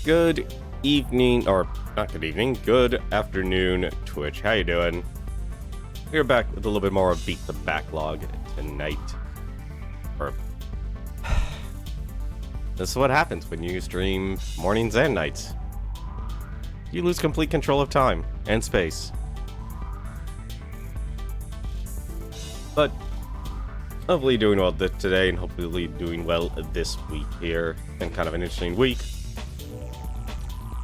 Good evening, or not good evening, good afternoon, Twitch. How you doing? We're back with a little bit more of Beat the Backlog tonight. Or this is what happens when you stream mornings and nights. You lose complete control of time and space. But hopefully doing well today, and hopefully doing well this week here. Been kind of an interesting week.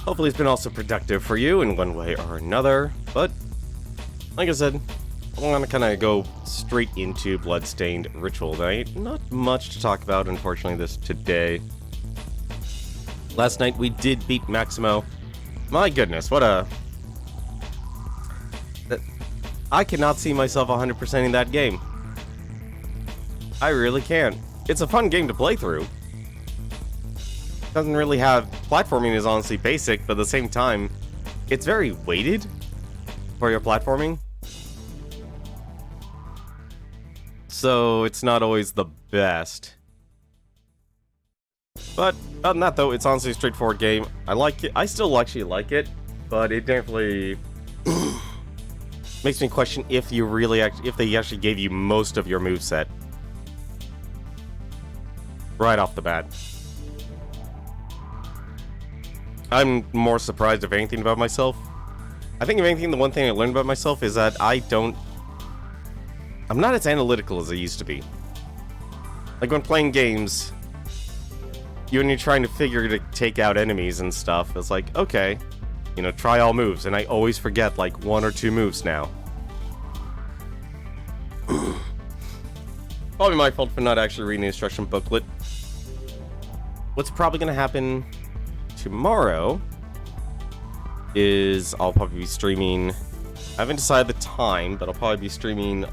Hopefully it's been also productive for you in one way or another, but like I said, I want to kind of go straight into Bloodstained Ritual Night. Not much to talk about, unfortunately, today. Last night we did beat Maximo. My goodness, what a... I cannot see myself 100%ing that game. I really can't. It's a fun game to play through. Doesn't really have... Platforming is honestly basic, but at the same time, it's very weighted for your platforming. So it's not always the best. But other than that, though, it's honestly a straightforward game. I like it. I still actually like it, but it definitely makes me question if you really if they actually gave you most of your moveset right off the bat. I'm more surprised of anything about myself. I think if anything, the one thing I learned about myself is that I'm not as analytical as I used to be. Like when playing games, when you're trying to take out enemies and stuff, it's like, okay, try all moves, and I always forget like one or two moves now. Probably my fault for not actually reading the instruction booklet. What's probably going to happen tomorrow is I'll probably be streaming. I haven't decided the time, but I'll probably be streaming.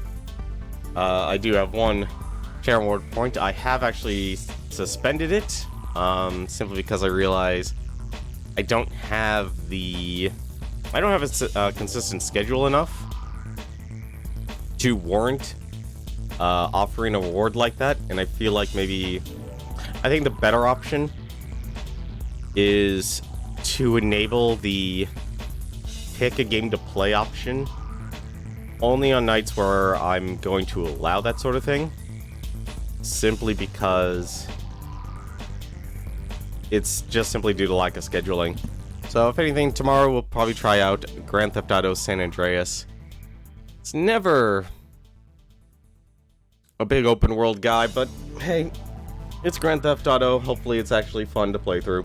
I do have one channel reward point. I have actually suspended it, simply because I realize I don't have a consistent schedule enough to warrant offering a reward like that, and I feel like I think the better option is to enable the pick a game to play option only on nights where I'm going to allow that sort of thing, simply because it's just simply due to lack of scheduling. So if anything, tomorrow we'll probably try out Grand Theft Auto San Andreas. It's never a big open world guy, but hey, it's Grand Theft Auto. Hopefully it's actually fun to play through.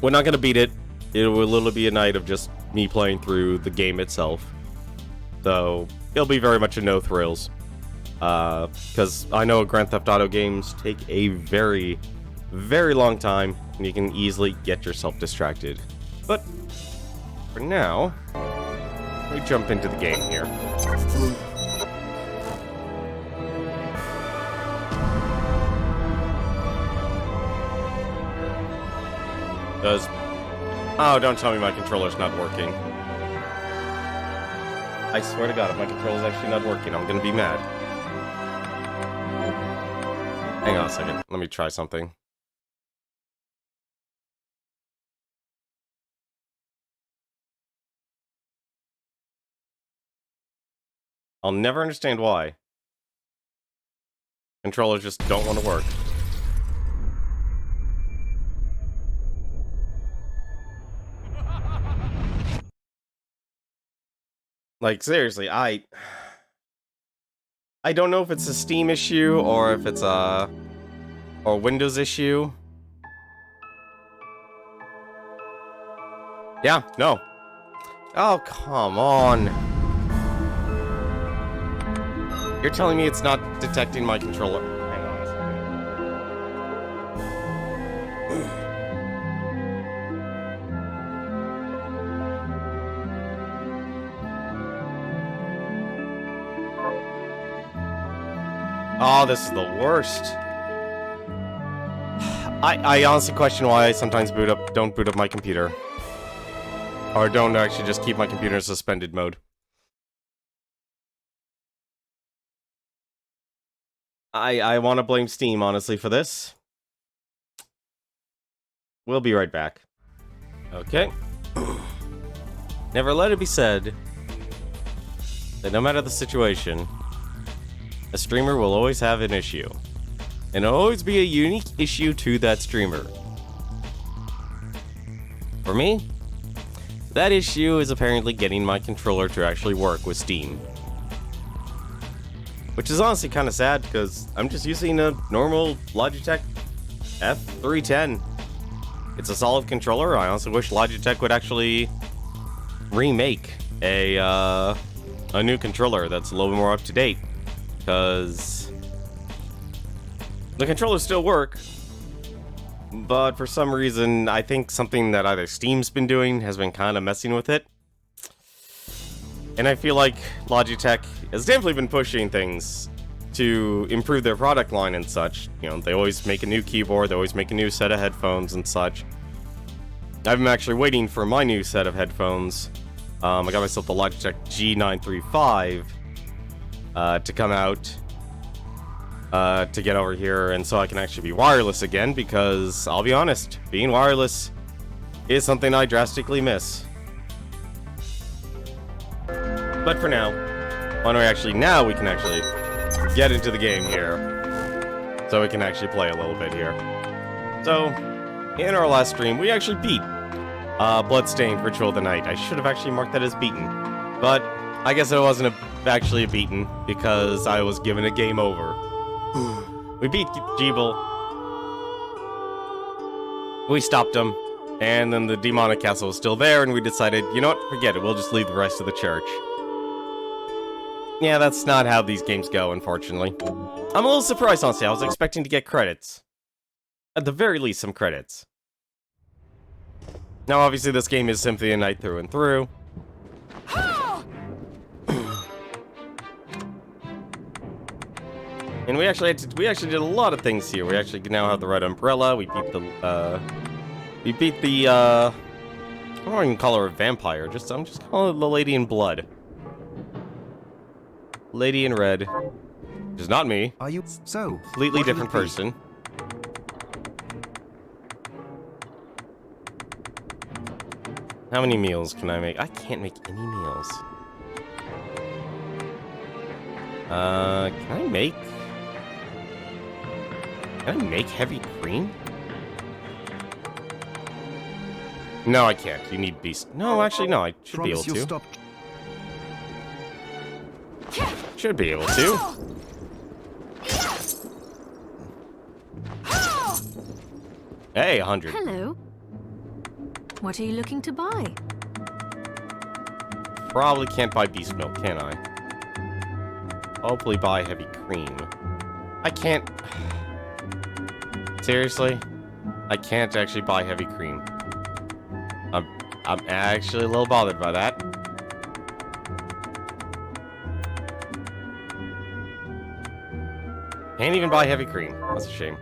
We're not going to beat it. It will literally be a night of just me playing through the game itself. So it'll be very much a no thrills. Because I know Grand Theft Auto games take a very, very long time, and you can easily get yourself distracted. But for now, let me jump into the game here. Oh, don't tell me my controller's not working. I swear to God, if my controller's actually not working, I'm gonna be mad. Hang on a second. Let me try something. I'll never understand why. Controllers just don't want to work. Like, seriously, I don't know if it's a Steam issue or if it's a Windows issue. Yeah, no. Oh, come on. You're telling me it's not detecting my controller? Hang on a second. Oh, this is the worst. I honestly question why I sometimes don't boot up my computer. Or don't actually just keep my computer in suspended mode. I want to blame Steam, honestly, for this. We'll be right back. Okay. Never let it be said that no matter the situation, a streamer will always have an issue. And it'll always be a unique issue to that streamer. For me, that issue is apparently getting my controller to actually work with Steam. Which is honestly kind of sad because I'm just using a normal Logitech F310. It's a solid controller. I honestly wish Logitech would actually remake a new controller that's a little bit more up to date. Because the controllers still work, but for some reason, I think something that either Steam's been doing has been kind of messing with it. And I feel like Logitech has definitely been pushing things to improve their product line and such. You know, they always make a new keyboard, they always make a new set of headphones and such. I'm actually waiting for my new set of headphones. I got myself the Logitech G935 to come out to get over here, and so I can actually be wireless again, because I'll be honest, being wireless is something I drastically miss. But for now, now we can actually get into the game here, so we can actually play a little bit here. So, in our last stream, we actually beat Bloodstained Ritual of the Night. I should have actually marked that as beaten, but I guess it wasn't actually a beaten, because I was given a game over. We beat Jeeble. We stopped him, and then the demonic castle was still there, and we decided, you know what, forget it, we'll just leave the rest of the church. Yeah, that's not how these games go, unfortunately. I'm a little surprised, honestly. I was expecting to get credits. At the very least, some credits. Now, obviously, this game is Symphony of Night through and through. And we actually did a lot of things here. We actually now have the red umbrella. We beat the I don't even call her a vampire. I'm just calling her the Lady in Blood. Lady in Red. Which is not me. Are you so? Completely different person. How many meals can I make? I can't make any meals. Can I make heavy cream? No, I can't. You need beast. No, actually, no. I should be able to. Should be able to. Hey, 100. Hello. What are you looking to buy? Probably can't buy beast milk, can I? Hopefully buy heavy cream. I can't. Seriously? I can't actually buy heavy cream. I'm actually a little bothered by that. Can't even buy heavy cream. That's a shame.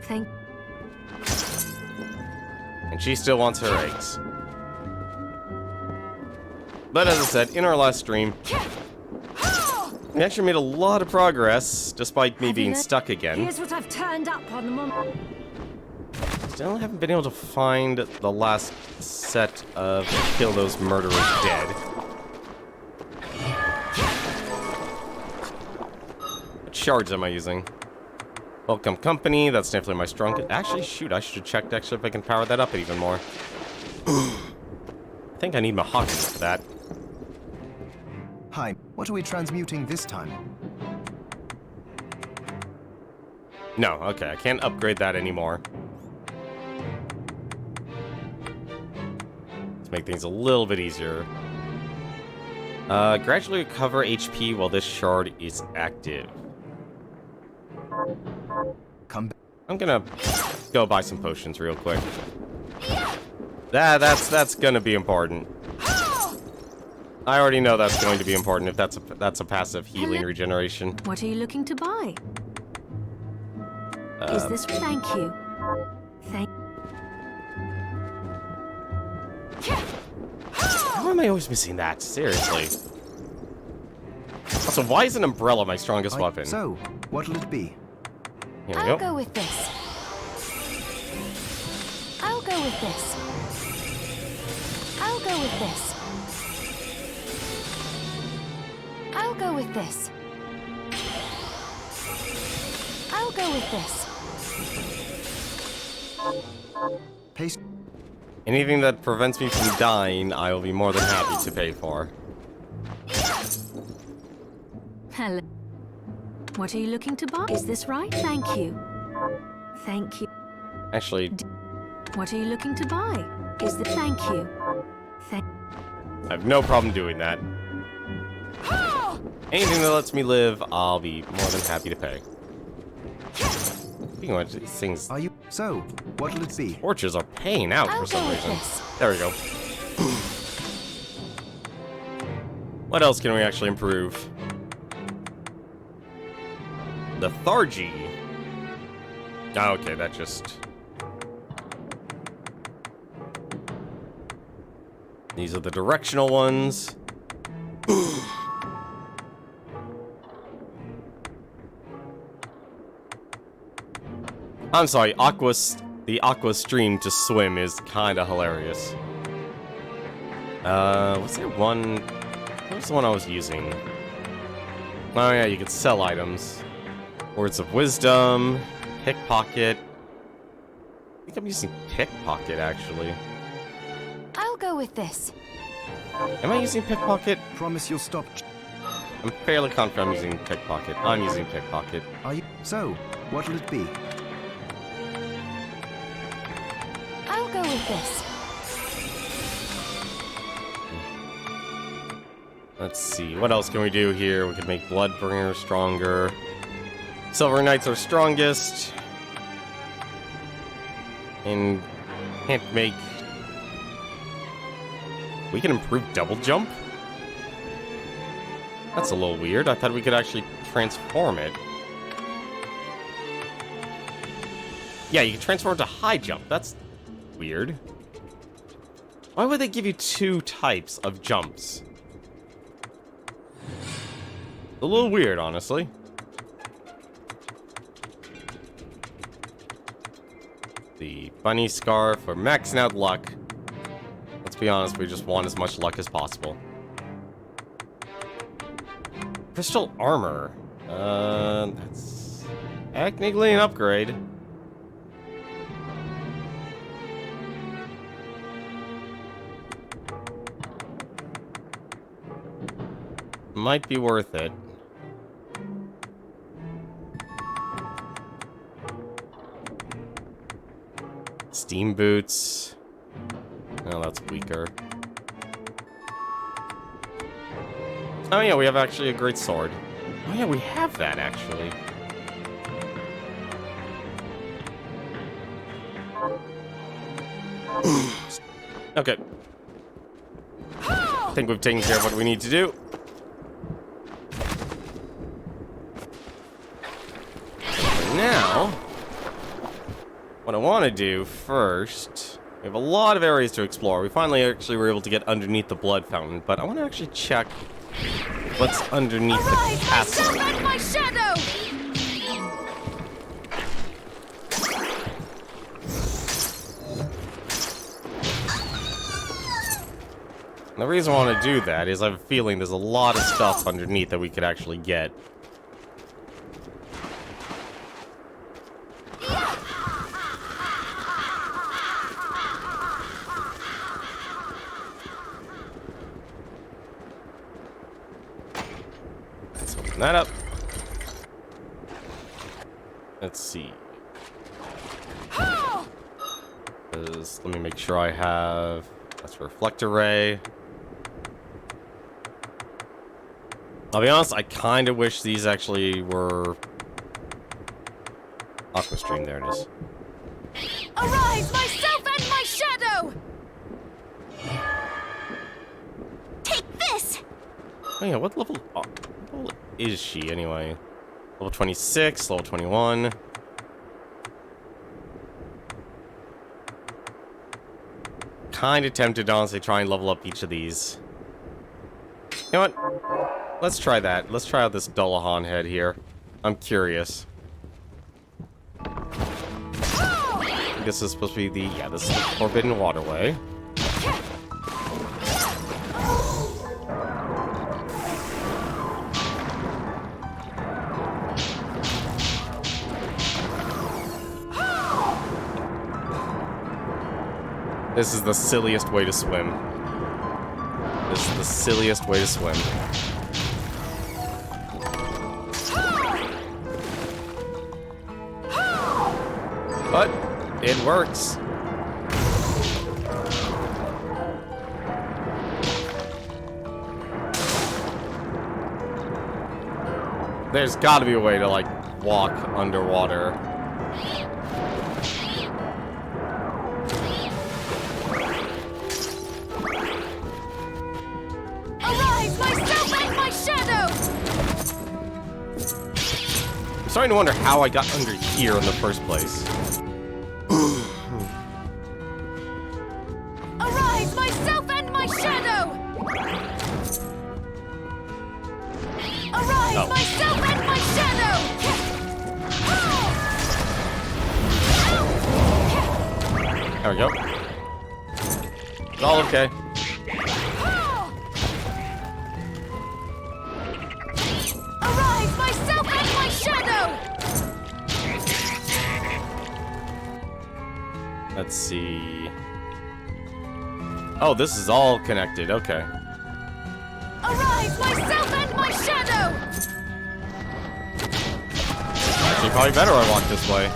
And she still wants her eggs. But as I said, in our last stream, we actually made a lot of progress, despite me being stuck again. Here's what I've turned up on the moment. Still haven't been able to find the last set of Kill Those Murderers Dead. What shards am I using? Welcome Company, that's definitely my strongest. Actually, shoot, I should have checked actually if I can power that up even more. I think I need mahogany for that. Hi, what are we transmuting this time? No, okay, I can't upgrade that anymore. Let's make things a little bit easier. Gradually recover HP while this shard is active. Come back. I'm gonna go buy some potions real quick. That's gonna be important. I already know that's going to be important if that's a passive healing regeneration. What are you looking to buy? Is this? Thank you. How am I always missing that? Seriously. Also, why is an umbrella my strongest weapon? So, what'll it be? Here we I'll go with this. I'll go go with this. I'll go with this. I'll go with this. I'll go with this. Paste. Anything that prevents me from dying, I will be more than happy to pay for. Hello. What are you looking to buy? Is this right? Thank you. Thank you. Actually, What are you looking to buy? Is this... Thank you. I have no problem doing that. Anything that lets me live, I'll be more than happy to pay. Speaking of which, these things... Are you? So, what'll it be? Torches are paying out I'll for some go with reason. this. There we go. What else can we actually improve? Lethargy. Oh, okay, that just... These are the directional ones. I'm sorry, the aqua stream to swim is kind of hilarious. Was there one? What was the one I was using? Oh yeah, you could sell items. Words of wisdom, pickpocket. I think I'm using pickpocket actually. I'll go with this. Am I using pickpocket? Promise you'll stop. I'm fairly confident I'm using pickpocket. I'm using pickpocket. Are you? So, what'll it be? I'll go with this. Let's see, what else can we do here? We could make Bloodbringer stronger. Silver Knights are strongest. And can't make... We can improve double jump? That's a little weird. I thought we could actually transform it. Yeah, you can transform it to high jump. That's weird. Why would they give you two types of jumps? A little weird, honestly. The bunny scarf for maxing out luck. Let's be honest, we just want as much luck as possible. Crystal armor. That's technically an upgrade. Might be worth it. Steam boots. Oh, that's weaker. Oh yeah, we have actually a great sword. Oh yeah, we have that actually. Okay. I think we've taken care of what we need to do. Now, what I want to do first, we have a lot of areas to explore. We finally actually were able to get underneath the blood fountain, but I want to actually check what's underneath the castle. Myself and my shadow! And the reason I want to do that is I have a feeling there's a lot of stuff underneath that we could actually get. Open that up. Let's see. Let me make sure I have... That's reflector ray. I'll be honest, I kind of wish these actually were... Aqua stream, there it is. Arise, myself and my shadow! Take this! Oh yeah, what level is she anyway? Level 26, level 21. Kind of tempted to honestly try and level up each of these. You know what? Let's try that. Let's try out this Dullahan head here. I'm curious. this is supposed to be the... Yeah, this is the Forbidden Waterway. This is the silliest way to swim. This is the silliest way to swim. But it works. There's got to be a way to, like, walk underwater. Arise, myself and my shadow! I'm starting to wonder how I got under here in the first place. Arise, myself and my shadow! Arise, Oh. myself and my shadow! There we go. It's all okay. Arise, myself and my shadow! Let's see. Oh, this is all connected. Okay. Arise, myself and my shadow! Actually, probably better I walk this way.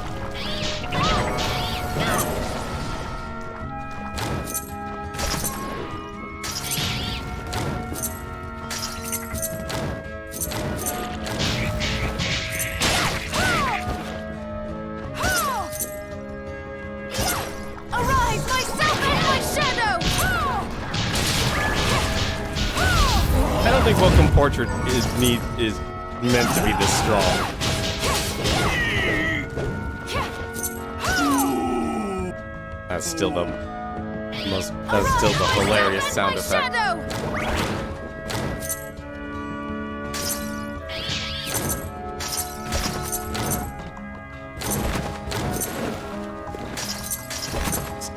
Arise, myself and my shadow! I don't think Welcome Portrait is meant to be this strong. That's still the most. That's still the hilarious sound effect.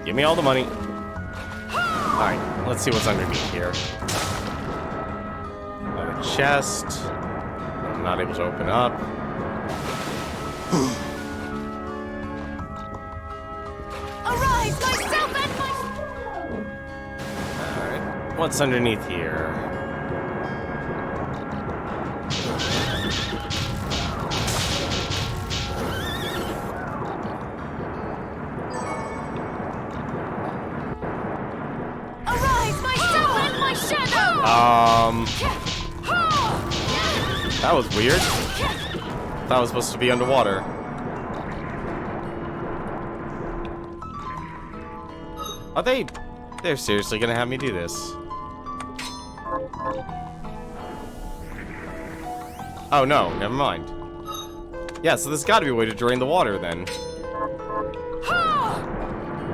Give me all the money. Alright, let's see what's underneath here. Another chest. I'm not able to open up. Arise, myself and my... Alright, what's underneath here? Arise, myself and my shadow! That was weird. That was supposed to be underwater. Are they... They're seriously gonna have me do this? Oh no, never mind. Yeah, so there's gotta be a way to drain the water then.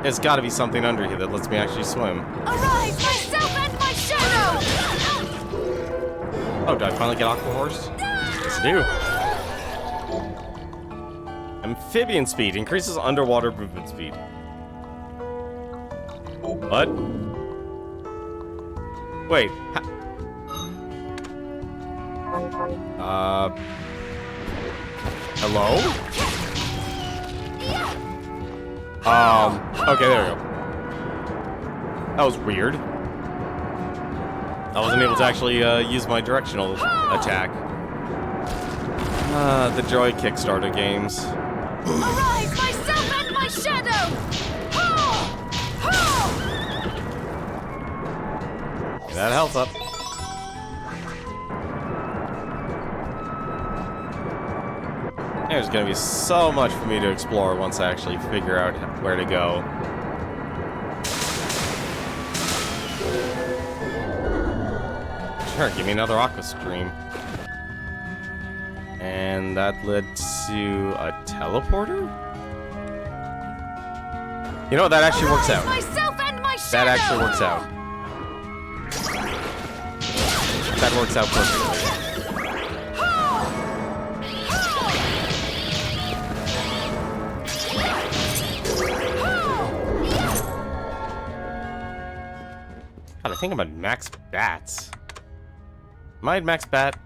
There's gotta be something under here that lets me actually swim. Arise, myself and my shadow! Oh, did I finally get Aqua Horse? Yes, I do. Amphibian speed increases underwater movement speed. What? Wait. Hello? Okay, there we go. That was weird. I wasn't able to actually use my directional attack. The Joy Kickstarter games. Arise, myself and my shadow! Get that health up. There's gonna be so much for me to explore once I actually figure out where to go. Sure, give me another aqua stream. And that led to a teleporter? You know what, that actually works out. Myself and my That shadow! actually works out. That works out perfectly. God, I think I'm at max bats. Am I at max bat?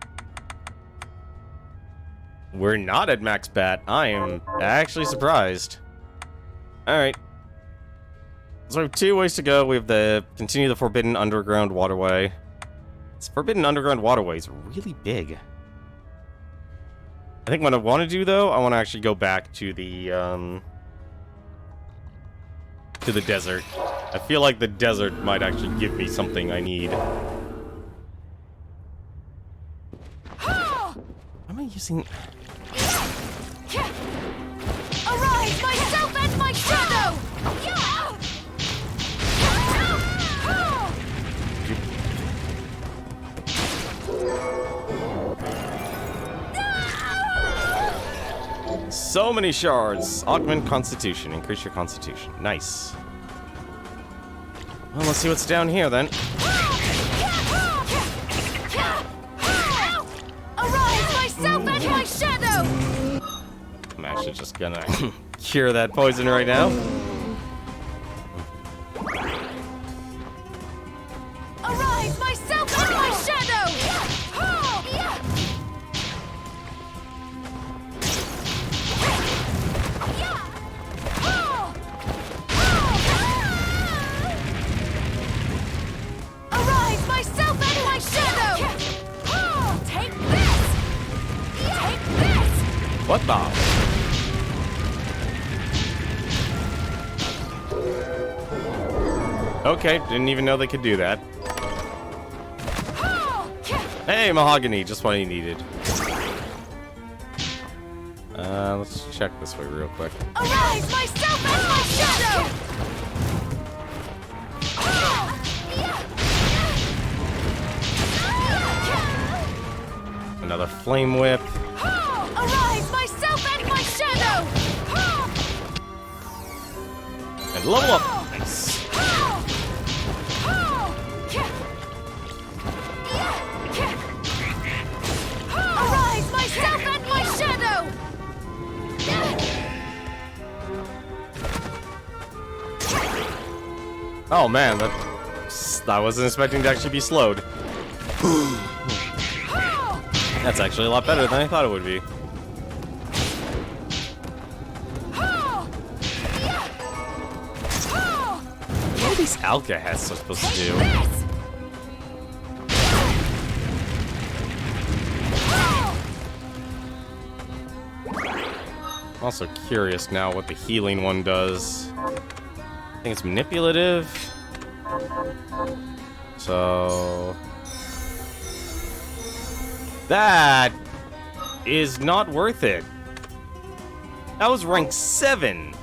We're not at max bat. I am actually surprised. Alright. So we have 2 ways to go. We have the continue the Forbidden Underground Waterway. This Forbidden Underground Waterway is really big. I think what I want to do, though, I want to actually go back to the desert. I feel like the desert might actually give me something I need. Am I using... Arise, myself and my shadow! So many shards. Augment Constitution. Increase your Constitution. Nice. Well, let's see what's down here, then. Arise, myself and my shadow! I'm actually just gonna cure that poison right now. Arise, myself and my shadow! Arise, myself and my shadow! Take this! Take this! What the? Okay, didn't even know they could do that. Hey, Mahogany, just what he needed. Let's check this way real quick. Arise, myself and my shadow! Another Flame Whip. Arise, myself and my shadow! And level up. Nice. Arise, myself and my shadow! Oh man, I wasn't expecting to actually be slowed. That's actually a lot better than I thought it would be. What are these alcohols supposed to do? I'm also curious now what the healing one does. I think it's manipulative. So... that is not worth it. That was rank 7.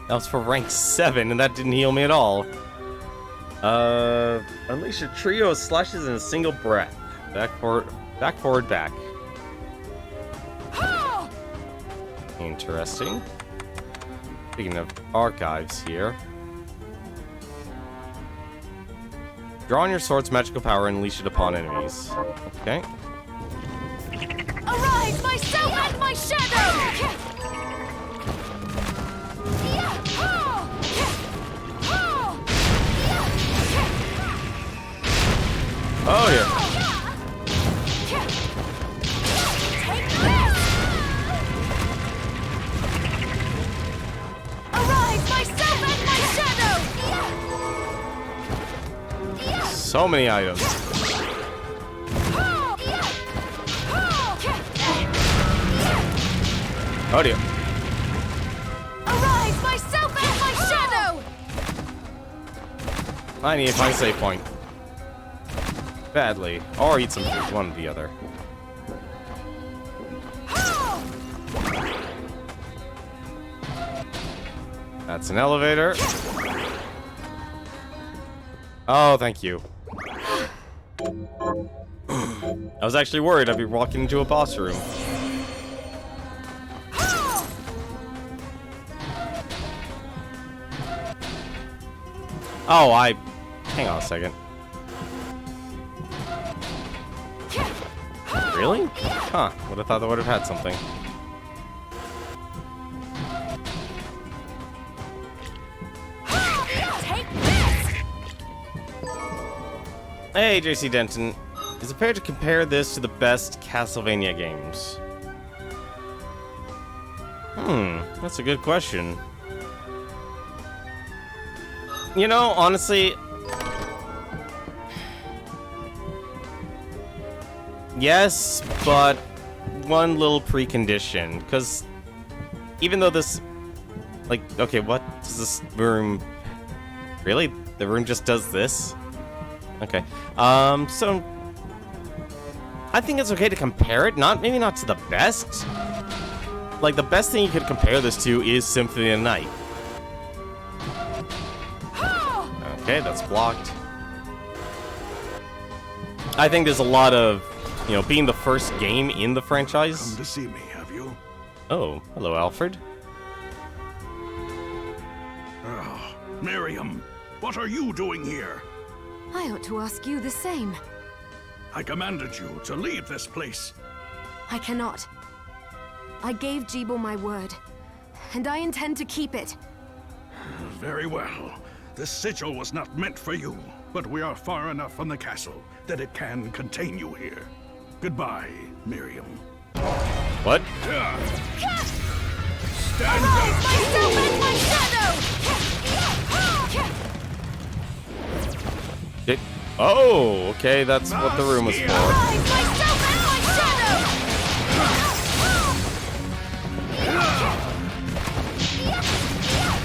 That was for rank 7, and that didn't heal me at all. Unleash a trio of slashes in a single breath. Back, forward, back. Interesting. Speaking of archives here. Draw on your sword's magical power and unleash it upon enemies. Okay. Arise, myself and my shadow! Oh yeah. Arise, myself and my shadow! So many items. Oh dear. Arise, myself and my shadow! I need to find a save point. Badly. Or eat some food, one or the other. That's an elevator. Oh, thank you. I was actually worried I'd be walking into a boss room. Oh, hang on a second. Really? Huh. Would have thought that would have had something. Take this! Hey, JC Denton. Is it fair to compare this to the best Castlevania games? That's a good question. You know, honestly... Yes, but one little precondition, because even though this... Like, okay, what does this room... Really? The room just does this? Okay. So... I think it's okay to compare it, maybe not to the best. Like, the best thing you could compare this to is Symphony of the Night. Okay, that's blocked. I think there's a lot of, you know, being the first game in the franchise. Come to see me, have you? Oh, hello, Alfred. Oh, Miriam, what are you doing here? I ought to ask you the same. I commanded you to leave this place. I cannot. I gave Jeeble my word, and I intend to keep it. Very well. This sigil was not meant for you, but we are far enough from the castle that it can contain you here. Goodbye, Miriam. What? Stand Arise, up! myself and my shadow! Oh, okay, that's what the room was for. Arise, myself and my shadow!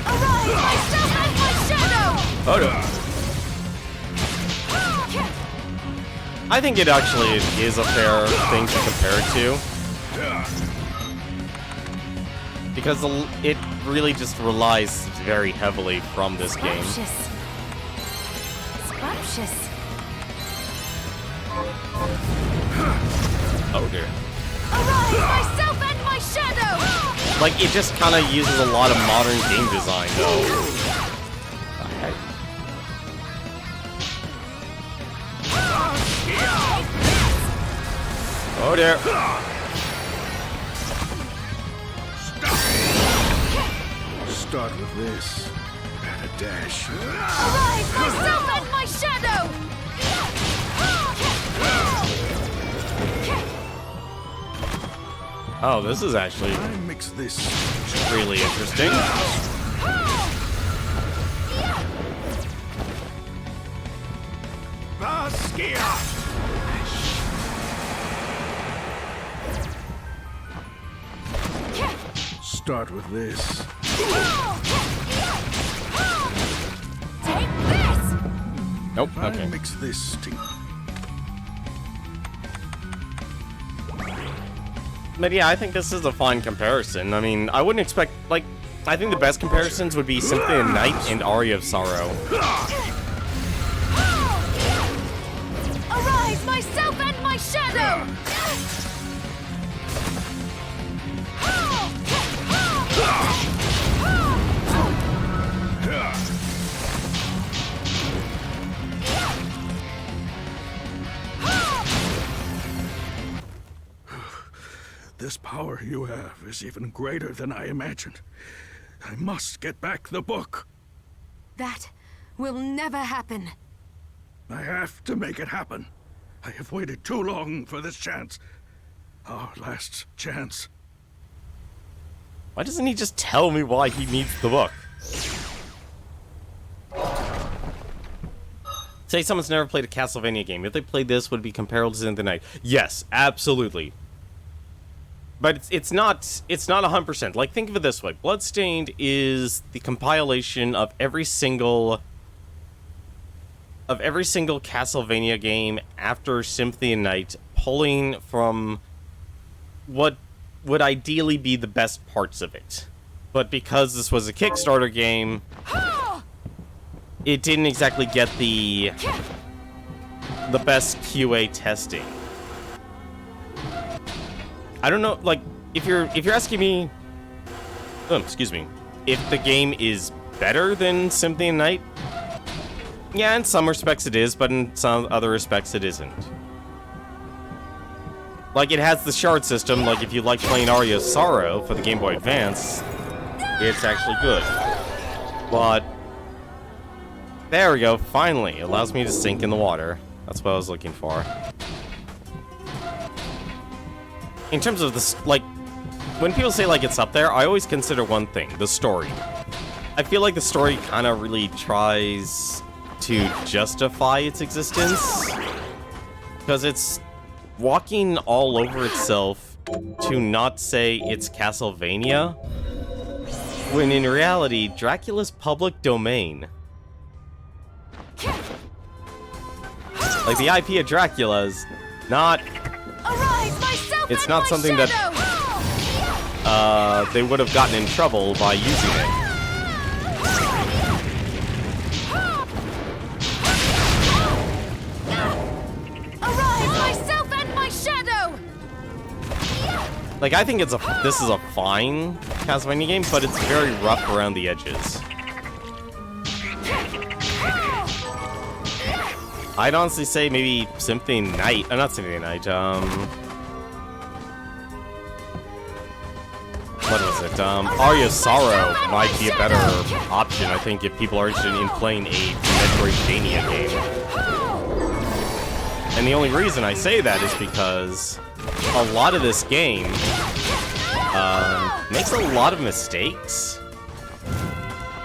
Arise, myself and my shadow! Oh, no. I think it actually is a fair thing to compare it to. Because it really just relies very heavily from this game. Scrumptious. Scrumptious. Oh dear. Arise, myself and my shadow! Like, it just kind of uses a lot of modern game design, though. Okay. Oh dear. Start with this. At a dash. Arise, myself and my shadow! Oh, this is actually I mix this. really interesting. Basquiat! Start with this. Take this! Nope, I okay. mix this tea. But yeah, I think this is a fine comparison. I mean, I wouldn't expect, like, I think the best comparisons would be Symphony of the Night and Aria of Sorrow. Arise, myself and my shadow! This power you have is even greater than I imagined. I must get back the book. That will never happen. I have to make it happen. I have waited too long for this chance. Our last chance. Why doesn't he just tell me why he needs the book? Say someone's never played a Castlevania game. If they played this, would it be comparable to Symphony of the Night? Yes, absolutely. But it's not 100%. Like, think of it this way. Bloodstained is the compilation of every single Castlevania game after Symphony of the Night, pulling from what would ideally be the best parts of it. But because this was a Kickstarter game, it didn't exactly get the best QA testing. I don't know, like, if you're asking me, excuse me, if the game is better than Symphony of the Night, Yeah, in some respects it is, but in some other respects it isn't. Like, it has the shard system, like if you like playing Arya's Sorrow for the Game Boy Advance, it's actually good. But, there we go, finally. It allows me to sink in the water. That's what I was looking for. In terms of this, like, when people say, like, it's up there, I always consider one thing, the story. I feel like the story kind of really tries to justify its existence, because it's walking all over itself to not say it's Castlevania, when in reality, Dracula's public domain. Like, the IP of Dracula is not... It's not something that they would have gotten in trouble by using it. Like, I think this is a fine Castlevania game, but it's very rough around the edges. I'd honestly say maybe Symphony Night. Not Symphony Night, what was it? Arya's Sorrow might be a better option, I think, if people are interested in playing a Metroidvania game. And the only reason I say that is because a lot of this game makes a lot of mistakes.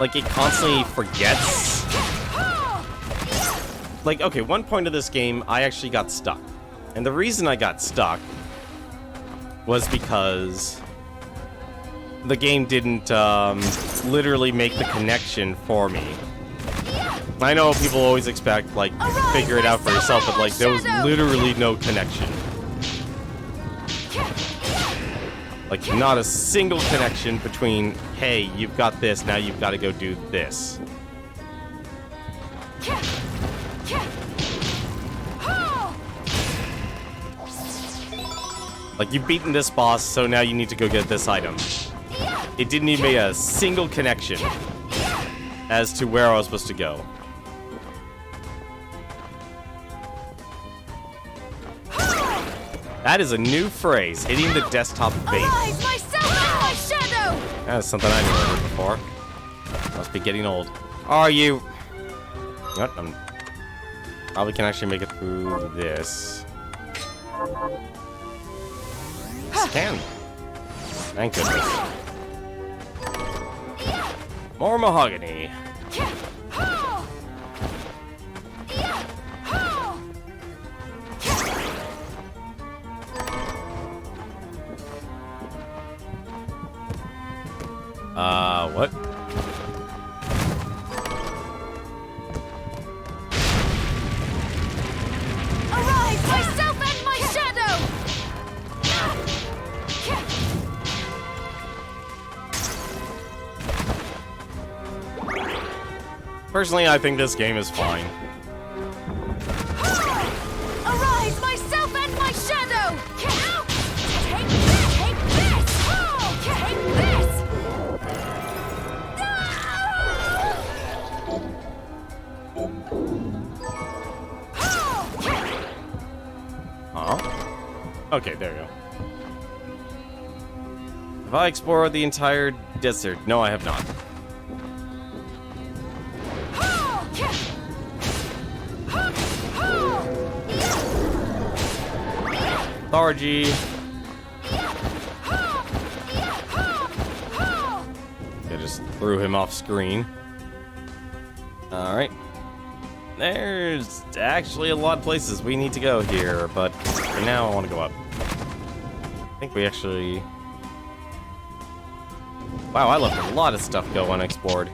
Like, it constantly forgets. Like, okay, one point of this game, I actually got stuck. And the reason I got stuck was because the game didn't literally make the connection for me. I know people always expect, like, figure it out for yourself, but, like, there was literally no connection. Like, not a single connection between, hey, you've got this, now you've got to go do this. Like, you've beaten this boss, so now you need to go get this item. It didn't even make a single connection as to where I was supposed to go. That is a new phrase, hitting the desktop base. That's something I never heard before. Must be getting old. Are you? What? Probably can actually make it through this. Scan. Thank goodness. More mahogany. What? Arise, myself and my shadow! Personally, I think this game is fine. Arise, myself and my shadow! Take this! Take this! Oh, take this! Huh? Okay, there you go. Have I explored the entire desert? No, I have not. Lethargy. I just threw him off screen. Alright. There's actually a lot of places we need to go here, but for now I want to go up. I think we actually... Wow, I left a lot of stuff go unexplored.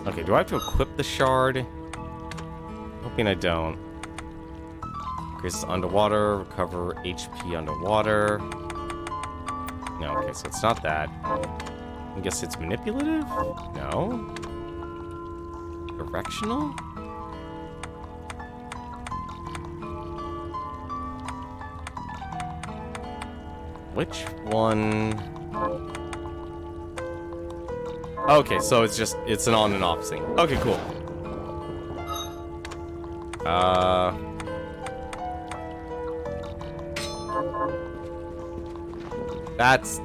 Okay, do I have to equip the shard? Hoping I don't. Increase underwater, recover HP underwater. No, okay, so it's not that. I guess it's manipulative? No. Directional? Which one? Okay, so it's an on and off thing. Okay, cool. That's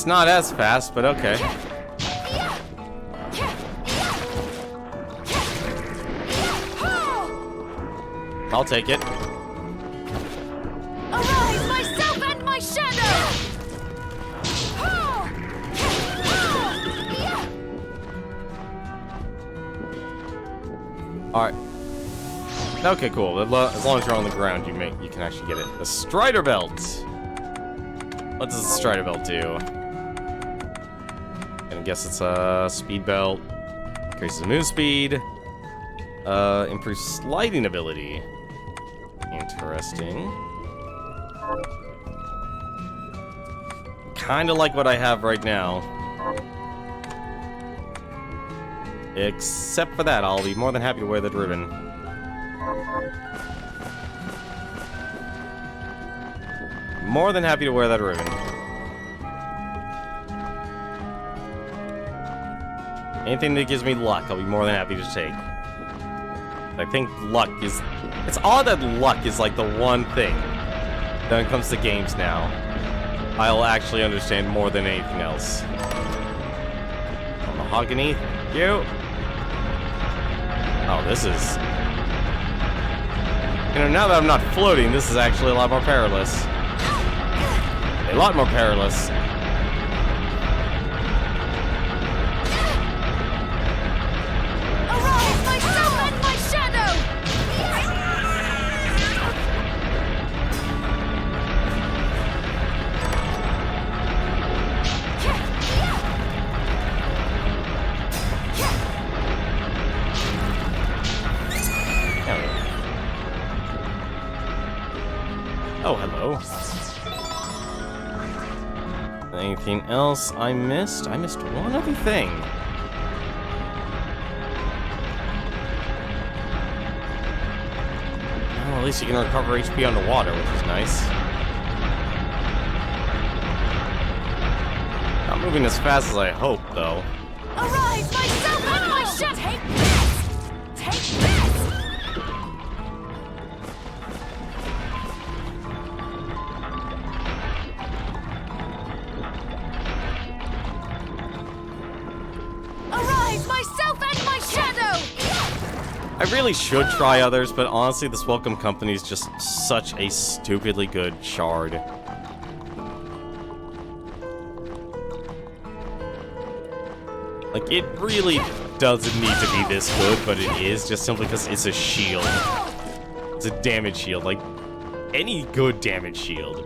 not as fast, but okay. I'll take it. Arise, myself and my shadow! Alright. Okay, cool. As long as you're on the ground, you can actually get it. The Strider Belt. What does the Strider Belt do? I guess it's a speed belt. Increases move speed. Improves sliding ability. Interesting. Kinda like what I have right now. Except for that, I'll be more than happy to wear that ribbon. More than happy to wear that ribbon. Anything that gives me luck, I'll be more than happy to take. I think luck is... It's odd that luck is like the one thing that when it comes to games now I'll actually understand more than anything else. Mahogany, you. Oh, this is... You know, now that I'm not floating, this is actually a lot more perilous. A lot more perilous. Arise, myself and my shadow! Oh, hello. Anything else I missed? I missed one other thing. Well, at least you can recover HP underwater, which is nice. Not moving as fast as I hoped, though. Arise, myself and my shadow! Take this! Take this! Arise, myself and my shadow! I really should try others, but honestly, this Welcome Company is just such a stupidly good shard. Like, it really doesn't need to be this good, but it is, just simply because it's a shield. It's a damage shield, like, any good damage shield.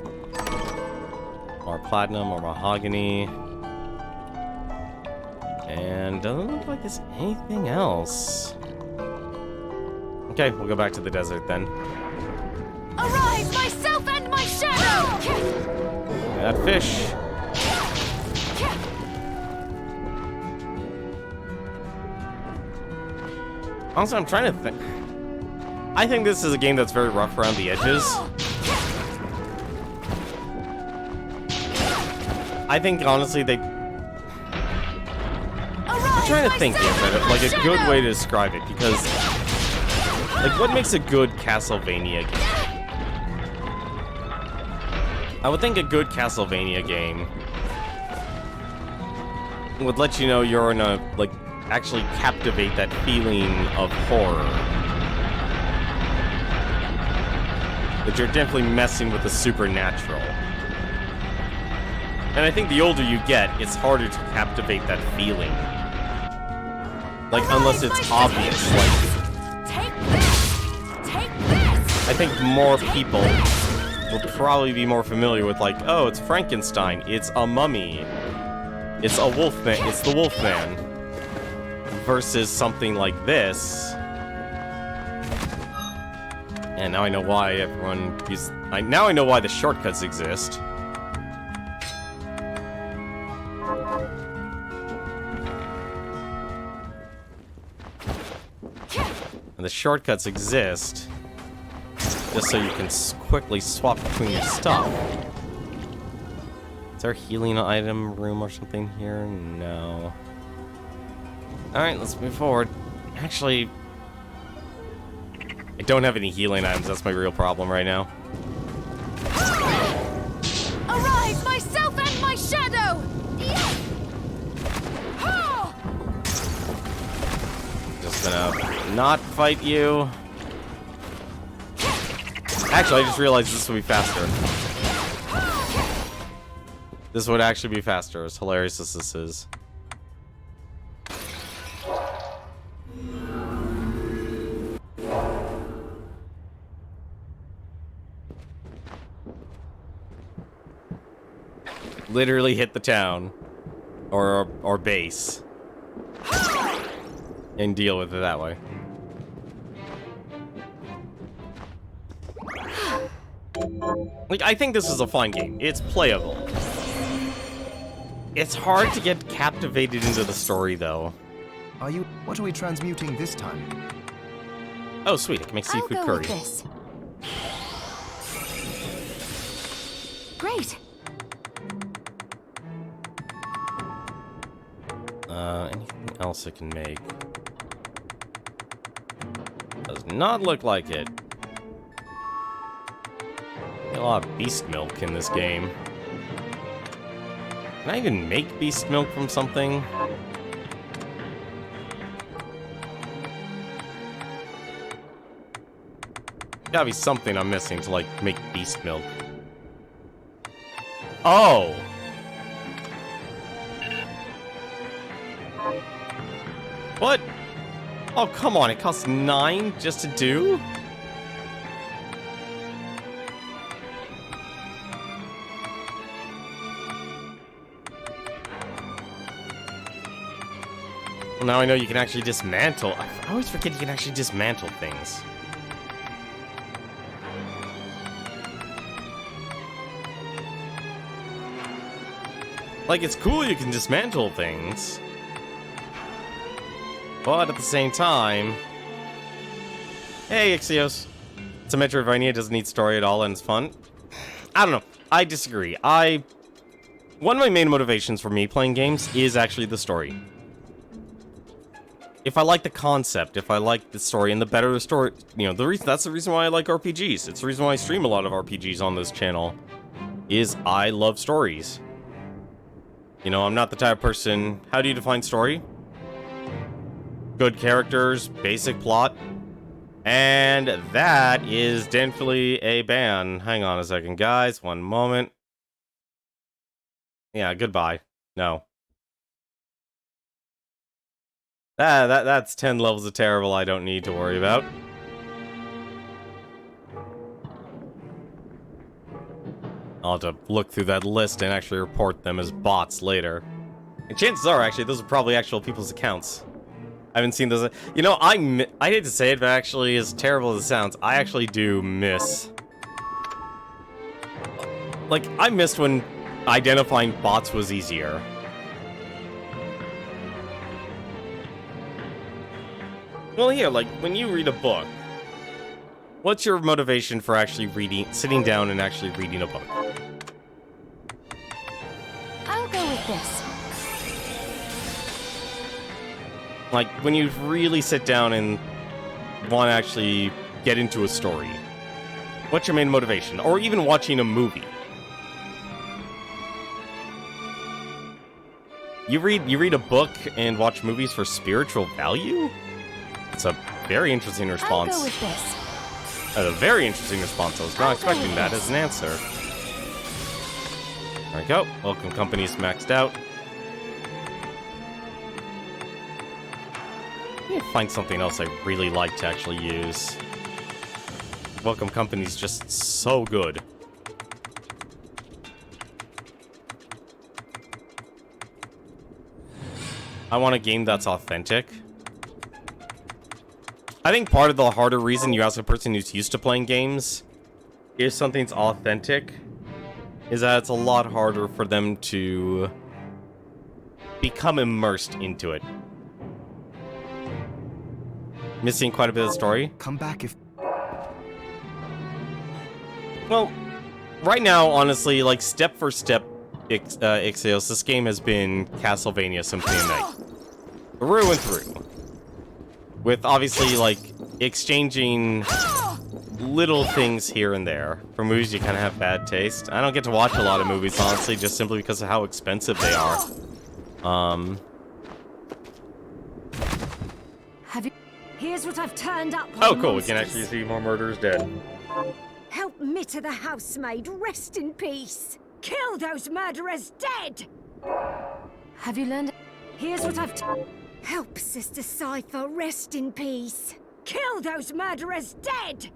More platinum, or mahogany. And doesn't look like there's anything else. Okay, we'll go back to the desert then. Arise, myself and my shadow! That fish. Also, I'm trying to think. I think this is a game that's very rough around the edges. I think, honestly, I'm trying to think of like a good way to describe it, because, like, what makes a good Castlevania game? I would think a good Castlevania game would let you know you're in a, like, actually captivate that feeling of horror. That you're definitely messing with the supernatural. And I think the older you get, it's harder to captivate that feeling. Like, unless it's obvious, like... Take this! Take this! I think more people will probably be more familiar with, like, oh, it's Frankenstein, it's a mummy, it's a wolfman, it's the Wolfman, versus something like this. And now I know why everyone is... now I know why the shortcuts exist. And the shortcuts exist just so you can quickly swap between your stuff. Is there a healing item room or something here? No. Alright, let's move forward. Actually, I don't have any healing items. That's my real problem right now. Arise, myself and my shadow! Just gonna not fight you. Actually, I just realized this would be faster. This would actually be faster, as hilarious as this is. Literally hit the town. Or base. And deal with it that way. Like, I think this is a fun game. It's playable. It's hard to get captivated into the story, though. What are we transmuting this time? Oh, sweet. I can make seafood I'll go curry. with this. Great. Anything else I can make? Does not look like it. A lot of beast milk in this game. Can I even make beast milk from something? Gotta be something I'm missing to, like, make beast milk. Oh! What? Oh, come on, it costs 9 just to do? Well, now I know you can actually dismantle. I always forget you can actually dismantle things. Like, it's cool you can dismantle things. But at the same time... Hey, Ixios. It's a Metroidvania, it doesn't need story at all, and it's fun. I don't know. I disagree. One of my main motivations for me playing games is actually the story. If I like the concept, if I like the story, and the better the story... You know, that's the reason why I like RPGs. It's the reason why I stream a lot of RPGs on this channel. Is I love stories. You know, I'm not the type of person... How do you define story? Good characters, basic plot. And that is definitely a ban. Hang on a second, guys. One moment. Yeah, goodbye. No. That's 10 levels of terrible I don't need to worry about. I'll have to look through that list and actually report them as bots later. And chances are, actually, those are probably actual people's accounts. I haven't seen those. You know, I hate to say it, but actually, as terrible as it sounds, I actually do miss. Like, I missed when identifying bots was easier. Well, here, like, when you read a book, what's your motivation for actually sitting down and actually reading a book? I'll go with this. Like, when you really sit down and want to actually get into a story, what's your main motivation? Or even watching a movie. You read a book and watch movies for spiritual value? It's a very interesting response. I'll go with this. That's a very interesting response. I was not expecting that as an answer. There we go. Welcome company's maxed out. I need to find something else I really like to actually use. Welcome company's just so good. I want a game that's authentic. I think part of the harder reason you ask a person who's used to playing games if something's authentic is that it's a lot harder for them to become immersed into it. Missing quite a bit of the story. Come back if... Well, right now, honestly, like, step for step, Ixios, this game has been Castlevania Symphony of Night. Through and through. With obviously, like, exchanging little things here and there. For movies, you kind of have bad taste. I don't get to watch a lot of movies, honestly, just simply because of how expensive they are. Have you? Here's what I've turned up. Oh, cool. We can actually see more murderers dead. Help Mitta the housemaid rest in peace. Kill those murderers dead. Have you learned? Here's what I've. Help Sister Cypher rest in peace. Kill those murderers dead.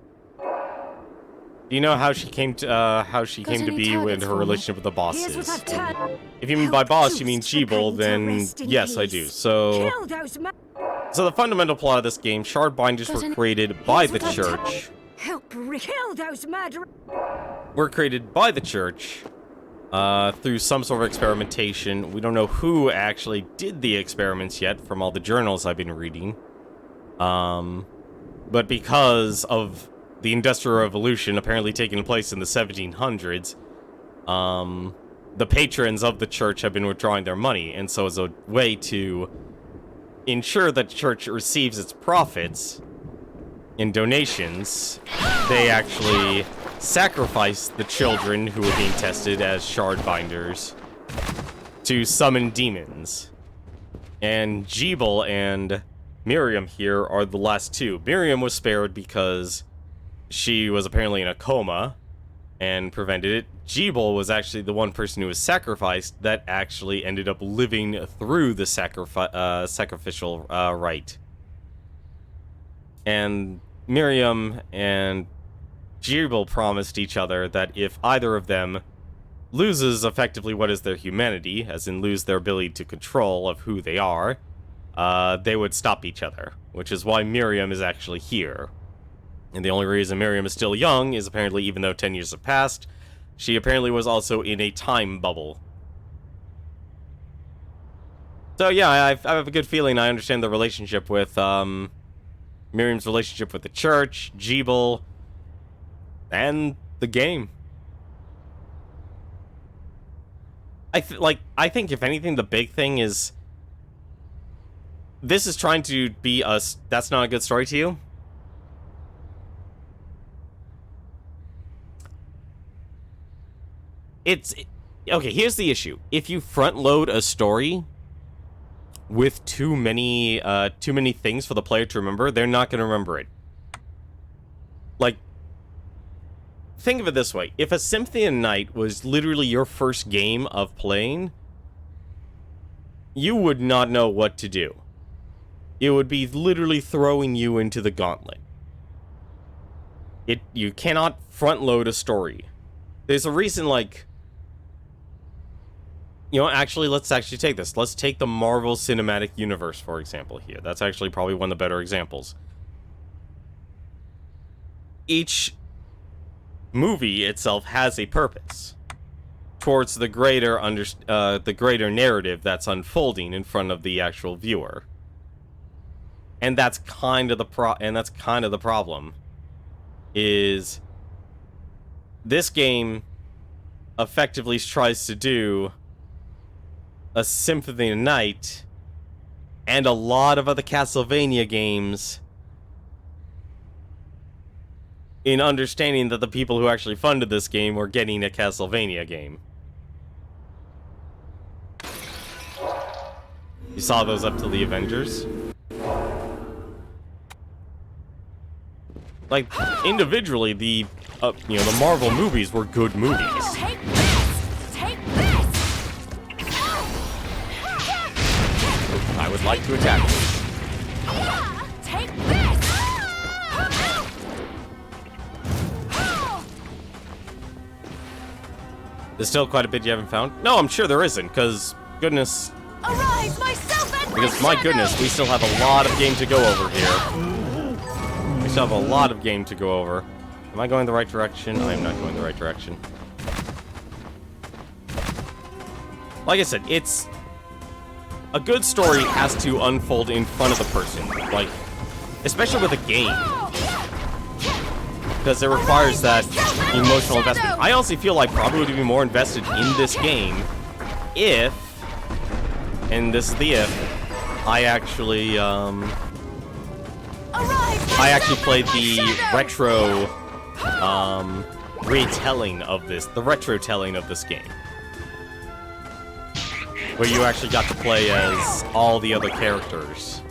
Do you know how she came to be with her relationship with the bosses? If you mean by boss, you mean Jeeble, then yes, I do. So the fundamental plot of this game, shard binders were created by the church. Kill those murderers. Were created by the church through some sort of experimentation. We don't know who actually did the experiments yet from all the journals I've been reading. But because of the Industrial Revolution apparently taking place in the 1700s, the patrons of the church have been withdrawing their money, and so as a way to ensure that the church receives its profits in donations, they actually sacrifice the children who were being tested as shard binders to summon demons. And Jeeble and Miriam here are the last two. Miriam was spared because she was apparently in a coma and prevented it. Jeeble was actually the one person who was sacrificed that actually ended up living through the sacrificial rite. And Miriam and Jeeble promised each other that if either of them loses effectively what is their humanity, as in lose their ability to control of who they are, they would stop each other, which is why Miriam is actually here. And the only reason Miriam is still young is apparently, even though 10 years have passed, she apparently was also in a time bubble. So yeah, I have a good feeling I understand the relationship with, Miriam's relationship with the church, Jeeble, and the game. I think if anything, the big thing is this is trying to be us. That's not a good story to you. Okay, here's the issue. If you front load a story with too many things for the player to remember, they're not going to remember it. Like, think of it this way. If a Symphony of Night was literally your first game of playing, you would not know what to do. It would be literally throwing you into the gauntlet. You cannot front load a story. There's a reason, like, you know, actually, let's actually take this. Let's take the Marvel Cinematic Universe, for example, here. That's actually probably one of the better examples. Each movie itself has a purpose towards the greater narrative that's unfolding in front of the actual viewer. And that's kind of the problem. Is this game effectively tries to do a Symphony of Night and a lot of other Castlevania games in understanding that the people who actually funded this game were getting a Castlevania game. You saw those up to the Avengers? Like, individually, the Marvel movies were good movies. Take this! Take this! I would like to attack you. Take this! There's still quite a bit you haven't found? No, I'm sure there isn't, because, goodness... Arise, myself and Because, my goodness, we still have a lot of game to go over here. We still have a lot of game to go over. Am I going the right direction? I am not going the right direction. Like I said, it's... A good story has to unfold in front of the person. Like, especially with a game. Because it requires that emotional investment. I honestly feel I probably would be more invested in this game if, and this is the if, I actually played the retro retelling of this, the retro telling of this game, where you actually got to play as all the other characters.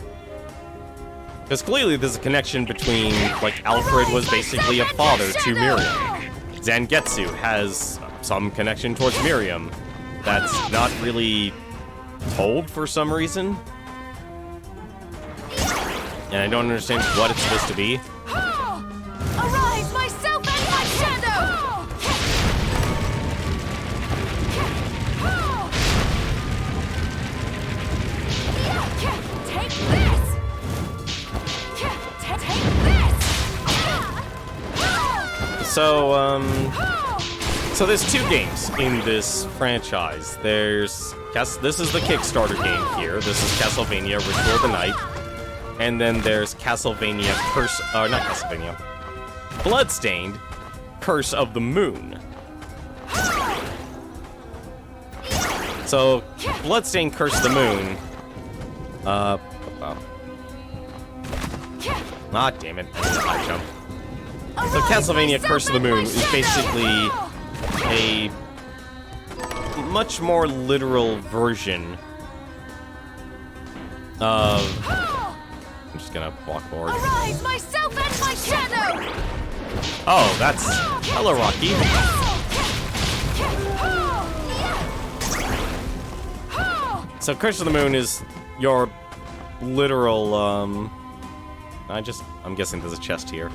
Because clearly there's a connection between, like, Alfred was basically a father to Miriam. Zangetsu has some connection towards Miriam that's not really told for some reason. And I don't understand what it's supposed to be. Arise, myself and my shadow! Take this! So there's two games in this franchise. This is the Kickstarter game here. This is Castlevania Ritual of the Night. And then there's Castlevania not Castlevania. Bloodstained, Curse of the Moon. So, Bloodstained, Curse of the Moon. Ah, damn it. I need a high jump. So, Castlevania Curse of the Moon is basically a much more literal version of... I'm just gonna walk forward. Arise, myself and my shadow! Oh, that's... Hello, Rocky. So, Curse of the Moon is your literal, I'm guessing there's a chest here.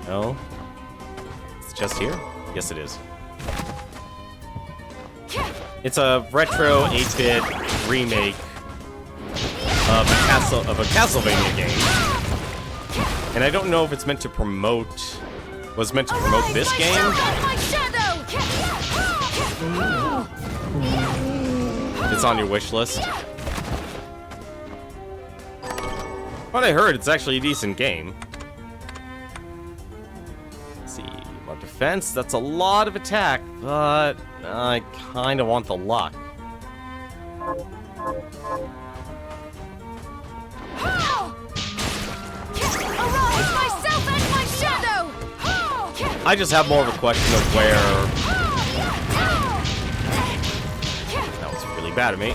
No? Is the chest here? Yes, it is. It's a retro 8-bit remake of a Castlevania game. And I don't know if it's meant to promote... was meant to promote this game? It's on your wish list. What I heard, it's actually a decent game. Let's see, more defense. That's a lot of attack, but I kind of want the luck. I just have more of a question of where... That was really bad of me.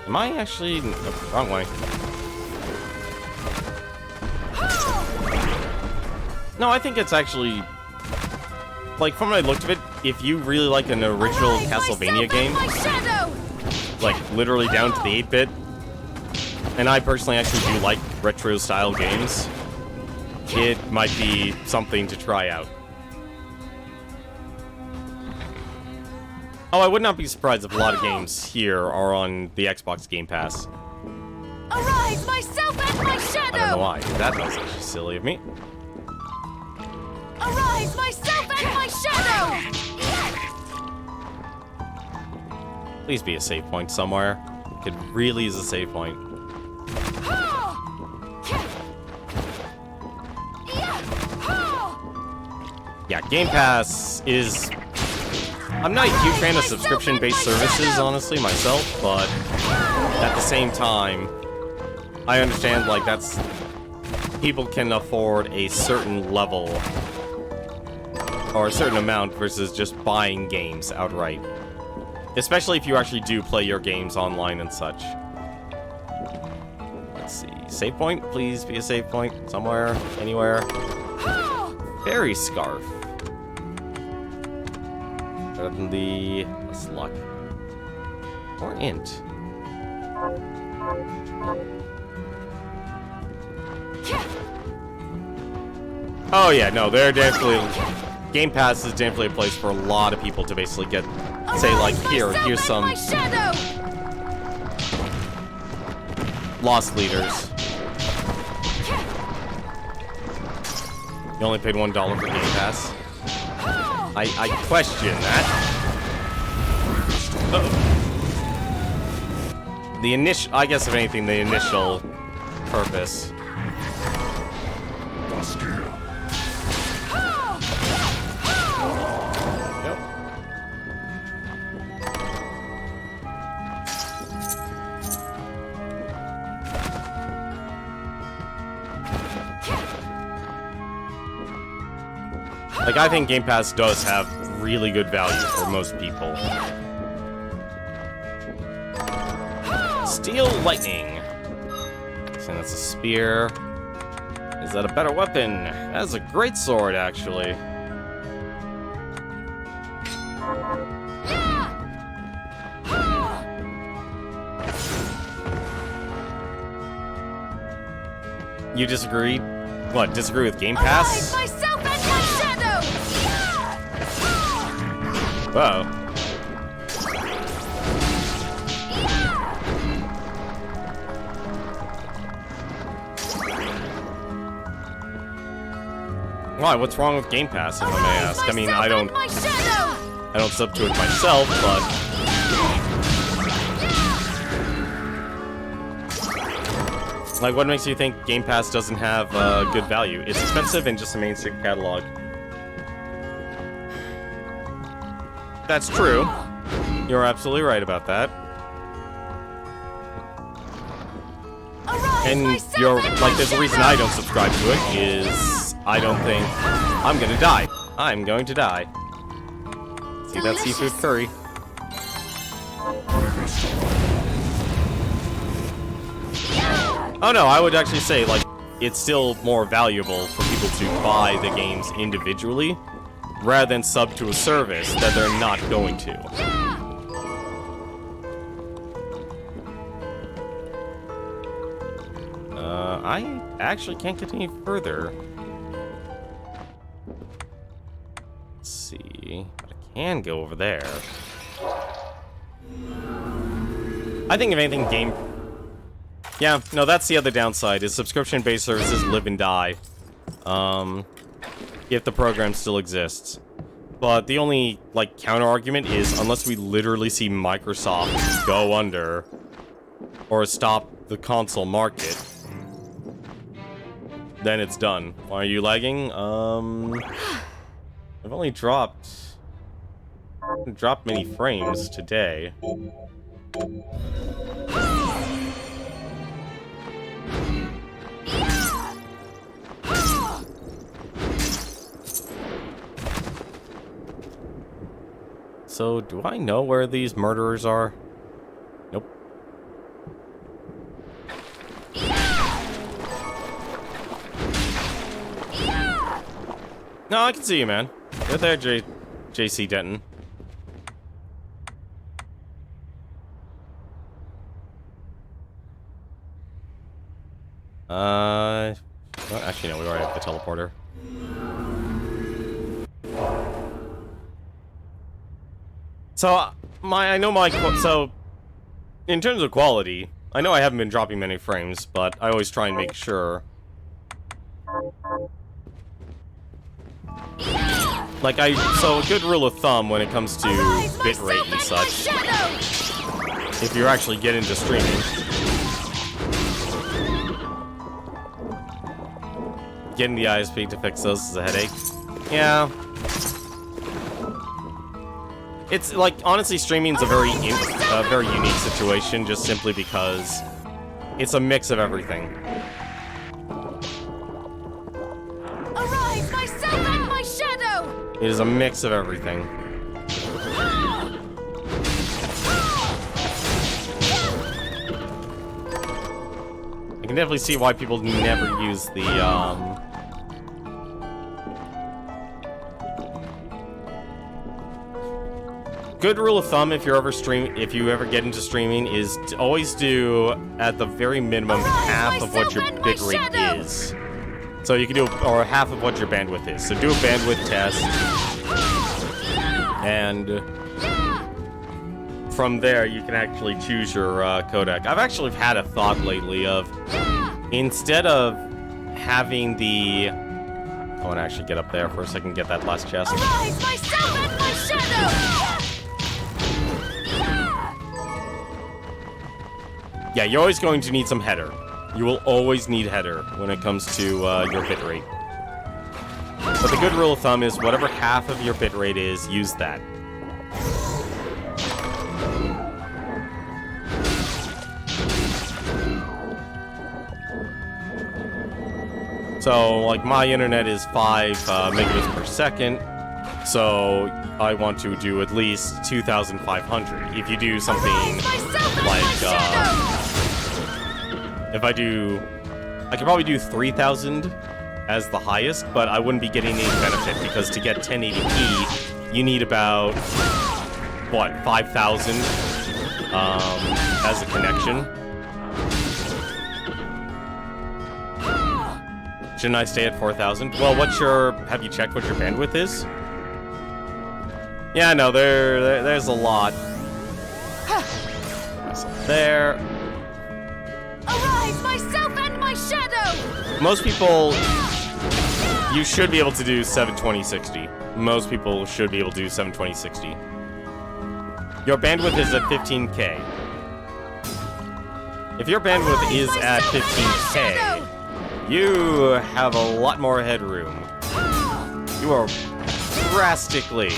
Am I actually... Oh, wrong way. No, I think it's actually... Like, from what I looked at it, if you really like an original Castlevania game, like, literally down to the 8-bit, and I personally actually do like retro-style games, it might be something to try out. Oh, I would not be surprised if a lot of games here are on the Xbox Game Pass. Arise, myself and my shadow! I don't know why. That was actually silly of me. Arise, myself and my shadow! Please be a save point somewhere. It could really use a save point. Yeah, Game Pass is... I'm not a huge fan of subscription-based services, honestly, myself, but at the same time, I understand, like, that's... People can afford a certain level or a certain amount versus just buying games outright. Especially if you actually do play your games online and such. Let's see. Save point? Please be a save point. Somewhere. Anywhere. Fairy Scarf. Better than the... Less luck. Or int. Oh yeah, no, they're definitely... Game Pass is definitely a place for a lot of people to basically get, say, like, here's some lost leaders. You only paid $1 for Game Pass. I question that. Uh-oh. The initial, I guess if anything, the initial purpose. Yep. Like, I think Game Pass does have really good value for most people. Steel Lightning. So that's a spear. Is that a better weapon? That's a great sword, actually. You disagree? What, disagree with Game Pass? Myself and my shadow! Whoa. Why? What's wrong with Game Pass, if I may ask? I mean, I don't sub to it myself, but like, what makes you think Game Pass doesn't have good value? It's expensive and just a mainstream catalog. That's true. You're absolutely right about that. And you're like, there's a reason I don't subscribe to it, is I don't think I'm gonna die. I'm going to die. See that seafood curry? Oh no, I would actually say, like, it's still more valuable for people to buy the games individually rather than sub to a service that they're not going to. I actually can't get any further. Let's see. But I can go over there. I think if anything, game... Yeah, no, that's the other downside, is subscription-based services live and die. If the program still exists. But the only, like, counter-argument is, unless we literally see Microsoft go under, or stop the console market, then it's done. Why are you lagging? I've only dropped many frames today. So, do I know where these murderers are? Nope. No, I can see you, man. You're there, JC Denton. Well, actually, no, we already have the teleporter. So, so, in terms of quality, I know I haven't been dropping many frames, but I always try and make sure. Like, so a good rule of thumb when it comes to bitrate and such, if you're actually getting into streaming, getting the ISP to fix those is a headache. Yeah. It's like, honestly, streaming's a very unique situation, just simply because it's a mix of everything. Arise, myself and my shadow! It is a mix of everything. I can definitely see why people never use the, good rule of thumb if you ever get into streaming is to always do at the very minimum half of what your bitrate is. So you can do, or half of what your bandwidth is. So do a bandwidth test, and from there you can actually choose your codec. I've actually had a thought lately of, instead of having the, I want to actually get up there for a second, get that last chest. Arise, myself and my shadow! Yeah, you're always going to need some header. You will always need header when it comes to your bitrate. But the good rule of thumb is whatever half of your bitrate is, use that. So, like, my internet is 5 megabits per second, so I want to do at least 2,500. If you do something like, if I could probably do 3,000 as the highest, but I wouldn't be getting any benefit, because to get 1080p, you need about, what, 5,000 as a connection. Shouldn't I stay at 4,000? Well, have you checked what your bandwidth is? Yeah, no, there's a lot. There. Arise, myself and my shadow! Most people, you should be able to do 720-60. Most people should be able to do 720-60. Your bandwidth is at 15K. If your bandwidth is at 15K, you have a lot more headroom. You are drastically...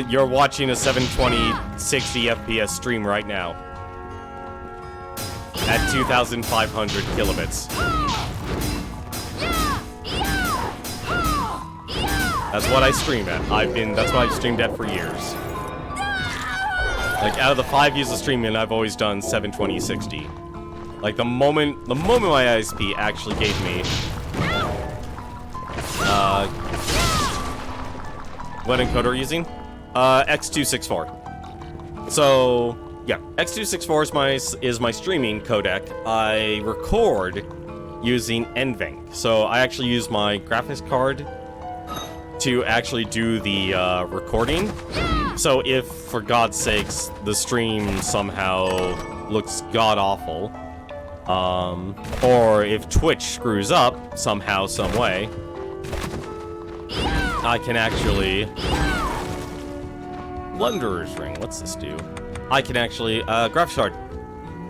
You're watching a 720-60 FPS stream right now. At 2,500 kilobits. That's what I stream at. That's what I've streamed at for years. Like, out of the 5 years of streaming, I've always done 720-60. Like, the moment my ISP actually gave me... what encoder are you using? X264. So, yeah, X264 is my streaming codec. I record using NVENC. So, I actually use my graphics card to actually do the recording. So if, for God's sakes, the stream somehow looks god-awful, or if Twitch screws up somehow, some way, I can actually... Blunderer's Ring, what's this do? I can actually, graphics card.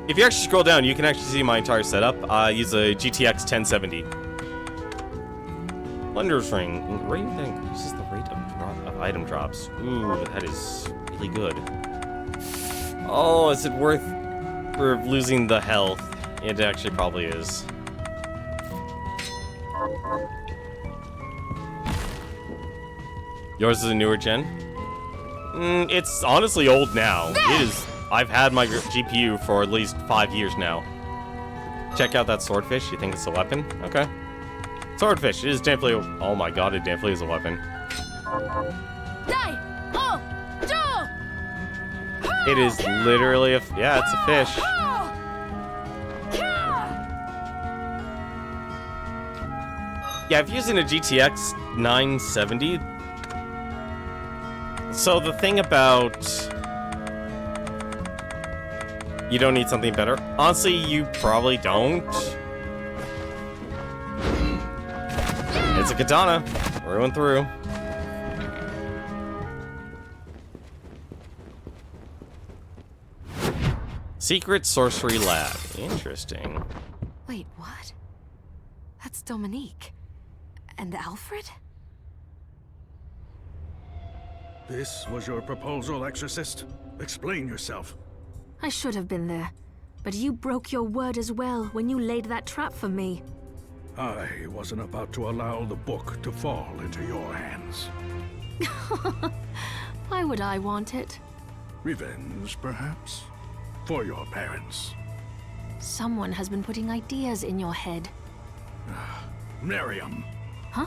If you actually scroll down, you can actually see my entire setup. I use a GTX 1070. Blunderer's Ring, rate that increases the rate of item drops. Ooh, that is really good. Oh, is it worth for losing the health? It actually probably is. Yours is a newer gen? It's honestly old now. It is. I've had my GPU for at least 5 years now. Check out that swordfish. You think it's a weapon? Okay. Swordfish. It is definitely. Oh my god! It definitely is a weapon. It is literally a. Yeah, it's a fish. Yeah, I'm using a GTX 970. So the thing about... You don't need something better? Honestly, you probably don't. It's a katana. Through and through. Secret Sorcery Lab. Interesting. Wait, what? That's Dominique. And Alfred? This was your proposal, Exorcist? Explain yourself. I should have been there. But you broke your word as well when you laid that trap for me. I wasn't about to allow the book to fall into your hands. Why would I want it? Revenge, perhaps? For your parents. Someone has been putting ideas in your head. Miriam. Huh?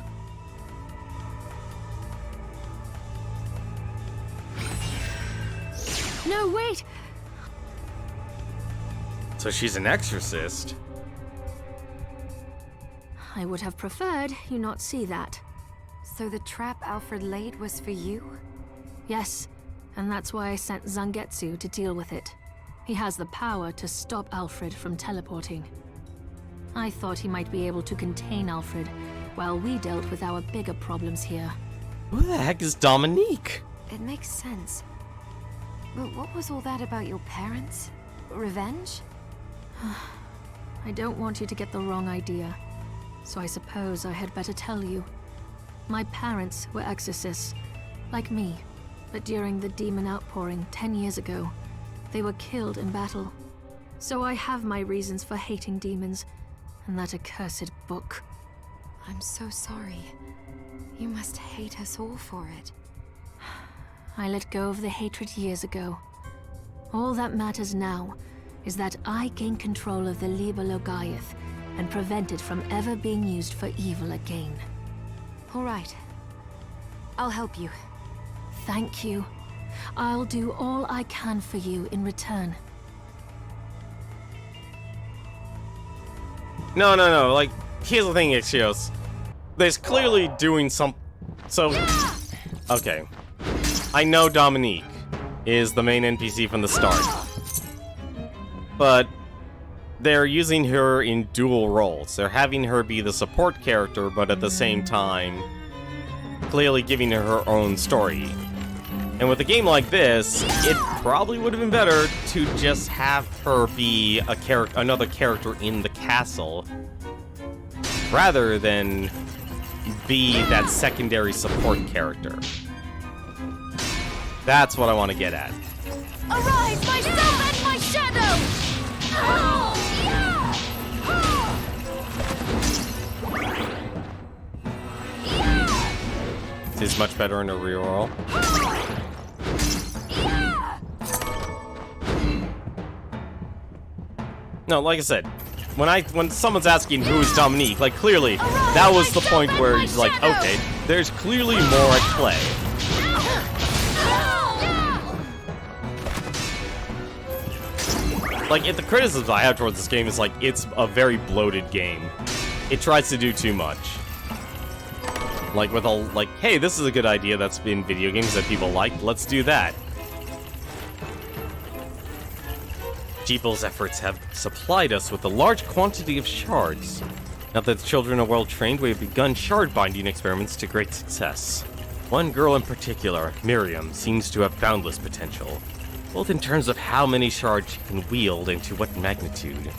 No, wait! So she's an exorcist. I would have preferred you not see that. So the trap Alfred laid was for you? Yes, and that's why I sent Zangetsu to deal with it. He has the power to stop Alfred from teleporting. I thought he might be able to contain Alfred, while we dealt with our bigger problems here. Who the heck is Dominique? It makes sense. But what was all that about your parents? Revenge? I don't want you to get the wrong idea, so I suppose I had better tell you. My parents were exorcists, like me, but during the demon outpouring 10 years ago, they were killed in battle. So I have my reasons for hating demons, and that accursed book. I'm so sorry. You must hate us all for it. I let go of the hatred years ago. All that matters now is that I gain control of the Liber Logaeth and prevent it from ever being used for evil again. All right. I'll help you. Thank you. I'll do all I can for you in return. No, like, here's the thing, Ixios. There's clearly doing some... So... Okay. I know Dominique is the main NPC from the start. But... they're using her in dual roles. They're having her be the support character, but at the same time... clearly giving her own story. And with a game like this, it probably would have been better to just have her be another character in the castle, rather than be that secondary support character. That's what I want to get at. Arise, myself and my shadow! This is much better in a reroll. No, like I said, when someone's asking who is Dominique, like clearly that was the point where he's like, okay, there's clearly more at play. Like, if the criticisms I have towards this game is like, it's a very bloated game. It tries to do too much. Like, with all, like, hey, this is a good idea that's in video games that people like, let's do that. Jeeple's efforts have supplied us with a large quantity of shards. Now that the children are well trained, we have begun shard binding experiments to great success. One girl in particular, Miriam, seems to have boundless potential, both in terms of how many shards she can wield and to what magnitude.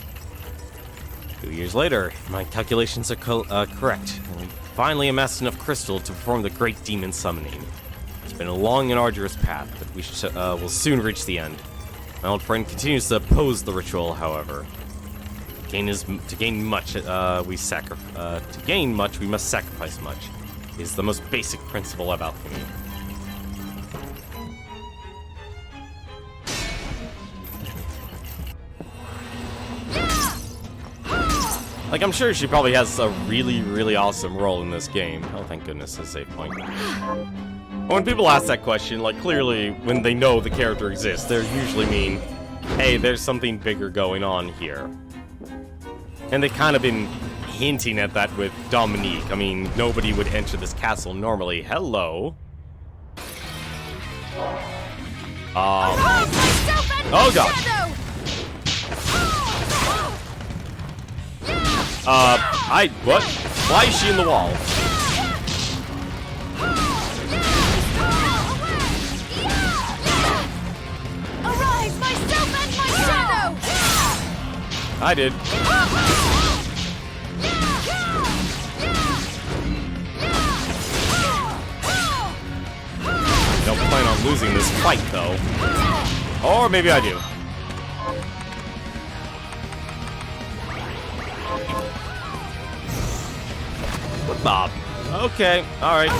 2 years later, my calculations are correct, and we finally amassed enough crystal to perform the great demon summoning. It's been a long and arduous path, but we will soon reach the end. My old friend continues to oppose the ritual, however. To gain much, we must sacrifice much. Is the most basic principle of alchemy. Like, I'm sure she probably has a really, really awesome role in this game. Oh, thank goodness, a save point. When people ask that question, like, clearly, when they know the character exists, they usually mean, hey, there's something bigger going on here. And they've kind of been hinting at that with Dominique. I mean, nobody would enter this castle normally. Hello. Oh, God. What? Why is she in the wall? Arise, myself and my shadow! I did. Don't plan on losing this fight, though. Or maybe I do. Bob. Okay, alright.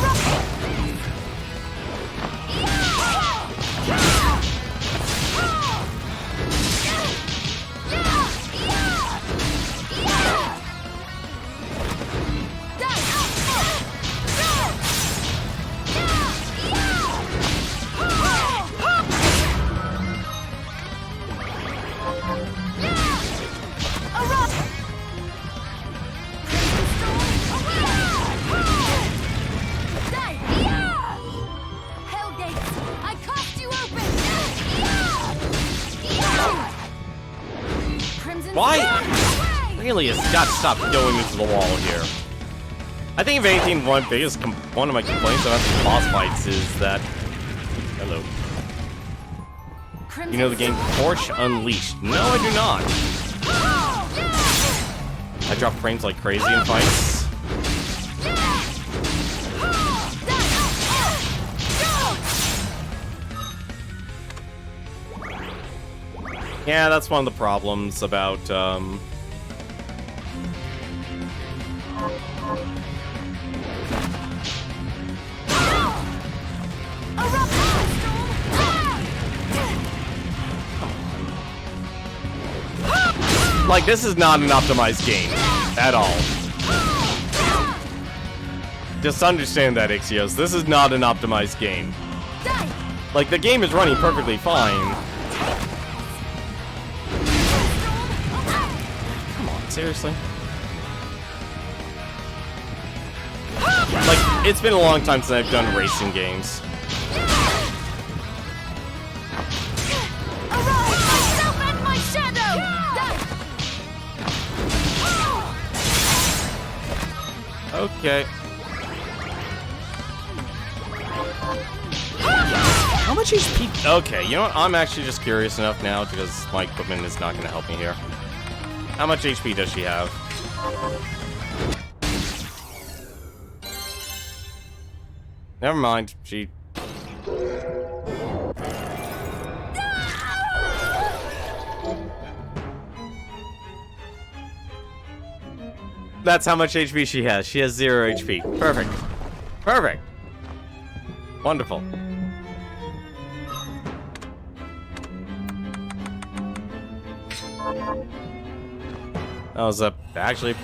Why? Really, it's got to stop going into the wall here. I think if anything, one of my complaints about the boss fights is that hello. You know the game Porsche Unleashed? No, I do not. I drop frames like crazy in fights. Yeah, that's one of the problems about, like, this is not an optimized game at all. Just understand that, Ixios. This is not an optimized game. Like, the game is running perfectly fine. Come on, seriously? Like, it's been a long time since I've done racing games. Okay. How much HP? Okay, you know what? I'm actually just curious enough now because my equipment is not going to help me here. How much HP does she have? Never mind. She... That's how much HP she has. She has 0 HP. Perfect. Perfect. Wonderful. That was actually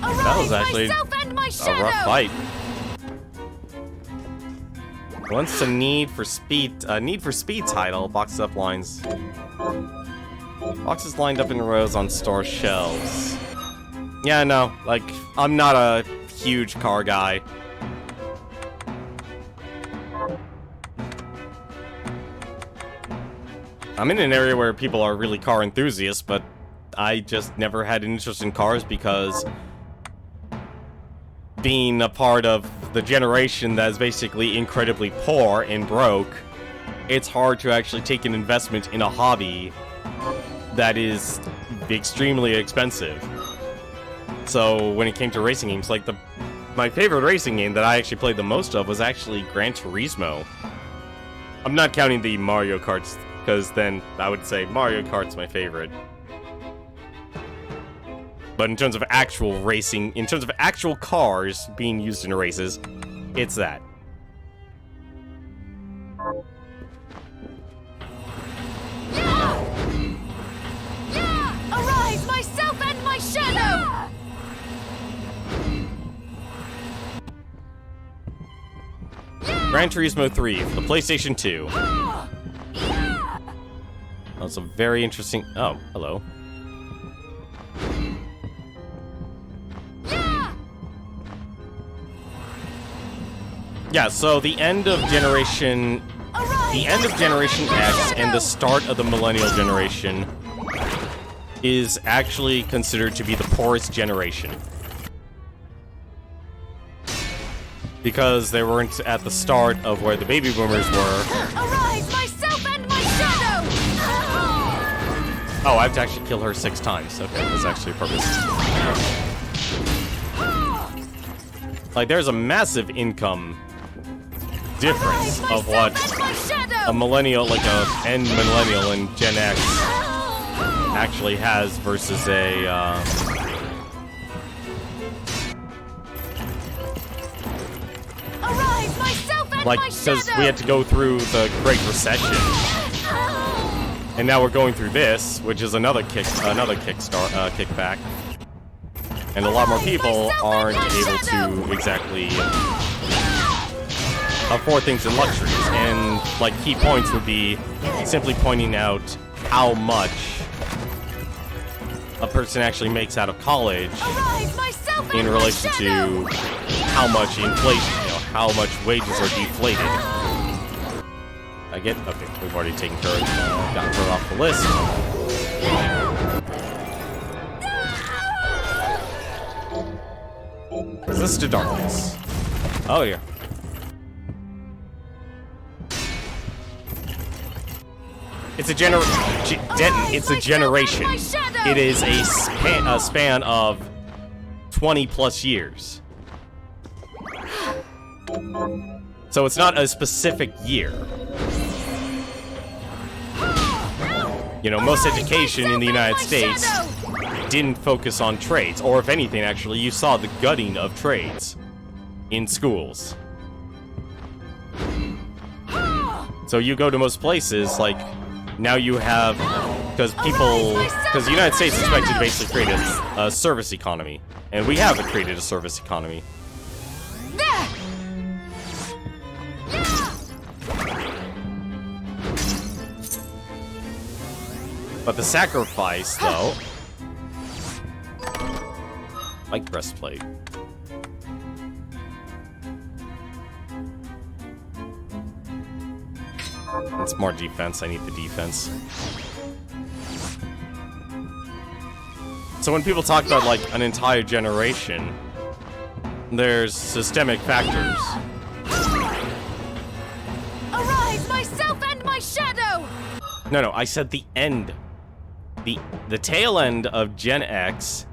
a rough fight. Once the Need for Speed title, boxes up lines. Boxes lined up in rows on store shelves. Yeah, no, like, I'm not a huge car guy. I'm in an area where people are really car enthusiasts, but I just never had an interest in cars because being a part of the generation that is basically incredibly poor and broke, it's hard to actually take an investment in a hobby that is extremely expensive. So when it came to racing games, like my favorite racing game that I actually played the most of was actually Gran Turismo. I'm not counting the Mario Karts, because then I would say Mario Kart's my favorite. But in terms of actual racing, in terms of actual cars being used in races, it's that. Arise, myself and my shadow! Gran Turismo 3 for the PlayStation 2. That's a very interesting... Oh, hello. Yeah, so the end of Generation X and the start of the Millennial Generation is actually considered to be the poorest generation. Because they weren't at the start of where the baby boomers were. Arise, myself and my shadow! Oh, I have to actually kill her 6 times. Okay, that's actually a purpose. Like, there's a massive income difference of what a millennial, like a end millennial and Gen X actually has versus a, like, because we had to go through the Great Recession, and now we're going through this, which is another kickback, and a lot more people aren't able to exactly afford things in luxuries. And like key points would be simply pointing out how much a person actually makes out of college in relation to how much inflation, how much wages are deflated. Okay, we've already taken her, gotten her off the list. Resist to darkness. Oh yeah. It's a it's a generation. It is a span of 20 plus years. So it's not a specific year. You know, most education in the United States didn't focus on trades, or if anything, actually, you saw the gutting of trades in schools. So you go to most places, like, now you have, because the United States expected to basically create a service economy, and we have created a service economy. But the sacrifice, though, like breastplate. It's more defense. I need the defense. So when people talk about, like, an entire generation, there's systemic factors. Arise, myself and my shadow! No, I said the end. The tail end of Gen X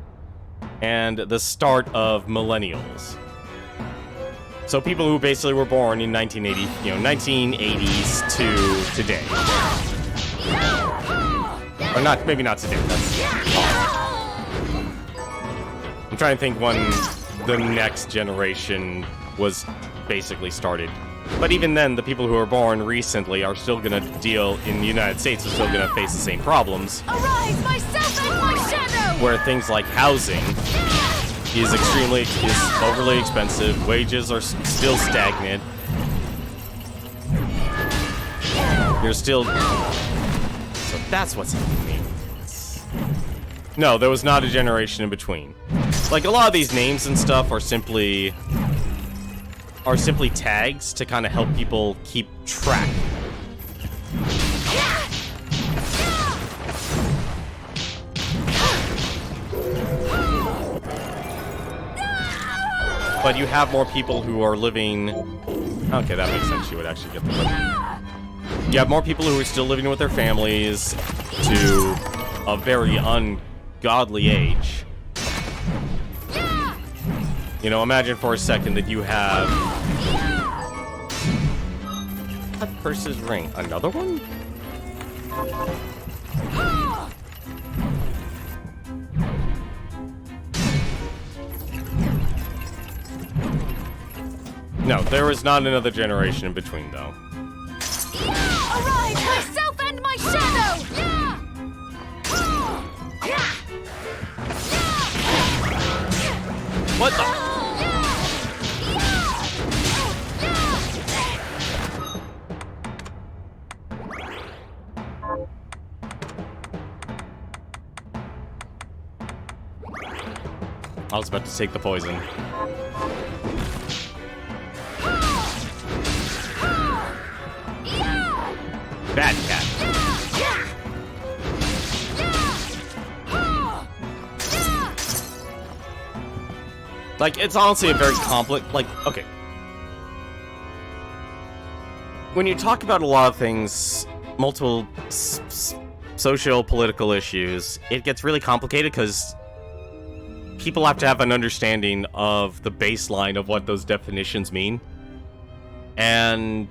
and the start of millennials. So people who basically were born in 1980s to today. Or not, maybe not today. I'm trying to think when the next generation was basically started. But even then, the people who were born recently are still gonna deal, in the United States, are still gonna face the same problems. Arise, myself and my shadow! Where things like housing is overly expensive, wages are still stagnant. You're still... So that's what's happening. No, there was not a generation in between. Like, a lot of these names and stuff are simply tags to kind of help people keep track. But you have more people who are living... Okay, that makes sense. You would actually get them. You have more people who are still living with their families to a very ungodly age. You know, imagine for a second that you have... Cut versus ring. Another one? No, there is not another generation in between, though. Arise, myself and my shadow! What the? I was about to take the poison. Bad cat. Like, it's honestly a very complex... Like, okay. When you talk about a lot of things, multiple socio-political issues, it gets really complicated because people have to have an understanding of the baseline of what those definitions mean. And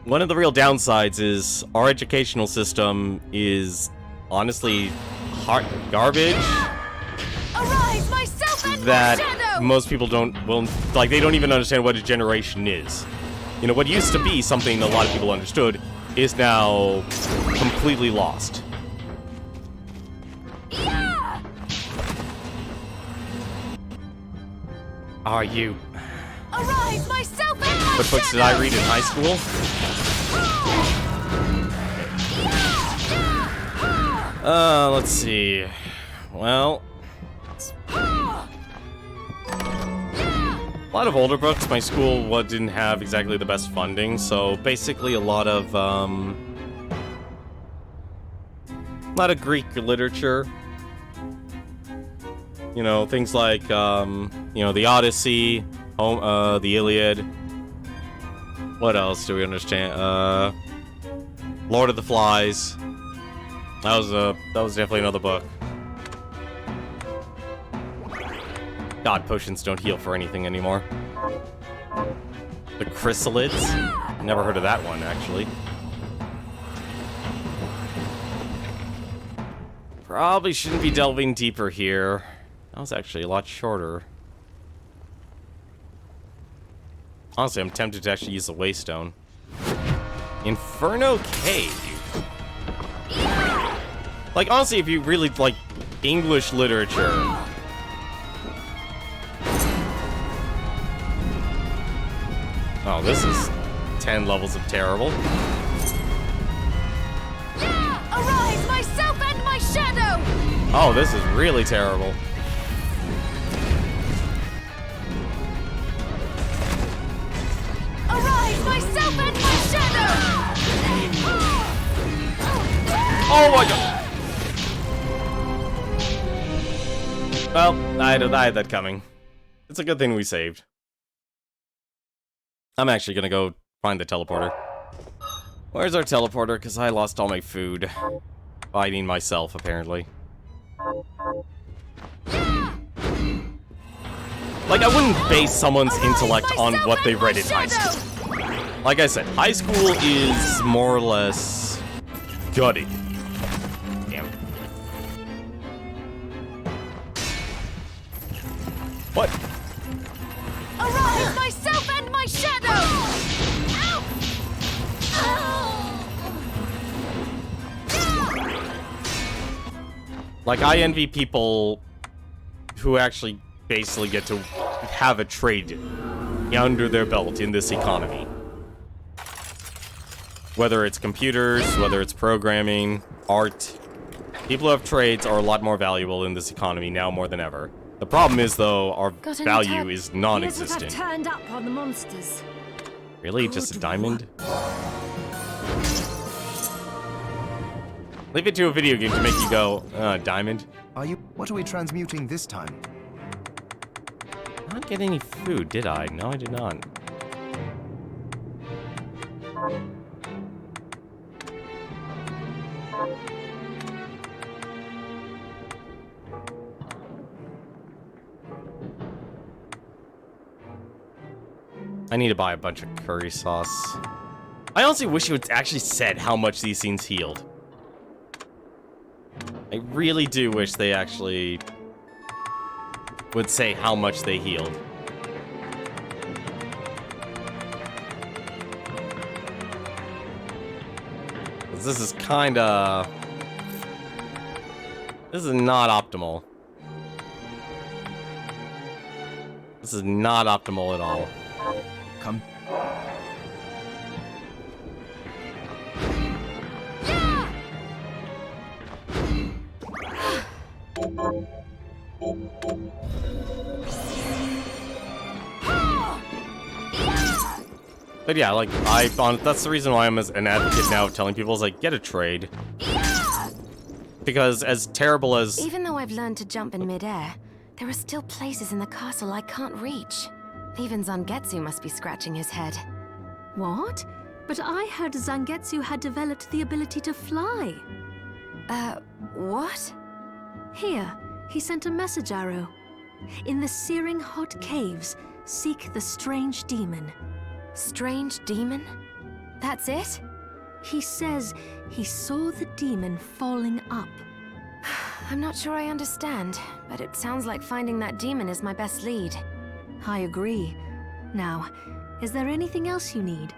one of the real downsides is our educational system is honestly garbage. Arise, myself and That my shadow! most people they don't even understand what a generation is. You know, what used to be something a lot of people understood is now completely lost. Are you? Arise, myself and my What books did I read in high school? Let's see. Well, a lot of older books. My school didn't have exactly the best funding, so basically a lot of Greek literature. You know, things like you know, the Odyssey, the Iliad. What else do we understand? Lord of the Flies. That was definitely another book. God, potions don't heal for anything anymore. The chrysalids? Never heard of that one, actually. Probably shouldn't be delving deeper here. That was actually a lot shorter. Honestly, I'm tempted to actually use the Waystone. Inferno Cave. Like, honestly, if you really like English literature. Oh, this is 10 levels of terrible. Yeah! Arise, myself and my shadow! Oh, this is really terrible. Arise, myself and my shadow! Oh my god! Well, I had that coming. It's a good thing we saved. I'm actually gonna go find the teleporter. Where's our teleporter? Because I lost all my food. Fighting myself, apparently. Like, I wouldn't base someone's intellect on what they read in high school. Like I said, high school is more or less gutted. Damn. What? Arise, myself and my shadow! Like, I envy people who actually basically get to have a trade under their belt in this economy. Whether it's computers, whether it's programming, art. People who have trades are a lot more valuable in this economy now more than ever. The problem is, though, our value is non-existent. Here's what I've turned up on the monsters. Really? Just a diamond? Leave it to a video game to make you go, diamond? What are we transmuting this time? I didn't get any food, did I? No, I did not. I need to buy a bunch of curry sauce. I honestly wish it would actually said how much these scenes healed. I really do wish they actually would say how much they healed. This is kinda... This is not optimal. This is not optimal at all. Come. But yeah, like, that's the reason why I'm an advocate now of telling people is like, get a trade. Because as terrible as... Even though I've learned to jump in midair, there are still places in the castle I can't reach. Even Zangetsu must be scratching his head. What? But I heard Zangetsu had developed the ability to fly. What? Here, he sent a message arrow. In the searing hot caves, seek the strange demon. Strange demon? That's it? He says he saw the demon falling up. I'm not sure I understand, but it sounds like finding that demon is my best lead. I agree. Now, is there anything else you need?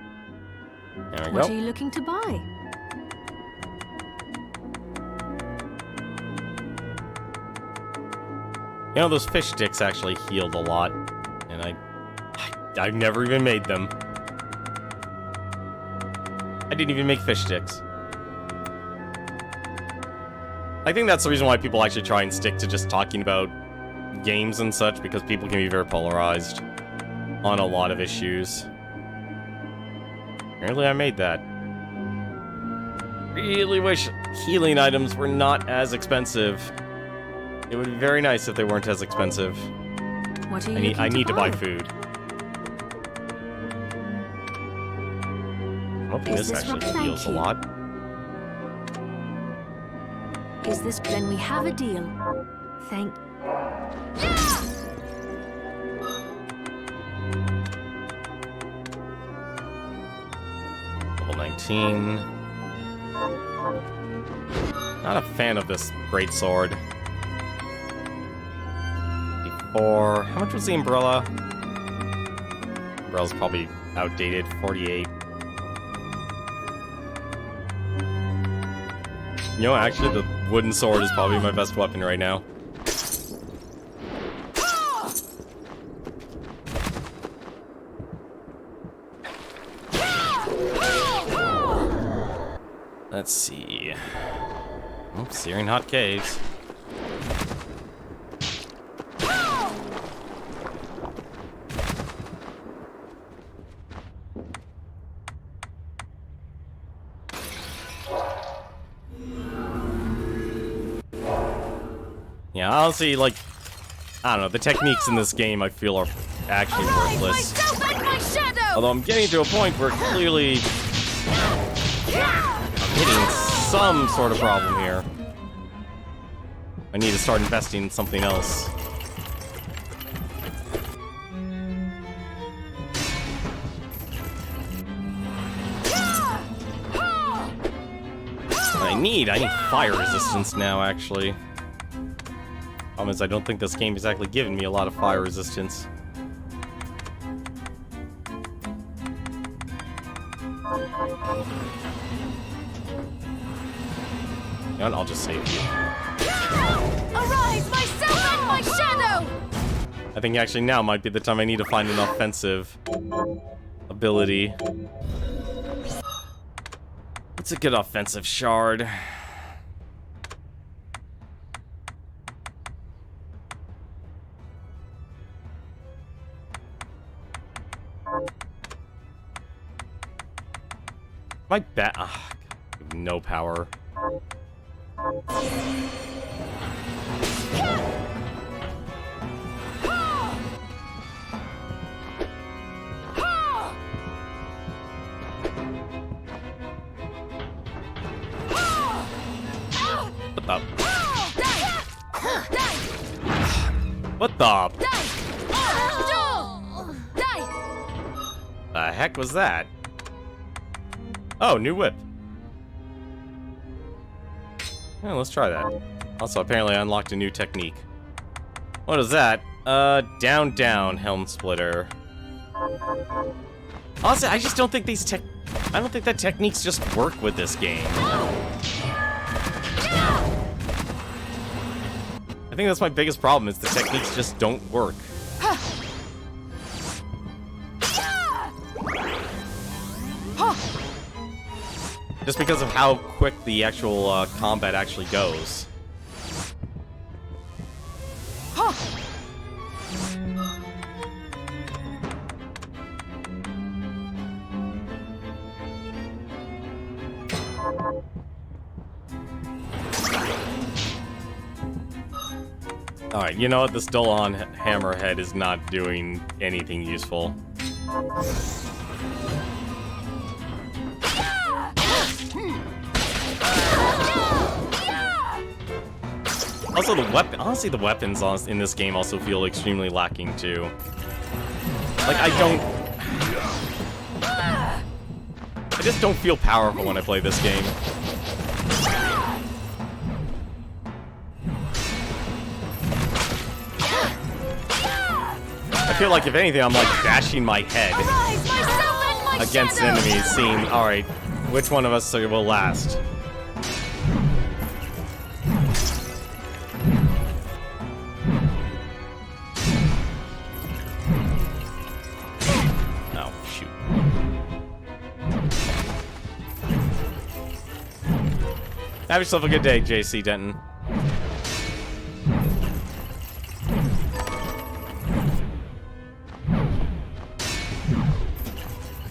There we What go. are you looking to buy? You know, those fish sticks actually healed a lot. And I've never even made them. I didn't even make fish sticks. I think that's the reason why people actually try and stick to just talking about games and such, because people can be very polarized on a lot of issues. Apparently I made that. Really wish healing items were not as expensive. It would be very nice if they weren't as expensive. What are you I need to buy food. I'm hoping Is this this actually right? heals a Thank you. lot. Is this... Then we have a deal. Thank... Level 19. Not a fan of this greatsword. 54. How much was the umbrella? Umbrella's probably outdated. 48. You know, actually, the wooden sword is probably my best weapon right now. Let's see. Oh, searing hot caves. Yeah, honestly, like, I don't know, the techniques in this game I feel are actually worthless. Although I'm getting to a point where clearly I'm hitting some sort of problem here. I need to start investing in something else. I need fire resistance now, actually. Problem is, I don't think this game is actually giving me a lot of fire resistance. You know what? I'll just save you. Arise, myself and my shadow! I think actually now might be the time I need to find an offensive ability. What's a good offensive shard? My bat. No power. What the? The heck was that? Oh, new whip. Yeah, let's try that. Also, apparently I unlocked a new technique. What is that? Down, down, helm splitter. Honestly, I just don't think these I don't think that techniques just work with this game. I think that's my biggest problem, is the techniques just don't work. Just because of how quick the actual combat actually goes. Alright, you know what? This dull-on hammerhead is not doing anything useful. Also, honestly, the weapons in this game also feel extremely lacking, too. Like, I just don't feel powerful when I play this game. I feel like, if anything, I'm like bashing my head against enemies, seeing, alright, which one of us will last? Oh, shoot. Have yourself a good day, JC Denton.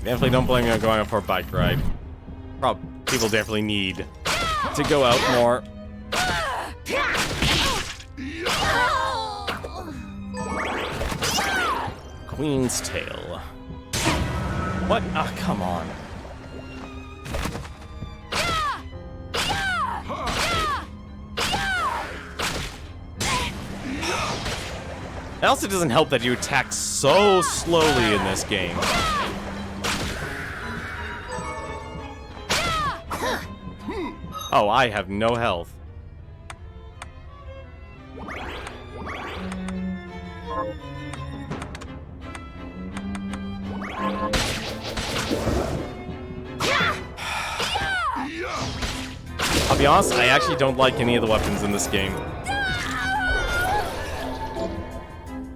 Definitely don't blame me on going out for a bike ride. People definitely need to go out more. Queen's Tail. What? Ah, come on. It also doesn't help that you attack so slowly in this game. Oh, I have no health. I'll be honest, I actually don't like any of the weapons in this game.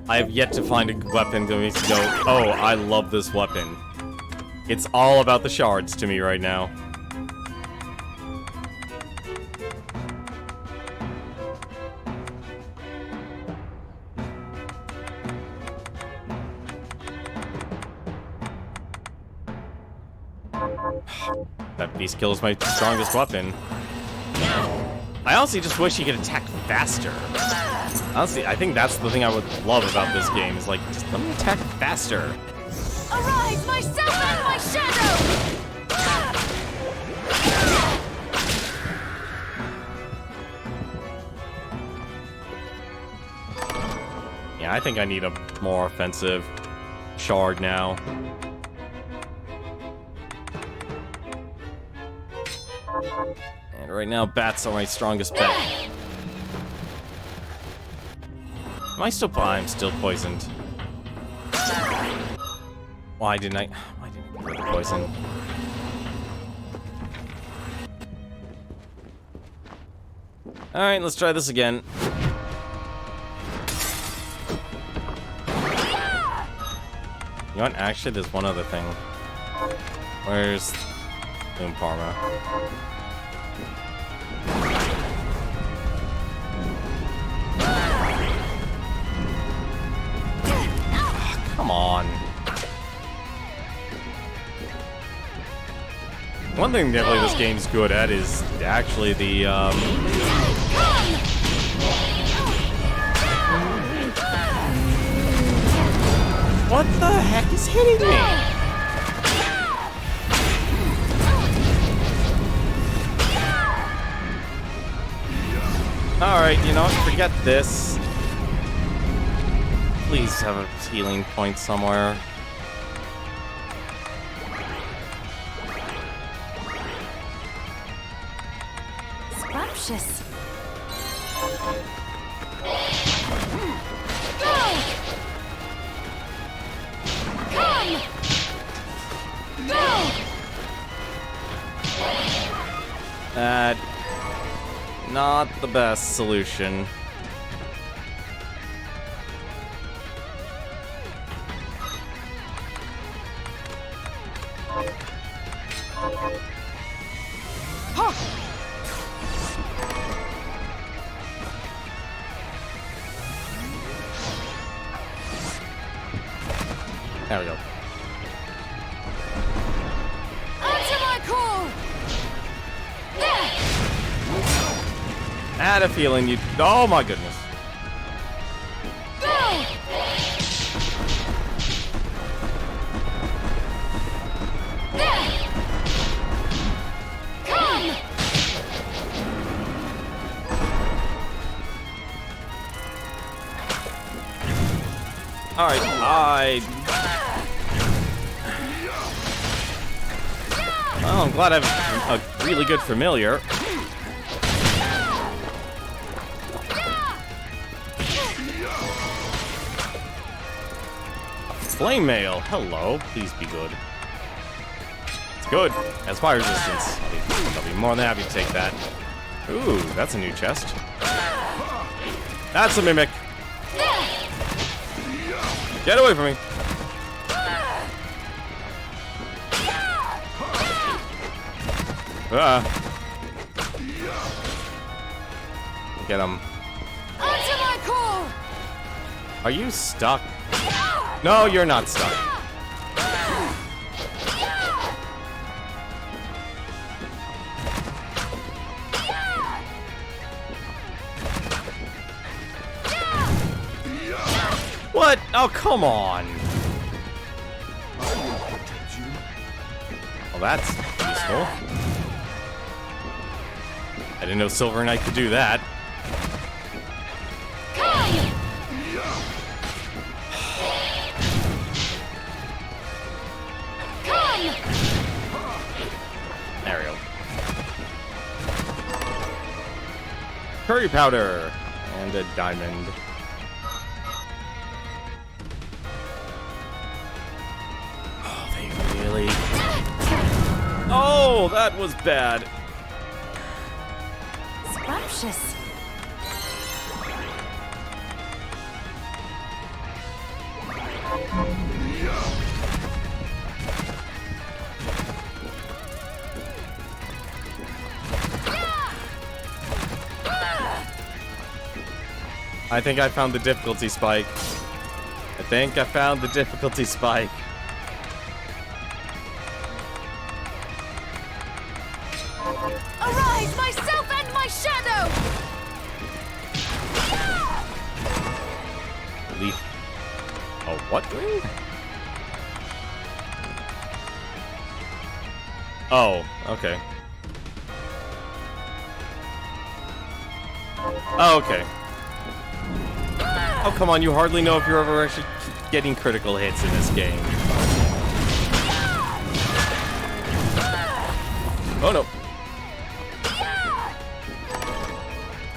I have yet to find a weapon that makes me go, oh, I love this weapon. It's all about the shards to me right now. That beast kill is my strongest weapon. I honestly just wish he could attack faster. Honestly, I think that's the thing I would love about this game, is like, just let me attack faster. Arise, myself and my shadow! Yeah, I think I need a more offensive shard now. And right now, bats are my strongest bet. Am I still? I'm still poisoned. Why didn't I get rid of the poison? All right, let's try this again. You know what? Actually, there's one other thing. Where's Boom Parma? Come on. One thing definitely this game's good at is actually the, What the heck is hitting me? Alright, you know what? Forget this. Please have a healing point somewhere. Scrumptious. Not the best solution. There we go. Answer my call! I had a feeling you'd... Oh my goodness. Alright, well, I'm glad I have a really good familiar. Flame mail, hello. Please be good. It's good. Has fire resistance. I'll be more than happy to take that. Ooh, that's a new chest. That's a mimic. Get away from me. Get him. Answer my call! Are you stuck? No, you're not stuck. What? Oh, come on. Well, that's useful. I didn't know Silver Knight could do that. Curry powder and a diamond. Oh, they really... Oh, that was bad. Scrumptious. I think I found the difficulty spike. I think I found the difficulty spike. Arise, myself and my shadow! Leaf. Oh, what ring? Oh, okay. Oh, okay. Oh, come on, you hardly know if you're ever actually getting critical hits in this game. Oh, no.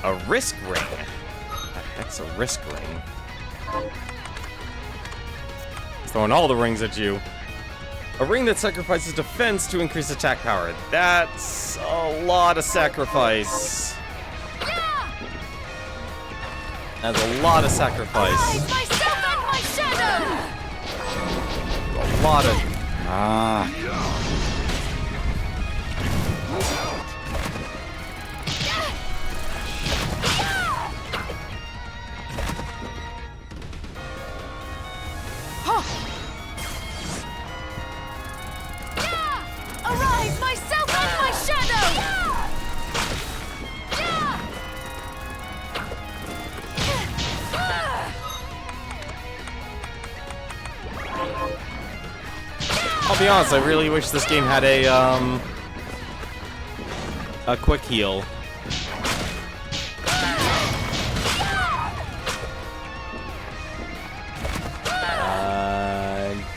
A risk ring. That's a risk ring. Throwing all the rings at you. A ring that sacrifices defense to increase attack power. That's a lot of sacrifice. That's a lot of sacrifice. Myself and my shadow! A lot of... Ah. Arise, myself and my shadow! I'll be honest, I really wish this game had a quick heal.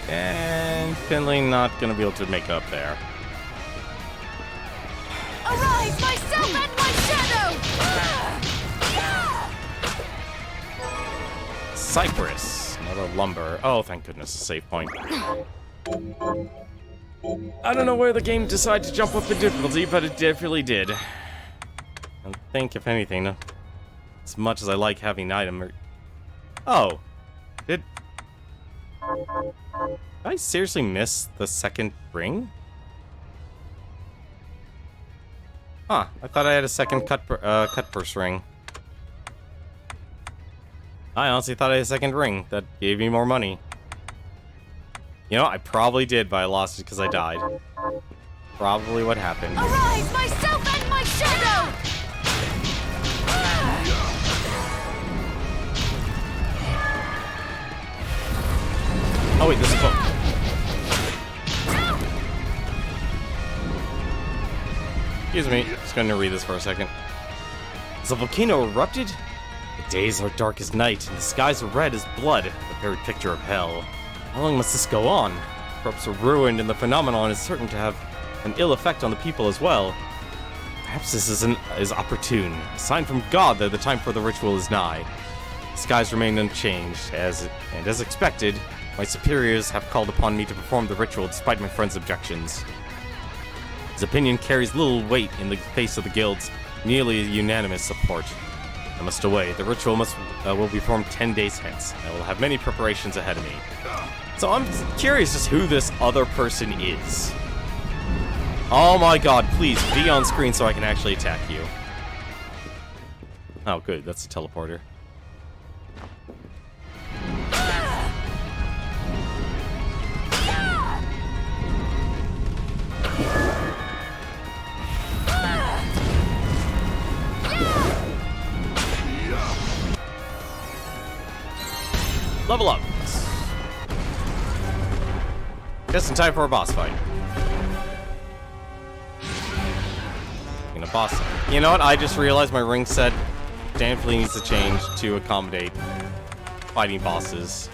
And Finley not gonna be able to make up there. Arise, myself and my shadow! Cypress, another lumber. Oh, thank goodness, a save point. I don't know where the game decided to jump up the difficulty, but it definitely did. I think, if anything, as much as I like having an item... Oh. Did I seriously miss the second ring? Huh, I thought I had a second cut purse ring. I honestly thought I had a second ring that gave me more money. You know, I probably did, but I lost it because I died. Probably what happened. Arise, myself and my shadow! Oh wait, this is book. Excuse me, just gonna read this for a second. Has a volcano erupted? The days are dark as night, and the skies are red as blood, the very picture of hell. How long must this go on? Crops are ruined, and the phenomenon is certain to have an ill effect on the people as well. Perhaps this is opportune, a sign from God that the time for the ritual is nigh. The skies remain unchanged, as expected. My superiors have called upon me to perform the ritual despite my friend's objections. His opinion carries little weight in the face of the guild's nearly unanimous support. I must away. The ritual will be performed 10 days hence. I will have many preparations ahead of me. So I'm curious just who this other person is. Oh my god, please be on screen so I can actually attack you. Oh good, that's a teleporter. Level up. Just in time for a boss fight. In a boss fight. You know what? I just realized my ring set definitely needs to change to accommodate fighting bosses.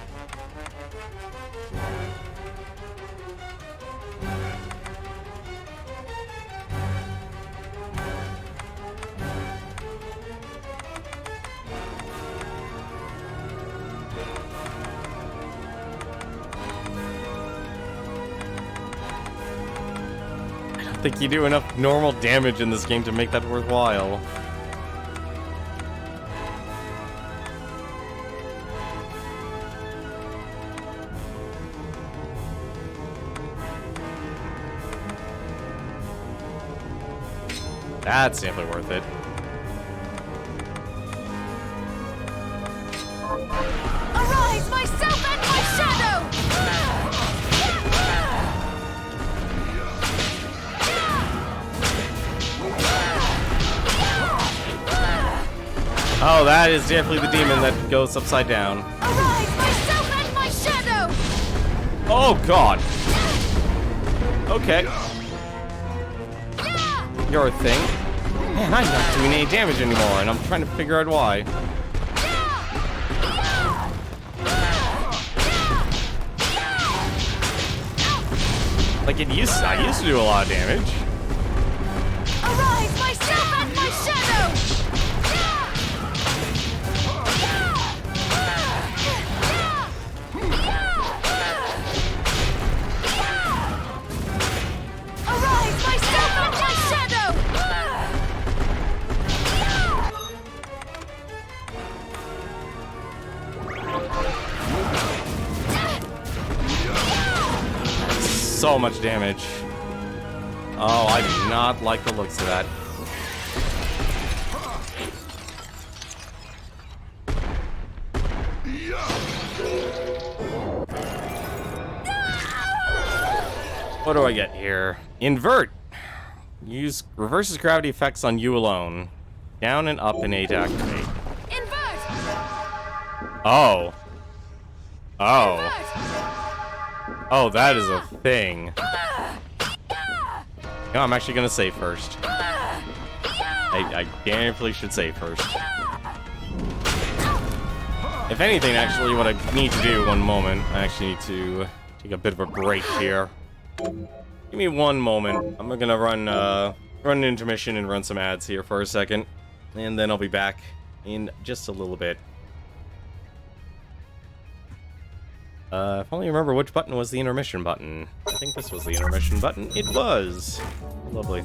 think you do enough normal damage in this game to make that worthwhile. That's definitely worth it. Arise, myself and my shadow! Oh, that is definitely the demon that goes upside down. Arise, myself and my shadow! Oh, God. Okay. You're a thing. Man, I'm not doing any damage anymore, and I'm trying to figure out why. Like, I used to do a lot of damage. Arise, myself and my shadow! Arise, myself and my shadow! So much damage. Oh, I do not like the looks of that. What do I get here? Invert. Use reverses gravity effects on you alone. Down and up and A to activate. Invert! Oh. Oh. Oh, that is a thing. No, I'm actually gonna save first. I definitely should save first. If anything, actually, what I need to do, one moment, I actually need to take a bit of a break here. Give me one moment. I'm gonna run an intermission and run some ads here for a second, and then I'll be back in just a little bit. If only remember which button was the intermission button. I think this was the intermission button. It was. Lovely.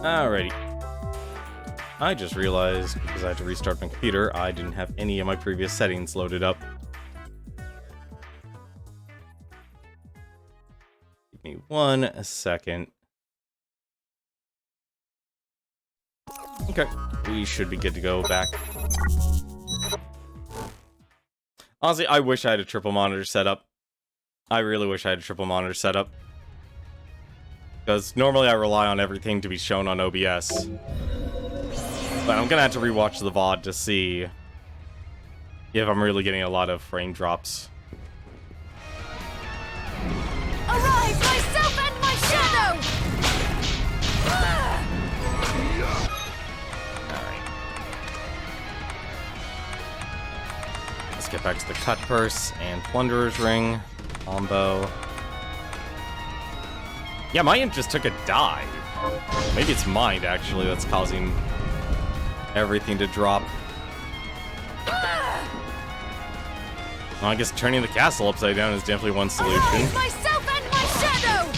Alrighty. I just realized, because I had to restart my computer, I didn't have any of my previous settings loaded up. Give me 1 second. Okay, we should be good to go back. Honestly, I wish I had a triple monitor setup. I really wish I had a triple monitor setup. Because normally I rely on everything to be shown on OBS. But I'm gonna have to rewatch the VOD to see if I'm really getting a lot of frame drops. Arise, myself and my shadow! Alright. Let's get back to the cut purse and plunderer's ring. Combo. Yeah, my imp just took a dive. Maybe it's mind, actually, that's causing everything to drop. Well, I guess turning the castle upside down is definitely one solution. Arise, myself and my shadow!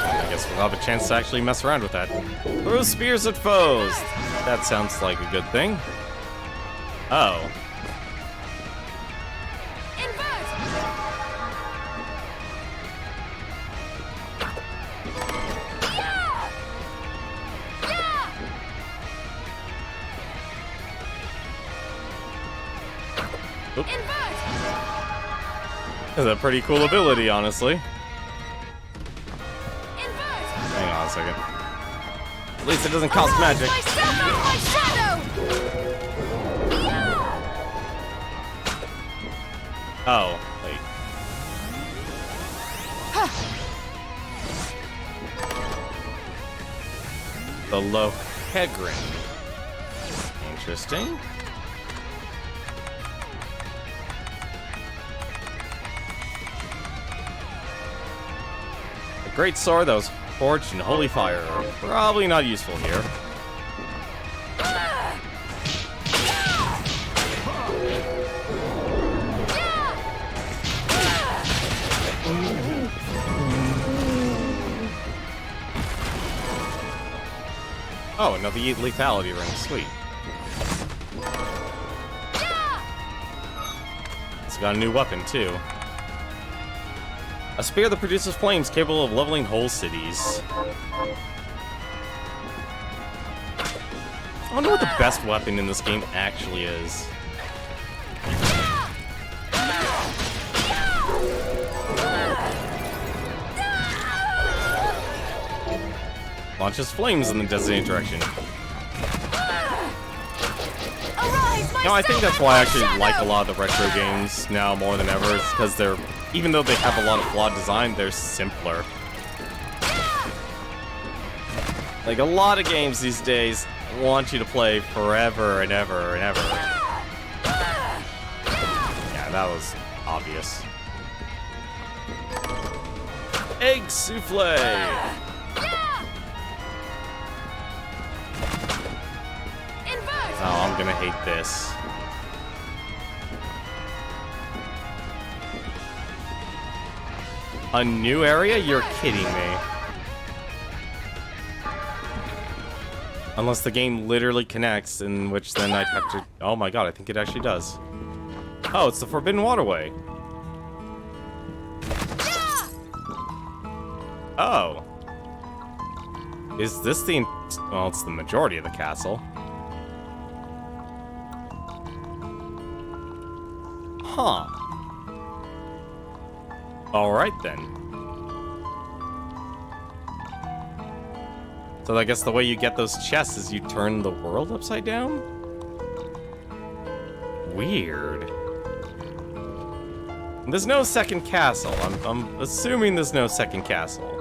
I guess we'll have a chance to actually mess around with that. Throw spears at foes! That sounds like a good thing. Oh. That's a pretty cool ability, honestly. Hang on a second. At least it doesn't cost magic. Oh, wait. The Lohegrin. Interesting. The great sword that was forged in holy fire. Probably not useful here. Oh, another lethality ring. Sweet. It's got a new weapon, too. A spear that produces flames capable of leveling whole cities. I wonder what the best weapon in this game actually is. Launches flames in the designated direction. You know, I think that's why I actually like a lot of the retro games now more than ever, is because they're, even though they have a lot of flawed design, they're simpler. Like, a lot of games these days want you to play forever and ever and ever. Yeah, that was obvious. Egg souffle! Oh, I'm gonna hate this. A new area? You're kidding me. Unless the game literally connects, in which then I'd have to... Oh my god, I think it actually does. Oh, it's the Forbidden Waterway. Oh. Is this the... Well, it's the majority of the castle. Huh. Alright then. So I guess the way you get those chests is you turn the world upside down? Weird. There's no second castle. I'm assuming there's no second castle.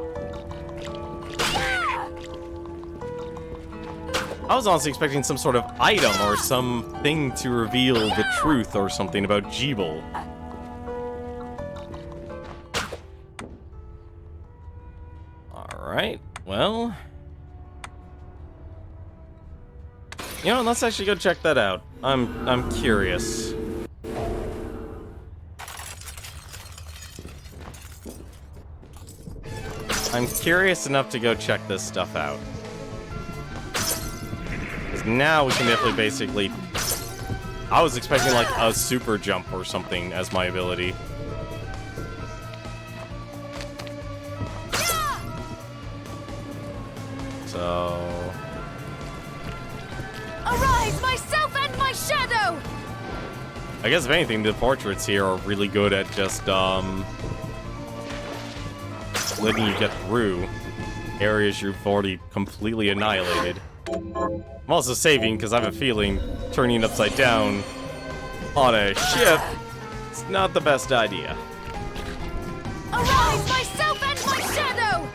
I was honestly expecting some sort of item or something to reveal the truth or something about Jeeble. Alright, well... You know, let's actually go check that out. I'm curious. I'm curious enough to go check this stuff out. Because now we can definitely basically... I was expecting like a super jump or something as my ability. So... Arise, myself and my shadow! I guess if anything, the portraits here are really good at just, letting you get through areas you've already completely annihilated. I'm also saving, because I have a feeling turning it upside down on a ship is not the best idea. Arise, myself and my shadow!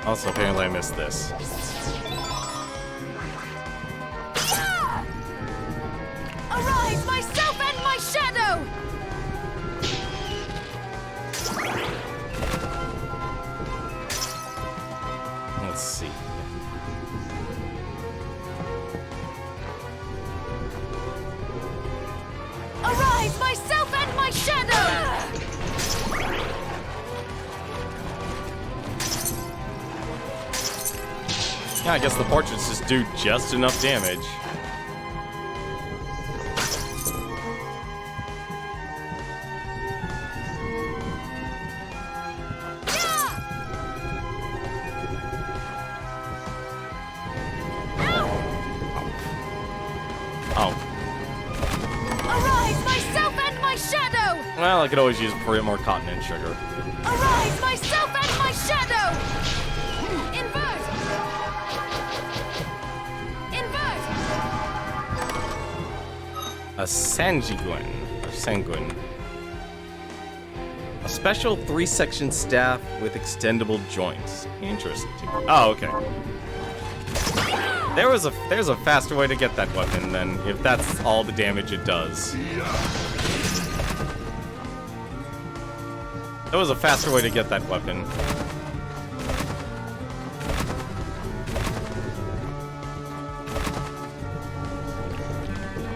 Also, apparently I missed this. Arise, myself and my shadow! Let's see. Arise, myself and my shadow! Yeah, I guess the portraits just do just enough damage. Oh. Arise, myself and my shadow! Well, I could always use a bit more cotton and sugar. Arise, myself and my shadow! Invert! Invert! A Sanguine. Or Sanguine. A special 3-section staff with extendable joints. Interesting. Oh, okay. There's a faster way to get that weapon than if that's all the damage it does. There was a faster way to get that weapon.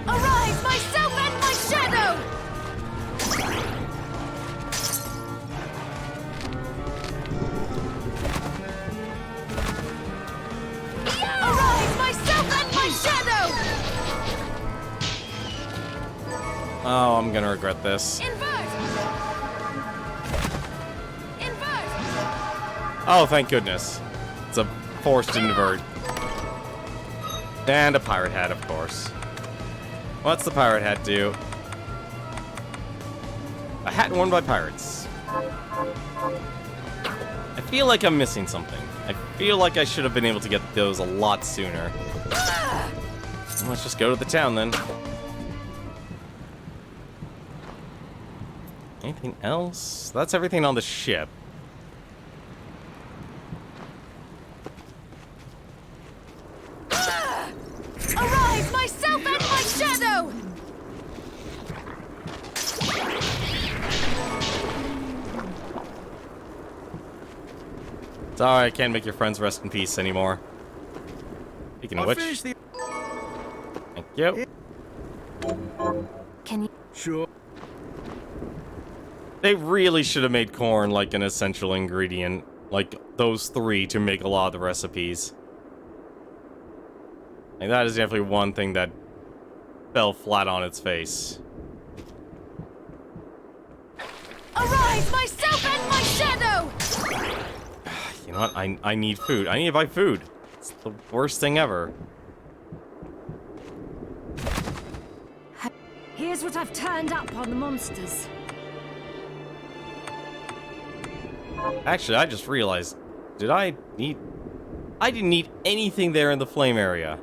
Arise, myself and my shadow! Arise, myself and my shadow! Oh, I'm gonna regret this. Invert! Invert! Oh, thank goodness. It's a forced invert. And a pirate hat, of course. What's the pirate hat do? A hat worn by pirates. I feel like I'm missing something. I feel like I should have been able to get those a lot sooner. Let's just go to the town then. Anything else? That's everything on the ship. Arise, myself and my shadow! Sorry, I can't make your friends rest in peace anymore. Speaking of which, thank you. Can you... Sure. They really should have made corn like an essential ingredient, like those 3 to make a lot of the recipes. Like, that is definitely one thing that fell flat on its face. Arise, myself and my shadow! You know what? I need food. I need to buy food. It's the worst thing ever. Here's what I've turned up on the monsters. Actually, I just realized, I didn't need anything there in the flame area.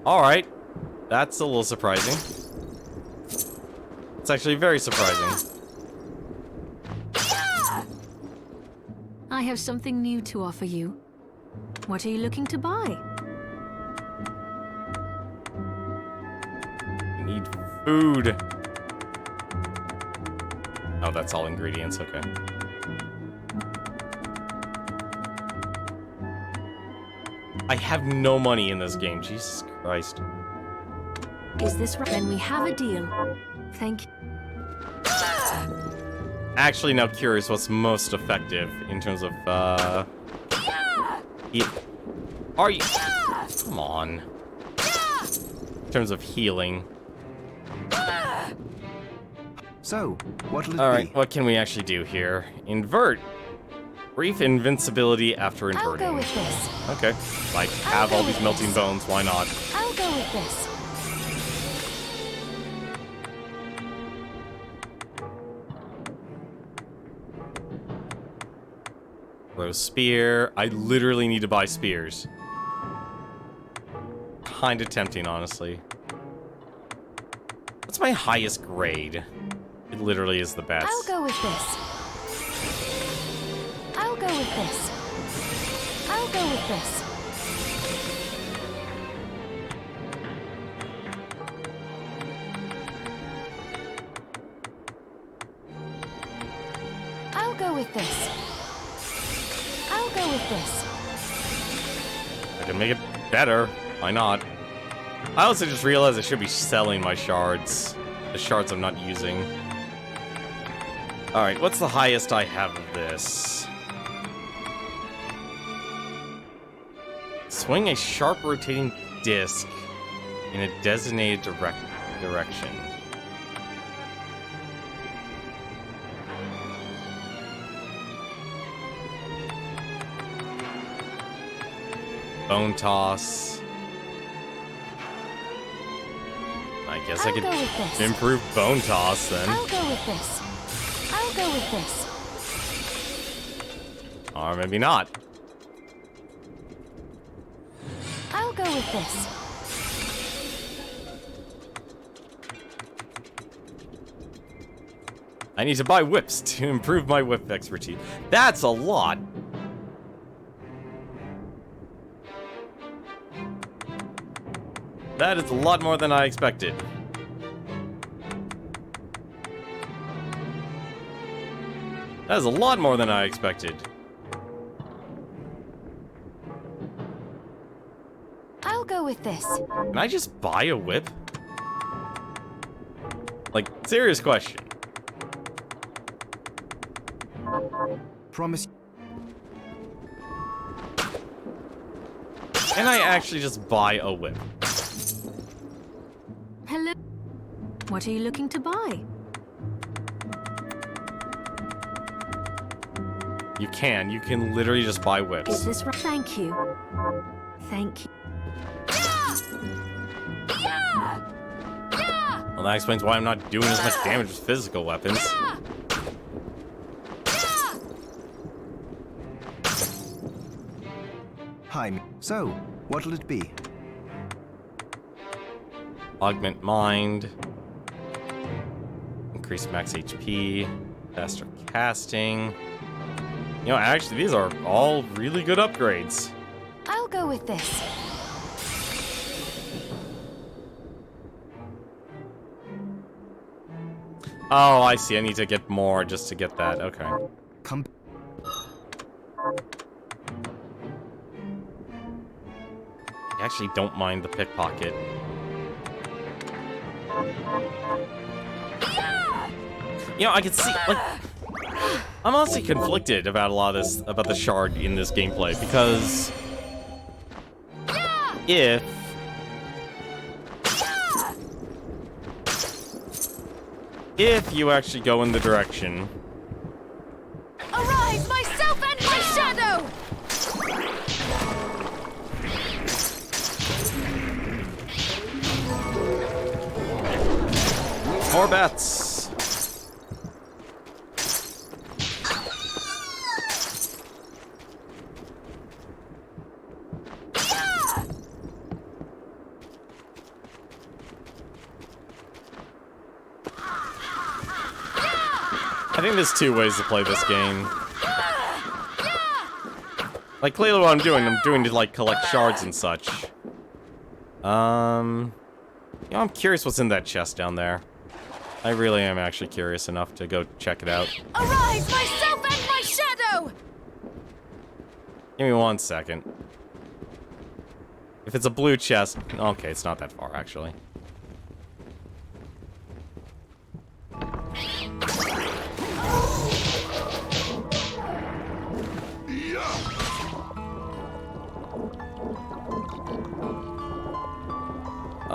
Alright. That's a little surprising. It's actually very surprising. I have something new to offer you. What are you looking to buy? I need food. Oh, that's all ingredients, okay. I have no money in this game, Jesus Christ. Is this right? Then we have a deal. Thank you. actually now curious what's most effective in terms of, Are you... Come on. In terms of healing. So, what'll it Alright, be? what can we actually do here? Invert. Brief invincibility after I'll inverting. go with this. Okay. Like, have all these melting bones, why not? I'll go with this. Rose spear. I literally need to buy spears. Kinda tempting, honestly. What's my highest grade? It literally is the best. I'll go with this. I'll go with this. I'll go with this. I'll go with this. I'll go with this. I can make it better. Why not? I also just realized I should be selling my shards. The shards I'm not using. Alright, what's the highest I have of this? Swing a sharp rotating disc in a designated direction. Bone toss. I guess I I'll go with could this. improve bone toss then. I'll go with this. I'll go with this. Or maybe not. I'll go with this. I need to buy whips to improve my whip expertise. That's a lot. That is a lot more than I expected. That is a lot more than I expected. I'll go with this. Can I just buy a whip? Like, serious question. Promise. Can I actually just buy a whip? Hello? What are you looking to buy? You can literally just buy Is whips. this right? Thank you. Thank you. Well, that explains why I'm not doing as much damage with physical weapons. Hi. So, what'll it be? Augment mind. Increase max HP. Faster casting. You know, actually, these are all really good upgrades. I'll go with this. Oh, I see. I need to get more just to get that. Okay. Come. I actually don't mind the pickpocket. You know, I can see, like, I'm honestly conflicted about a lot of this, about the shard in this gameplay, because if you actually go in the direction, Arise, myself and my shadow! more bats. I think there's two ways to play this game. Like, clearly what I'm doing to, like, collect shards and such. You know, I'm curious what's in that chest down there. I really am actually curious enough to go check it out. Arise, myself and my shadow! Give me 1 second. If it's a blue chest... Okay, it's not that far, actually.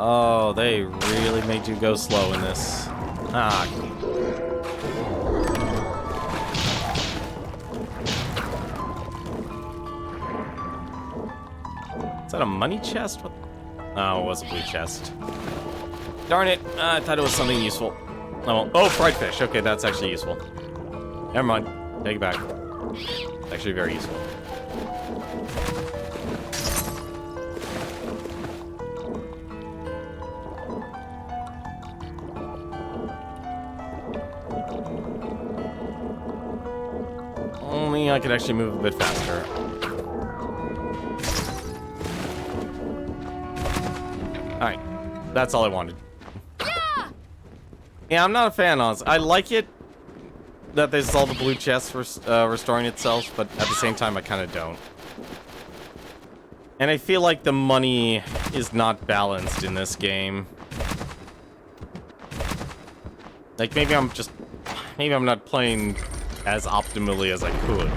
Oh, they really made you go slow in this. Ah. Is that a money chest? What? Oh, it was a blue chest. Darn it. I thought it was something useful. Oh, oh, fried fish. Okay, that's actually useful. Never mind. Take it back. It's actually very useful. Only I could actually move a bit faster. Alright. That's all I wanted. Yeah, I'm not a fan, honestly. I like it that there's all the blue chests restoring itself, but at the same time, I kind of don't. And I feel like the money is not balanced in this game. Like, maybe I'm not playing as optimally as I could.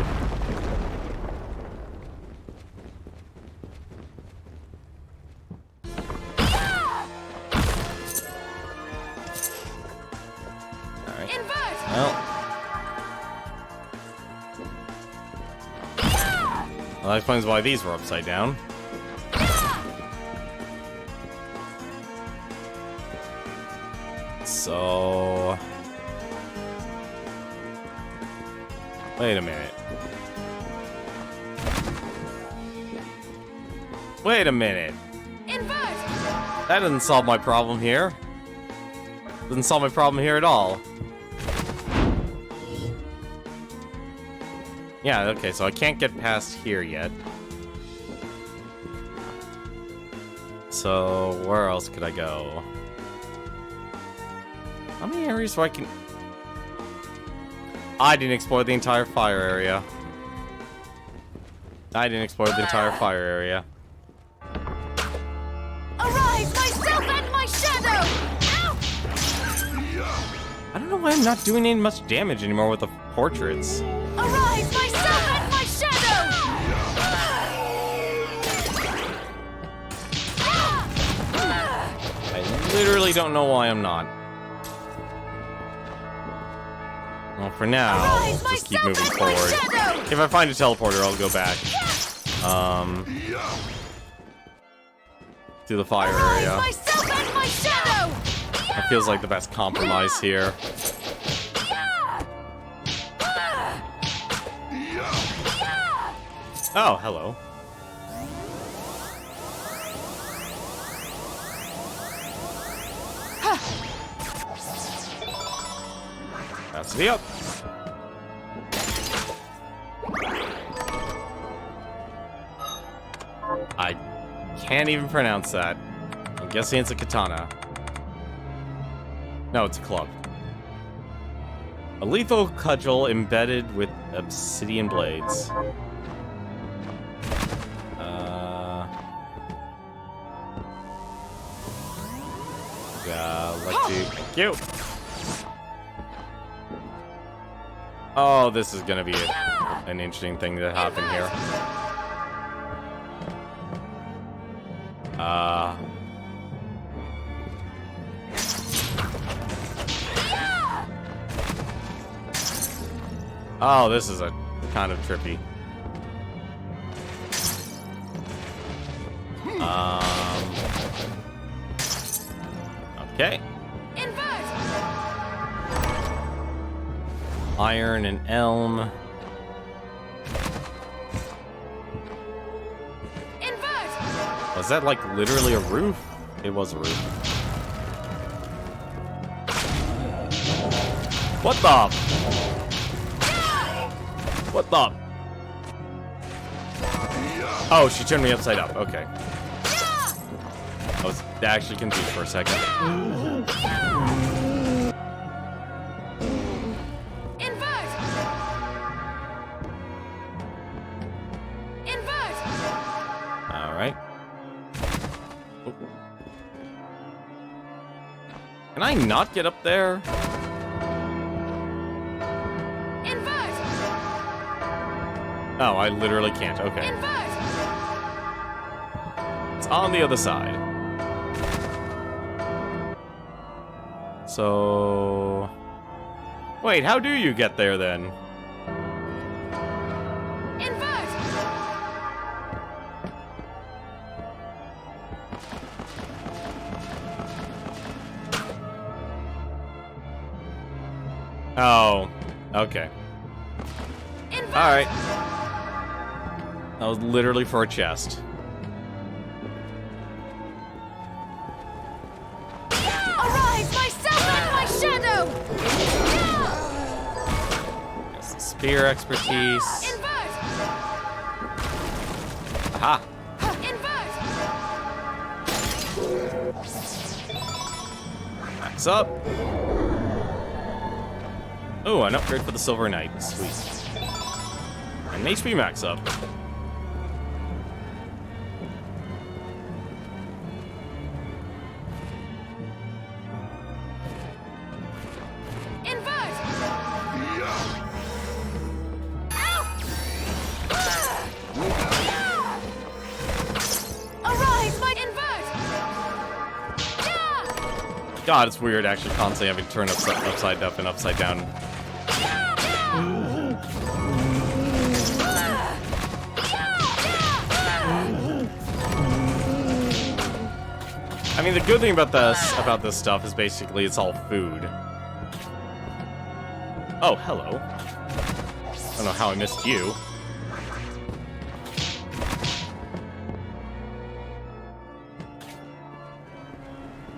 Well, that explains why these were upside down. So... Wait a minute. Wait a minute. That doesn't solve my problem here. Doesn't solve my problem here at all. Yeah, okay, so I can't get past here yet. So, where else could I go? How many areas do I can... I didn't explore the entire fire area. I didn't explore the entire fire area. Arise, myself and my shadow! Ow! I don't know why I'm not doing any much damage anymore with the portraits. Arise, myself and my shadow! I literally don't know why I'm not. Well, for now, I'll just keep moving forward. If I find a teleporter, I'll go back. To the fire area. Myself and my shadow! That feels like the best compromise here. Oh, hello. That's me up. I can't even pronounce that. I'm guessing it's a katana. No, it's a club. A lethal cudgel embedded with obsidian blades. Let's see. Thank you. Oh, this is gonna be an interesting thing to happen here. Oh, this is a kind of trippy. Okay. Iron and elm. Was that like literally a roof? It was a roof. What the? What the? Oh, she turned me upside up. Okay. I was actually confused for a second. Alright. Oh. Can I not get up there? Oh, I literally can't. Okay. It's on the other side. So... Wait, how do you get there, then? Invert! Oh, okay. Alright. That was literally for a chest. Arise, myself and my shadow! There's some spear expertise. Invert! Aha! Invert! Max up. Oh, an upgrade for the Silver Knight. Sweet. And HP max up. Invert! Arise, my invert! God, it's weird actually constantly having to turn upside up and upside down. I mean, the good thing about this stuff is basically it's all food. Oh, hello. I don't know how I missed you.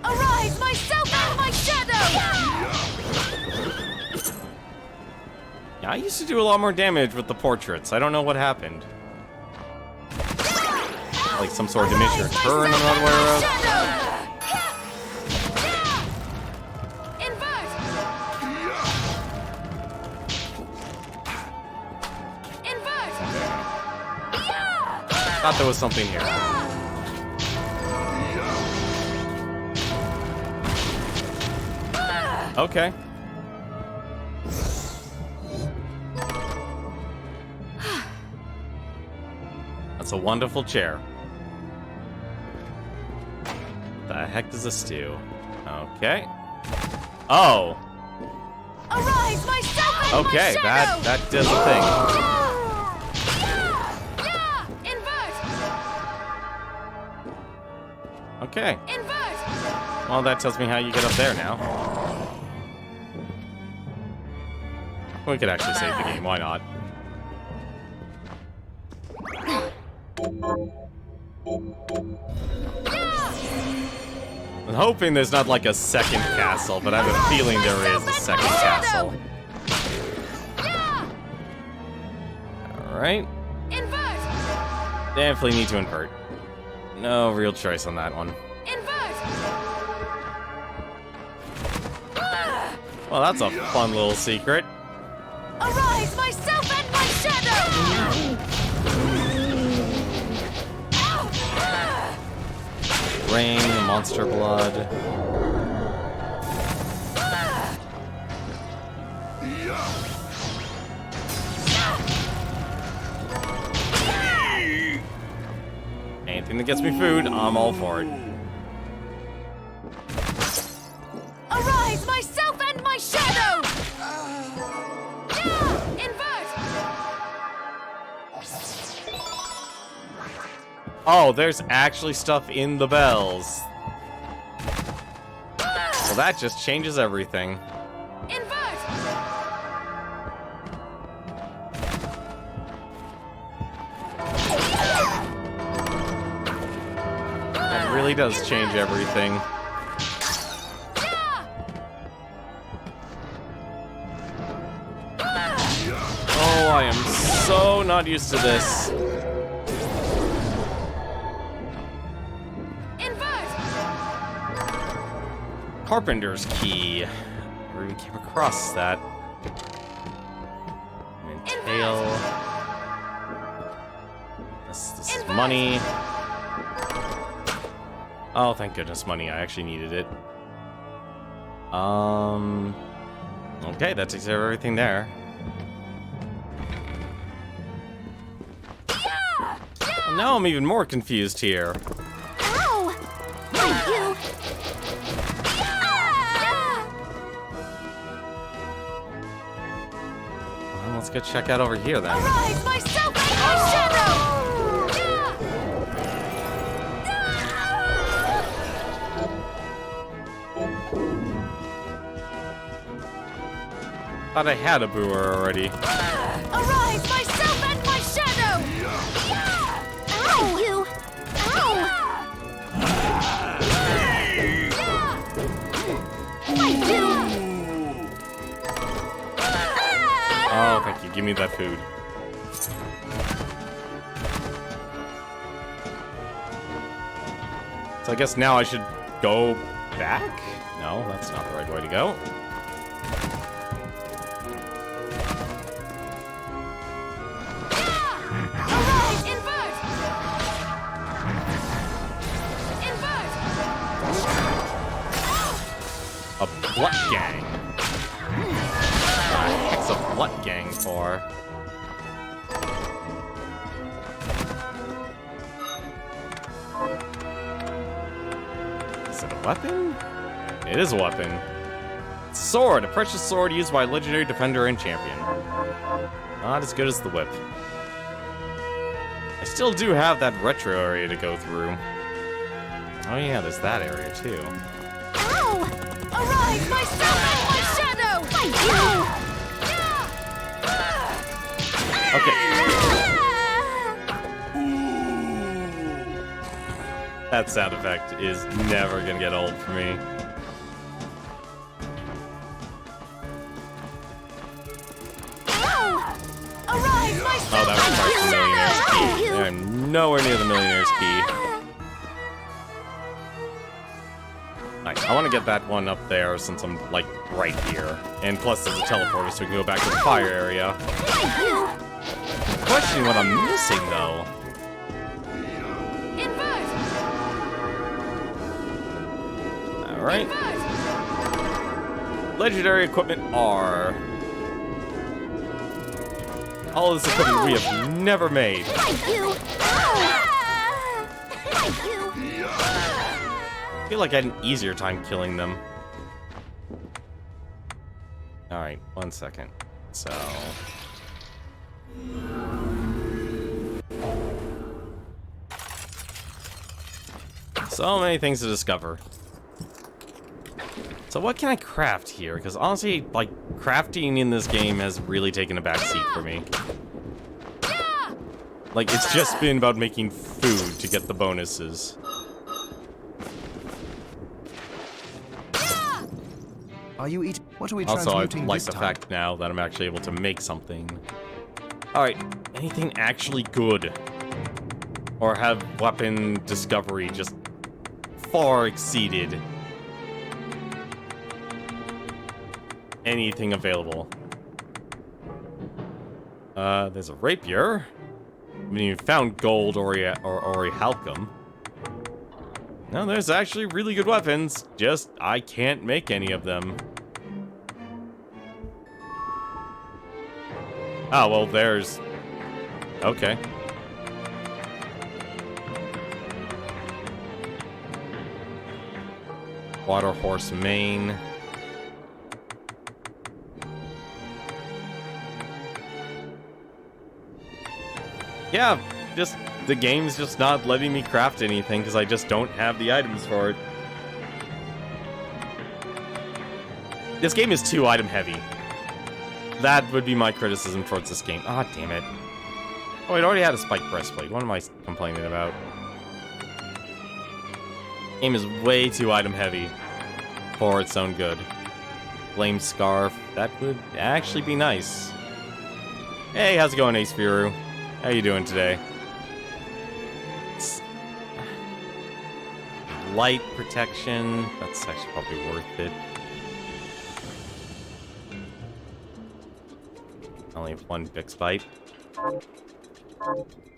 Arise, myself and my shadow! Yeah, I used to do a lot more damage with the portraits. I don't know what happened. Like some sort of diminishing return I'm not aware of. Invert! Invert! Thought there was something here. Okay. That's a wonderful chair. The heck does this do? Okay. Oh. Arise, myself and Okay, my shadow! that does a thing. Invert! Okay. Invert! Well, that tells me how you get up there now. We could actually save the game, why not? I'm hoping there's not like a second castle, but I have a feeling there is a second castle. Alright. Invert! Definitely need to invert. No real choice on that one. Invert! Well, that's a fun little secret. Arise, myself and my shadow! Rain, monster blood. Anything that gets me food, I'm all for it. Arise, myself and my shadow! Invert! Oh, there's actually stuff in the bells. Well, that just changes everything. Invert! That really does change everything. Oh, I am so not used to this. Invert! Carpenter's key. Never even came across that. Tail. This is money. Oh, thank goodness, money. I actually needed it. Okay, that takes care of everything there. Well, now I'm even more confused here. Ow! Not you! go check out over here then. Arise, myself and my shadow! Thought I had a booer already. Arise, myself and my shadow! Ow, you! Ow! Oh, thank you. Give me that food. So I guess now I should go back? No, that's not the right way to go. Arise, invert! Invert! A Blood Gang. What the heck's a Blood Gang for? Is it a weapon? It is a weapon. Sword, a precious sword used by a legendary defender and champion. Not as good as the whip. I still do have that retro area to go through. Oh yeah, there's that area too. Ow! Arise, myself and my shadow! Thank you! Okay. That sound effect is never gonna get old for me. Arise, myself Oh, that was the Millionaire's Key. I'm nowhere near the Millionaire's Key. Nice. I want to get that one up there since I'm, like, right here. And plus there's a teleporter so we can go back to the fire area. I'm questioning what I'm missing, though. Alright. Legendary equipment R. All this equipment we have never made. Thank you! Thank you! I feel like I had an easier time killing them. Alright, 1 second. So many things to discover. So what can I craft here? Because honestly, like, crafting in this game has really taken a back seat for me. Like, it's just been about making food to get the bonuses. Are you eating? What are we Also, I transmuting like this the time? fact now that I'm actually able to make something. Alright, anything actually good? Or have weapon discovery just far exceeded anything available? There's a rapier. I mean, you found gold or a halcum. No, there's actually really good weapons. Just, I can't make any of them. Oh, well, there's... Okay. Water horse mane. Yeah, just the game's just not letting me craft anything because I just don't have the items for it. This game is too item heavy. That would be my criticism towards this game. Ah, damn it. Oh, it already had a spiked breastplate. What am I complaining about? Game is way too item heavy for its own good. Flame scarf. That would actually be nice. Hey, how's it going, Ace Firu? How you doing today? Light protection. That's actually probably worth it. Only have one Bix bite.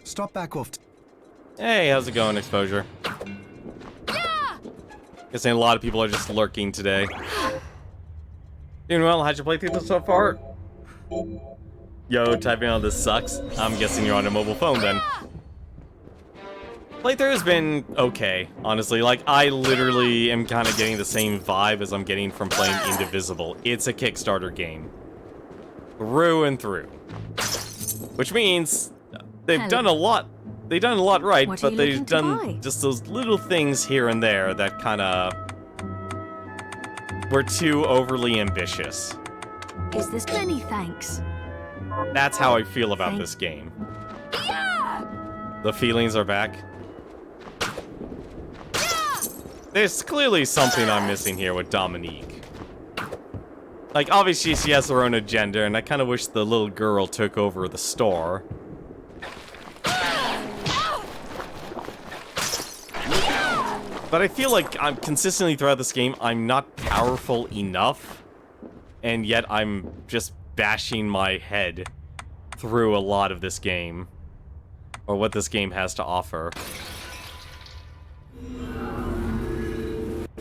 Stop back off. Hey, how's it going, Exposure? Guessing a lot of people are just lurking today. Doing well. How'd you play through this so far? Yo, typing on this sucks. I'm guessing you're on a mobile phone then. Playthrough has been okay, honestly. Like, I literally am kind of getting the same vibe as I'm getting from playing Indivisible. It's a Kickstarter game. through and through. Which means they've done a lot. They've done a lot right, What are but you they've looking to buy? done just those little things here and there that kind of were too overly ambitious. Is this many thanks? That's how I feel about Thank- this game. The feelings are back. There's clearly something I'm missing here with Dominique. Like, obviously she has her own agenda, and I kind of wish the little girl took over the store. But I feel like I'm consistently throughout this game, I'm not powerful enough, and yet I'm just bashing my head through a lot of this game, or what this game has to offer.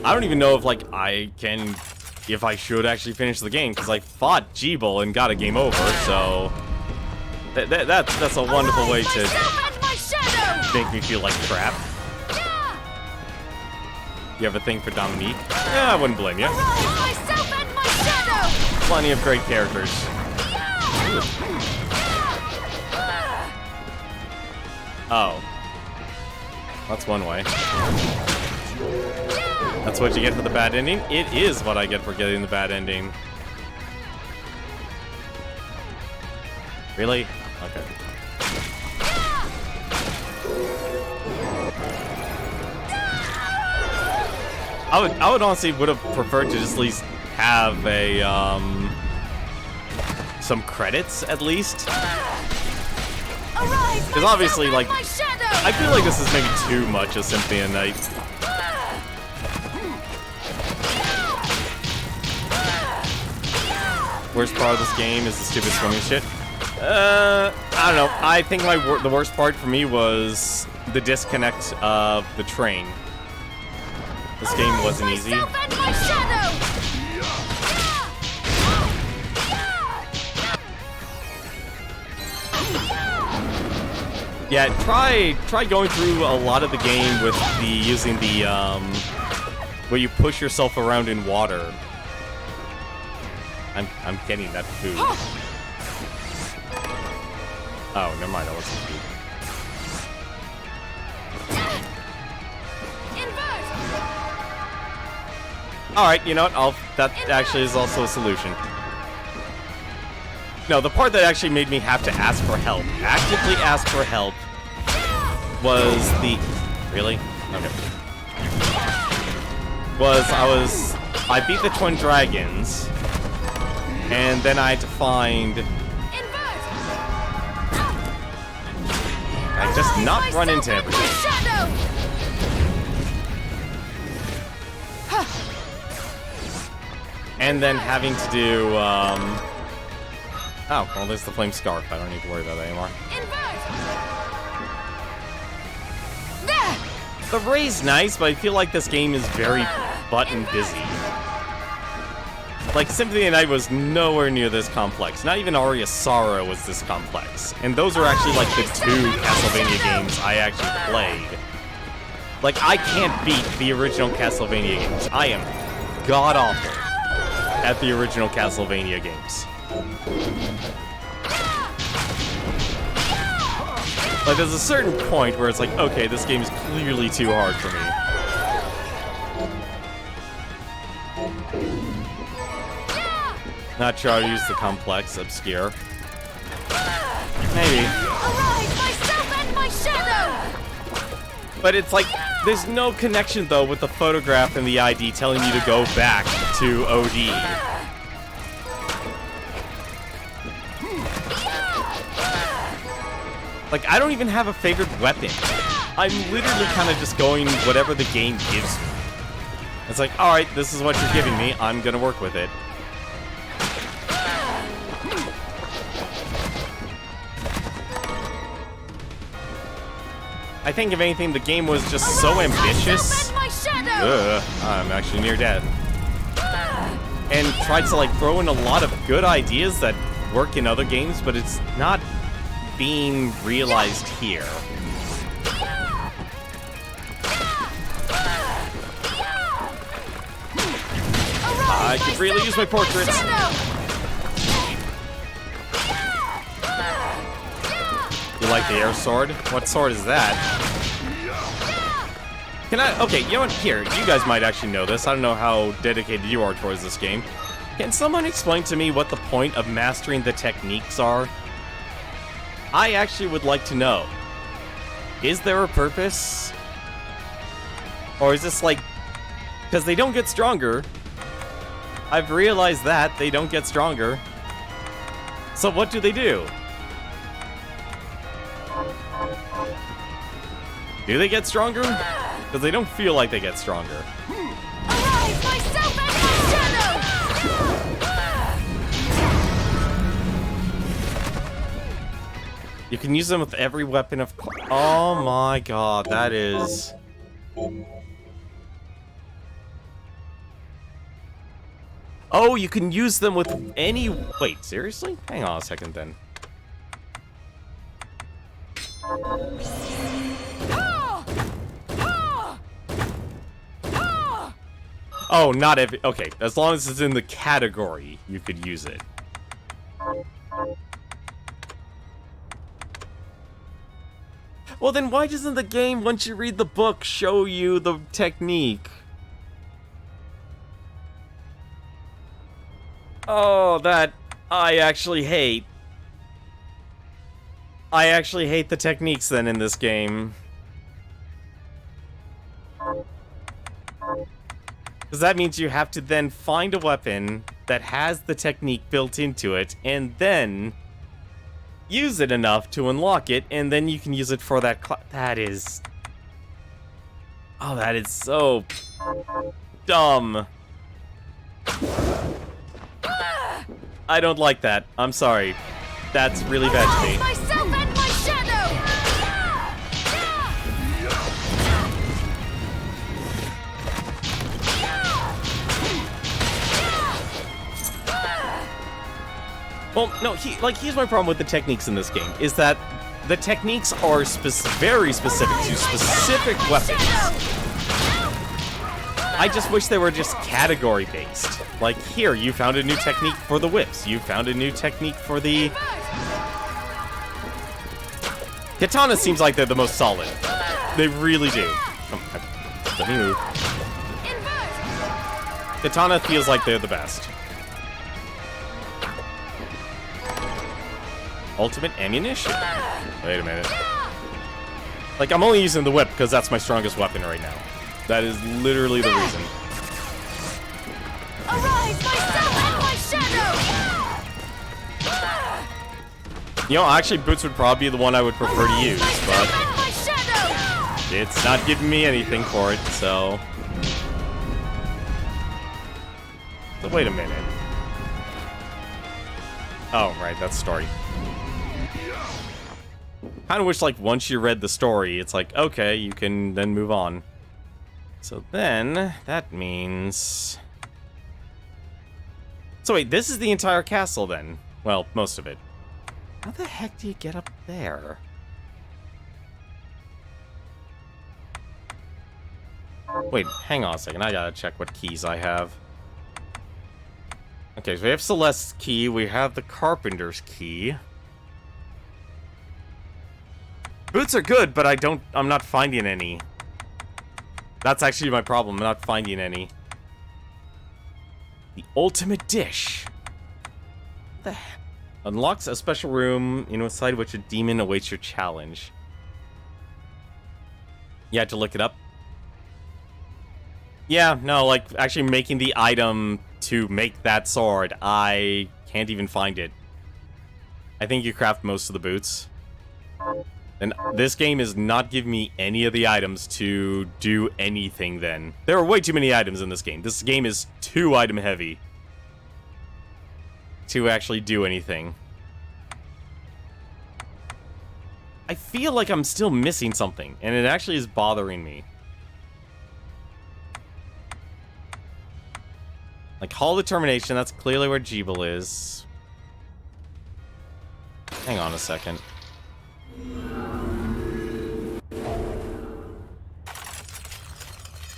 I don't even know if, like, if I should actually finish the game, because I fought Jeeble and got a game over, so... That's a wonderful way to make me feel like crap. You have a thing for Dominique? Yeah, I wouldn't blame you. Plenty of great characters. Oh. That's one way. That's what you get for the bad ending? It is what I get for getting the bad ending. Really? Okay. I would honestly would have preferred to just at least have a some credits at least. Because obviously, like, I feel like this is maybe too much of Symphony of Night. Worst part of this game is the stupid swimming shit. I don't know. I think the worst part for me was the disconnect of the train. This game wasn't easy. Yeah, try going through a lot of the game with using the where you push yourself around in water. I'm getting that food. Oh, never mind. That wasn't food. All right, you know what? That actually is also a solution. No, the part that actually made me have to ask for help, actively ask for help, was the... Really? Okay. I beat the Twin Dragons, and then I had to find... I just not run into everything. And then having to do, oh, well, there's the flame scarf. I don't need to worry about that anymore. The ray's nice, but I feel like this game is very button busy. Like, Symphony of the Night was nowhere near this complex. Not even Aria Sorrow was this complex. And those are actually, like, the two Castlevania games I actually played. Like, I can't beat the original Castlevania games. I am god-awful at the original Castlevania games. Like, there's a certain point where it's like, okay, this game is clearly too hard for me. Not sure how to use the complex, obscure. Maybe. But it's like, there's no connection, though, with the photograph and the ID telling you to go back to OD. Like, I don't even have a favorite weapon. I'm literally kind of just going whatever the game gives me. It's like, alright, this is what you're giving me, I'm gonna work with it. I think, if anything, the game was just so ambitious. I'm actually near death. And tried to, like, throw in a lot of good ideas that work in other games, but it's not being realized here. I could really use my portraits. You like the air sword? What sword is that? Can I... Okay, you know what? Here, you guys might actually know this. I don't know how dedicated you are towards this game. Can someone explain to me what the point of mastering the techniques are? I actually would like to know. Is there a purpose? Or is this like... Because they don't get stronger. I've realized that. They don't get stronger. So what do they do? Do they get stronger? Because they don't feel like they get stronger. Arise, myself and my shadow! You can use them with every weapon of... Oh my god, that is... Oh, you can use them with any... Wait, seriously? Hang on a second then. Oh, not every... Okay, as long as it's in the category, you could use it. Well, then why doesn't the game, once you read the book, show you the technique? Oh, that I actually hate. I actually hate the techniques then in this game. Because that means you have to then find a weapon that has the technique built into it, and then use it enough to unlock it, and then you can use it for that that is... Oh, that is so... dumb. I don't like that. I'm sorry. That's really bad to me. Myself and my shadow! Well, no, here's my problem with the techniques in this game, is that the techniques are very specific to specific weapons. I just wish they were just category-based. Like, here, you found a new technique for the whips. You found a new technique for the... Katana seems like they're the most solid. They really do. Oh, let me move. Katana feels like they're the best. Ultimate ammunition. Wait a minute. Like, I'm only using the whip because that's my strongest weapon right now. That is literally the reason. Arise, myself and my shadow! You know, actually, boots would probably be the one I would prefer to use, but My shadow! it's not giving me anything for it, so... So wait a minute. Oh, right, that's story. Kind of wish, like, once you read the story, it's like, okay, you can then move on. So then, that means... So wait, this is the entire castle then? Well, most of it. How the heck do you get up there? Wait, hang on a second, I gotta check what keys I have. Okay, so we have Celeste's key, we have the Carpenter's key. Boots are good, but I'm not finding any. That's actually my problem, I'm not finding any. The ultimate dish. What the heck? Unlocks a special room inside which a demon awaits your challenge. You had to look it up? Yeah, no, like, actually making the item to make that sword, I can't even find it. I think you craft most of the boots. And this game is not giving me any of the items to do anything then. There are way too many items in this game. This game is too item heavy to actually do anything. I feel like I'm still missing something, and it actually is bothering me. Like, Hall of Determination, that's clearly where Jeeble is. Hang on a second.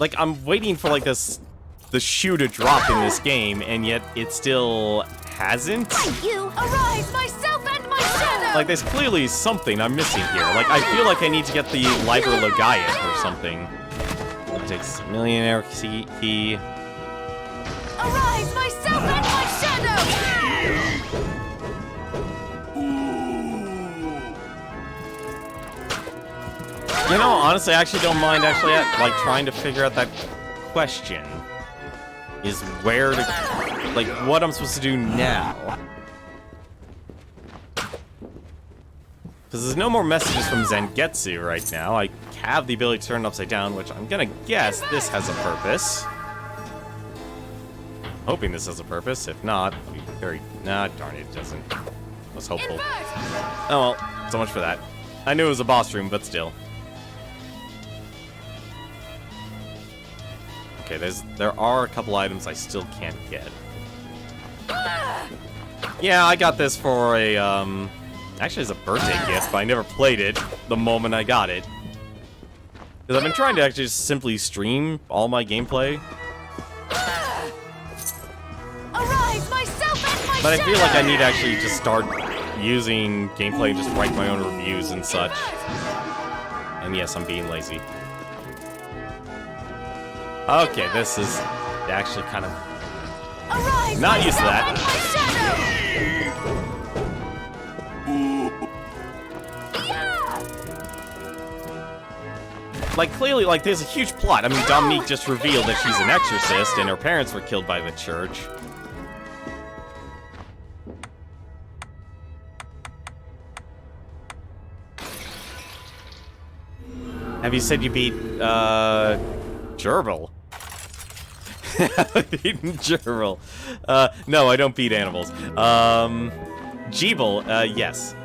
Like, I'm waiting for, like, the shoe to drop in this game, and yet it still hasn't? You arise, myself and my Like, there's clearly something I'm missing here. Like, I feel like I need to get the Liber Logaiat or something. It takes millionaire key. Arise, myself and my shadow! You know, honestly, I actually don't mind like trying to figure out that question. Is where to, like, what I'm supposed to do now. Because there's no more messages from Zangetsu right now. I have the ability to turn it upside down, which I'm gonna guess this has a purpose. Hoping this has a purpose. If not, I'll be very... Nah, darn it, it doesn't. I was hopeful. Oh well, so much for that. I knew it was a boss room, but still. Okay, there are a couple items I still can't get. Yeah, I got this for a, actually as a birthday gift, but I never played it the moment I got it. Because I've been trying to actually just simply stream all my gameplay. But I feel like I need to actually just start using gameplay and just write my own reviews and such. And yes, I'm being lazy. Okay, this is actually kind of not used to that. Like, clearly, like, there's a huge plot. I mean, Dominique just revealed that she's an exorcist and her parents were killed by the church. Have you said you beat, Gerbil? Beaten Gerbil. No, I don't beat animals. Jeeble, yes.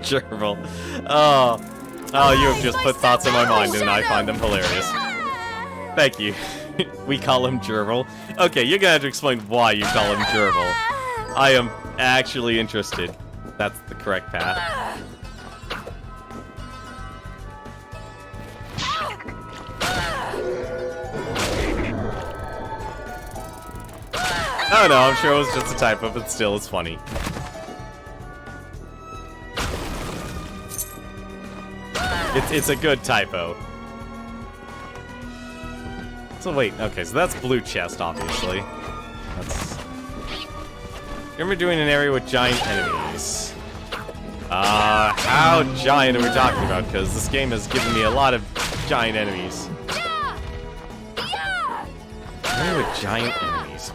Gerbil. Oh, you have just put thoughts in my mind and I find them hilarious. Thank you. We call him Gerbil. Okay, you're gonna have to explain why you call him Gerbil. I am actually interested. That's the correct path. Oh no, I'm sure it was just a typo, but still, it's funny. It's a good typo. So wait, okay, so that's blue chest, obviously. That's... Remember doing an area with giant enemies. How giant are we talking about? Because this game has given me a lot of giant enemies. Area with giant enemies,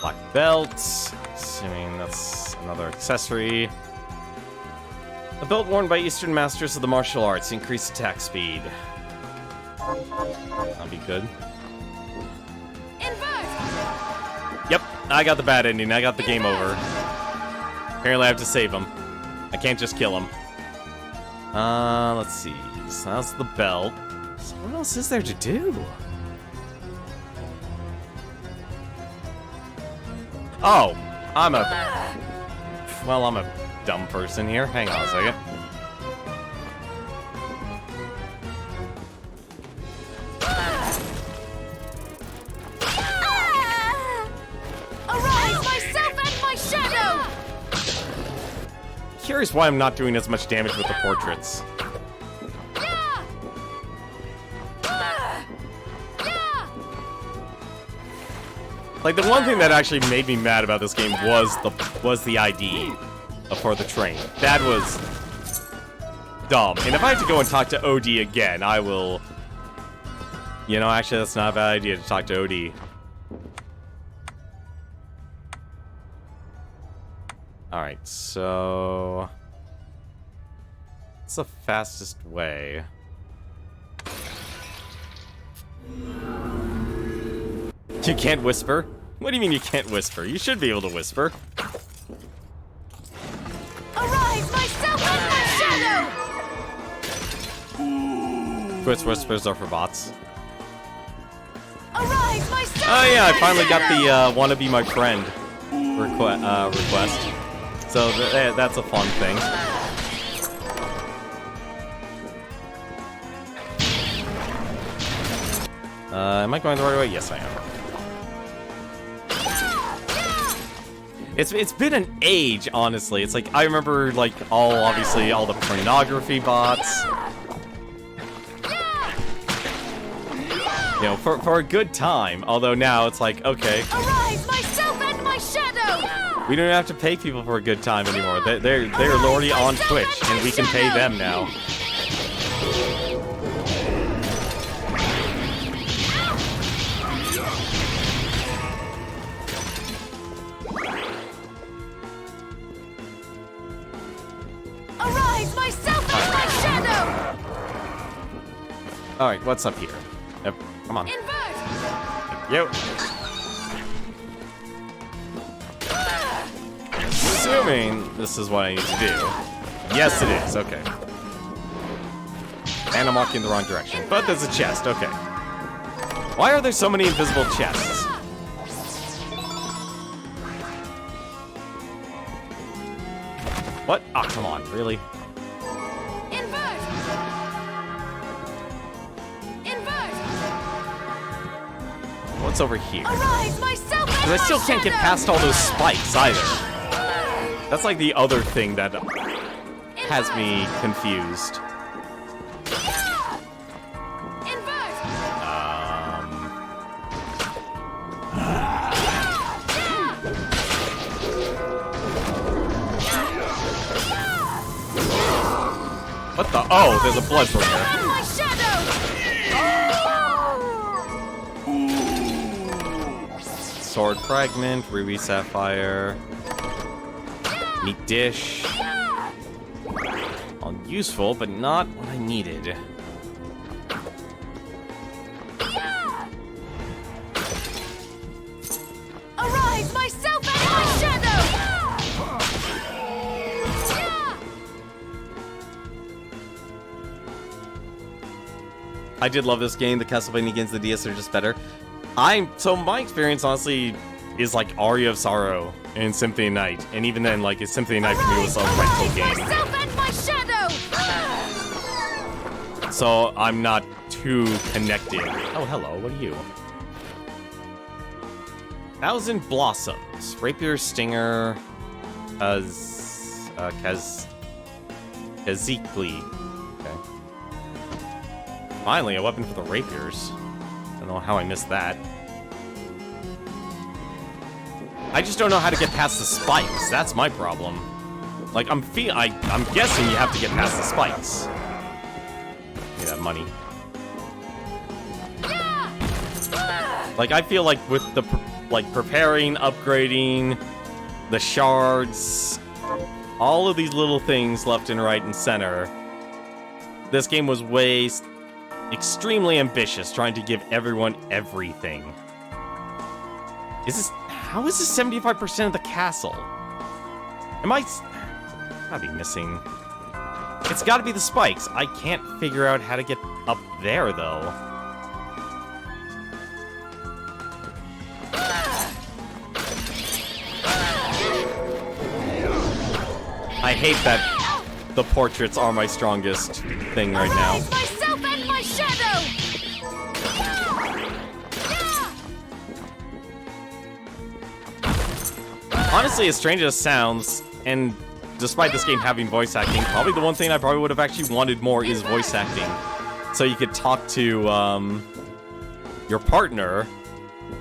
Black belt, assuming that's another accessory. A belt worn by Eastern masters of the martial arts, increased attack speed. That'll be good. Yep, I got the bad ending. I got the game over. Apparently I have to save him. I can't just kill him. Let's see. So that's the belt. So what else is there to do? Oh, I'm a dumb person here. Hang on a second. Arise, myself and my shadow! Curious why I'm not doing as much damage with the portraits. Like, the one thing that actually made me mad about this game was the ID for the train. That was dumb. And if I have to go and talk to OD again, I will... You know, actually, that's not a bad idea to talk to OD. Alright, so... what's the fastest way? You can't whisper? What do you mean you can't whisper? You should be able to whisper. Arise, myself and my shadow! Quiz whispers are for bots. Arise, myself Oh yeah, I finally got the wanna be my friend request. So that's a fun thing. Am I going the right way? Yes, I am. It's been an age, honestly. It's like, I remember, like, obviously, all the pornography bots. You know, for a good time. Although now it's like, okay. Arise, myself and my shadow! We don't have to pay people for a good time anymore. They're already on Twitch, and we can pay them now. Arise, myself and my shadow! Alright, what's up here? Yep, come on. Invert! Yo. Assuming this is what I need to do. Yes, it is. Okay. And I'm walking in the wrong direction. But there's a chest. Okay. Why are there so many invisible chests? What? Oh, come on. Really? Invert! Invert! What's over here? Arise, myself and Because I still my can't get shadow! past all those spikes either. That's like the other thing that has me confused. Invert! What the? Oh, there's a blood from here. And my shadow! Sword fragment, ruby sapphire, meat dish. All useful, but not what I needed. Arise, myself and my shadow! I did love this game. The Castlevania games, the DS are just better. So my experience, honestly, is like Aria of Sorrow and Symphony of Night. And even then, like, Symphony of Night for me was a rental game. Myself and my shadow! So I'm not too connected. Oh, hello. What are you? Thousand Blossoms. Rapier, Stinger, Kazikli. Okay. Finally, a weapon for the rapiers. Don't know how I missed that. I just don't know how to get past the spikes. That's my problem. Like, I'm guessing you have to get past the spikes. Give me that money. Like, I feel like with the preparing, upgrading, the shards, all of these little things left and right and center, this game was extremely ambitious, trying to give everyone everything. How is this 75% of the castle? Gotta be missing. It's gotta be the spikes. I can't figure out how to get up there, though. I hate that the portraits are my strongest thing right now. Arise, myself and my shadow! Honestly, as strange as it sounds, and despite this game having voice acting, probably the one thing I probably would have actually wanted more is voice acting. So you could talk to, your partner.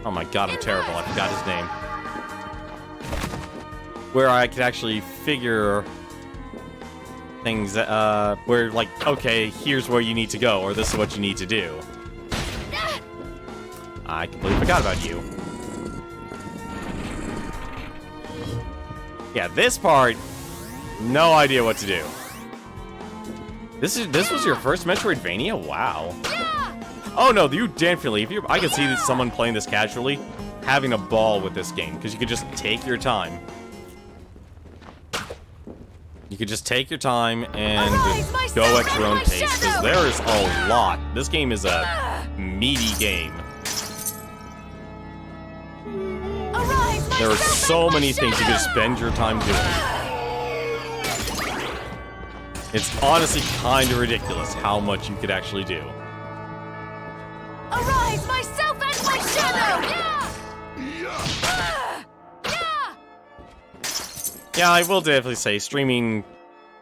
Oh my god, I'm terrible. I forgot his name. Where I could actually figure things, where, like, okay, here's where you need to go, or this is what you need to do. I completely forgot about you. Yeah, this part, no idea what to do. This was your first Metroidvania? Wow. Oh no, you definitely, I could see someone playing this casually, having a ball with this game, because you could just take your time. You could just take your time and go at your own pace, because there is a lot. This game is a meaty game. There are so many things you can spend your time doing. It's honestly kind of ridiculous how much you could actually do. Arise, my Yeah, I will definitely say streaming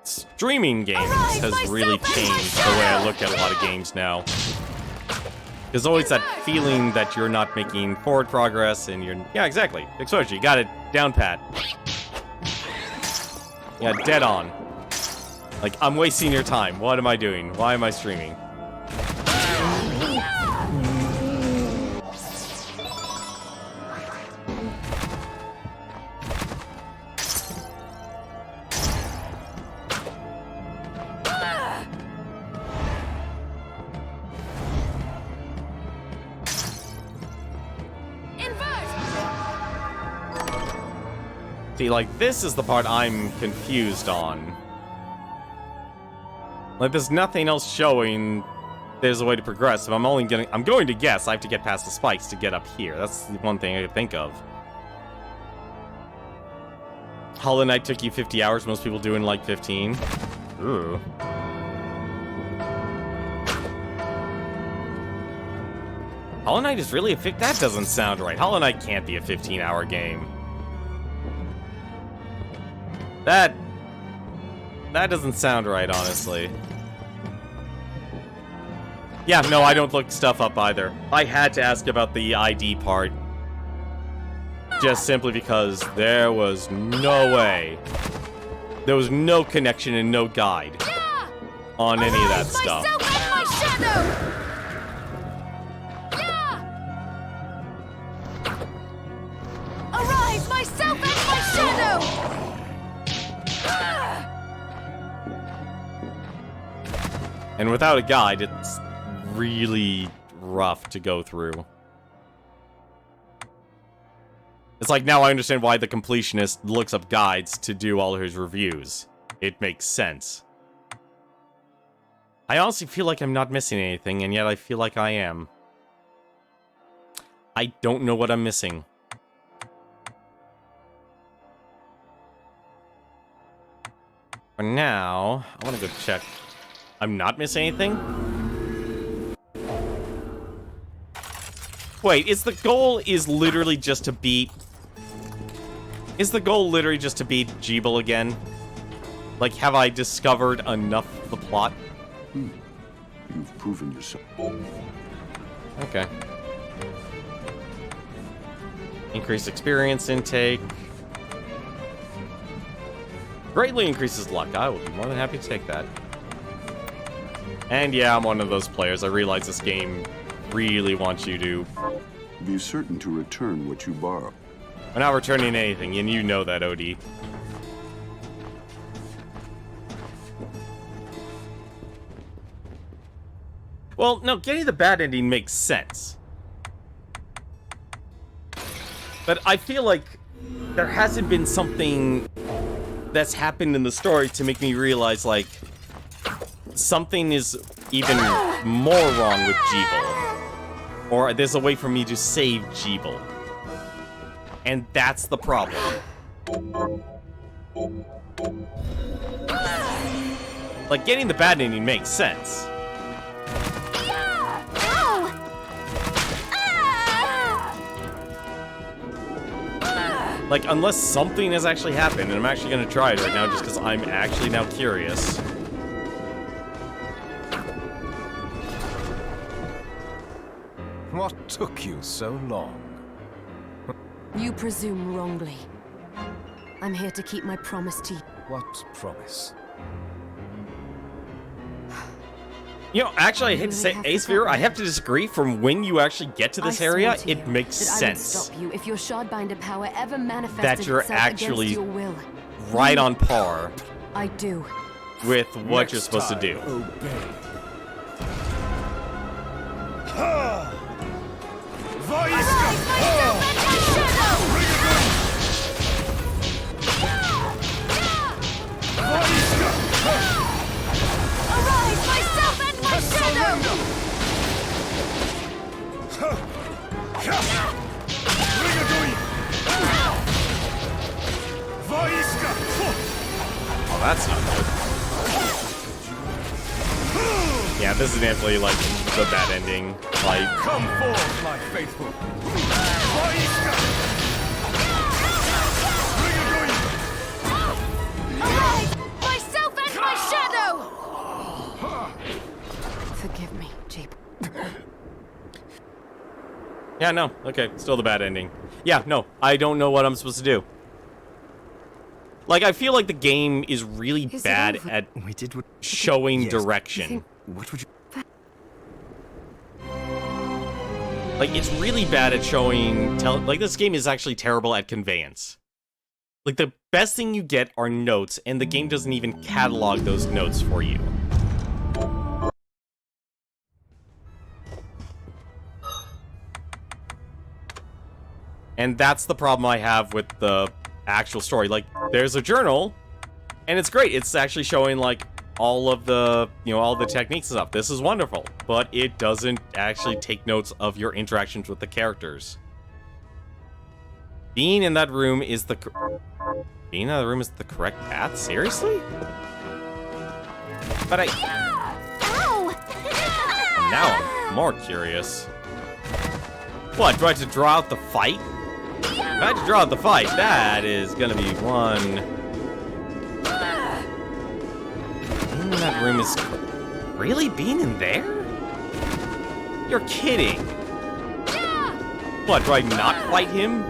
games has really changed the way I look at a lot of games now. There's always that feeling that you're not making forward progress, and you're... Yeah, exactly. Exposure, you got it down pat. Yeah, dead on. Like, I'm wasting your time. What am I doing? Why am I streaming? See, like, this is the part I'm confused on. Like, there's nothing else showing there's a way to progress. If I'm going to guess I have to get past the spikes to get up here. That's the one thing I could think of. Hollow Knight took you 50 hours. Most people do in, like, 15. Ooh. Hollow Knight is really a that doesn't sound right. Hollow Knight can't be a 15-hour game. That doesn't sound right, honestly. Yeah, no, I don't look stuff up either. I had to ask about the ID part. Just simply because there was no way. There was no connection and no guide on any of that stuff. Arise, myself and my shadow! And without a guide, it's really rough to go through. It's like, now I understand why the completionist looks up guides to do all his reviews. It makes sense. I honestly feel like I'm not missing anything, and yet I feel like I am. I don't know what I'm missing. For now, I want to go check. I'm not missing anything? Wait, is the goal literally just to beat... Is the goal literally just to beat Jeeble again? Like, have I discovered enough of the plot? You've proven yourself. Okay. Increased experience intake. Greatly increases luck. I will be more than happy to take that. And yeah, I'm one of those players. I realize this game really wants you to... Be certain to return what you borrow. I'm not returning anything, and you know that, OD. Well, no, getting the bad ending makes sense. But I feel like there hasn't been something that's happened in the story to make me realize, like, something is even more wrong with Jeeble. Or there's a way for me to save Jeeble. And that's the problem. Like, getting the bad ending makes sense. Like, unless something has actually happened, and I'm actually gonna try it right now just because I'm actually now curious. What took you so long? You presume wrongly. I'm here to keep my promise to you. What promise? You know, actually, I hate to say, Asphere, I have to disagree. From when you actually get to this area, it makes sense. I would stop you if your Shardbinder power ever manifested that you're itself actually against your will. right on par I do. with what you're supposed to do. Arise, myself and my shadow! Oh, that's not good. Yeah, this is definitely, like, the bad ending. Like, Come forth, my faithful. Yeah, no. Okay, still the bad ending. Yeah, no. I don't know what I'm supposed to do. Like, I feel like the game is really bad at We did what... showing Yes. direction. What would you... Like, it's really bad at showing... Like, this game is actually terrible at conveyance. Like, the best thing you get are notes, and the game doesn't even catalog those notes for you. And that's the problem I have with the actual story. Like, there's a journal, and it's great. It's actually showing, like, all of the, you know, all the techniques and stuff. This is wonderful. But it doesn't actually take notes of your interactions with the characters. Being in that room is the... Being in that room is the correct path? Seriously? But I... Now I'm more curious. What, do I have to draw out the fight? If I have to draw out the fight, that is gonna be one... Being in that room is... Really? Being in there? You're kidding. What, do I not fight him?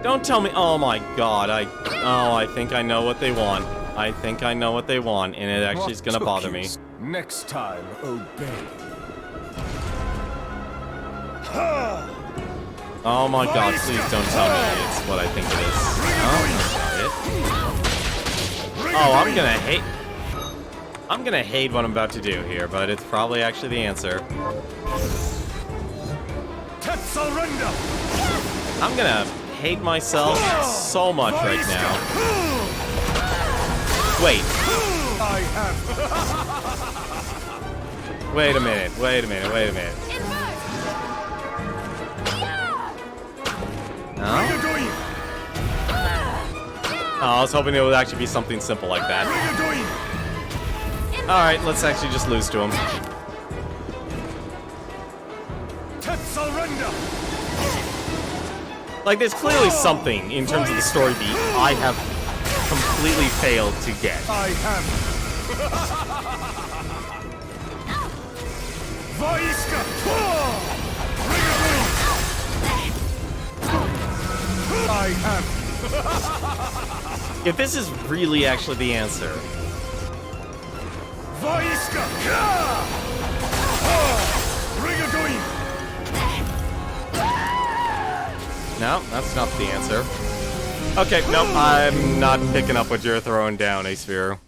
Don't tell me... Oh my god, I think I know what they want. I think I know what they want, and it actually is gonna bother me. Next time, obey. Oh my god, please don't tell me it's what I think it is. Oh, that's not it. Oh, I'm gonna hate what I'm about to do here, but it's probably actually the answer. I'm gonna hate myself so much right now. Wait. Wait a minute, wait a minute, wait a minute. No? Oh, I was hoping it would actually be something simple like that. Alright, let's actually just lose to him. Like, there's clearly something in terms of the story beat I have completely failed to get. If this is really actually the answer. No, that's not the answer. Okay, nope, I'm not picking up what you're throwing down, Ace Vero.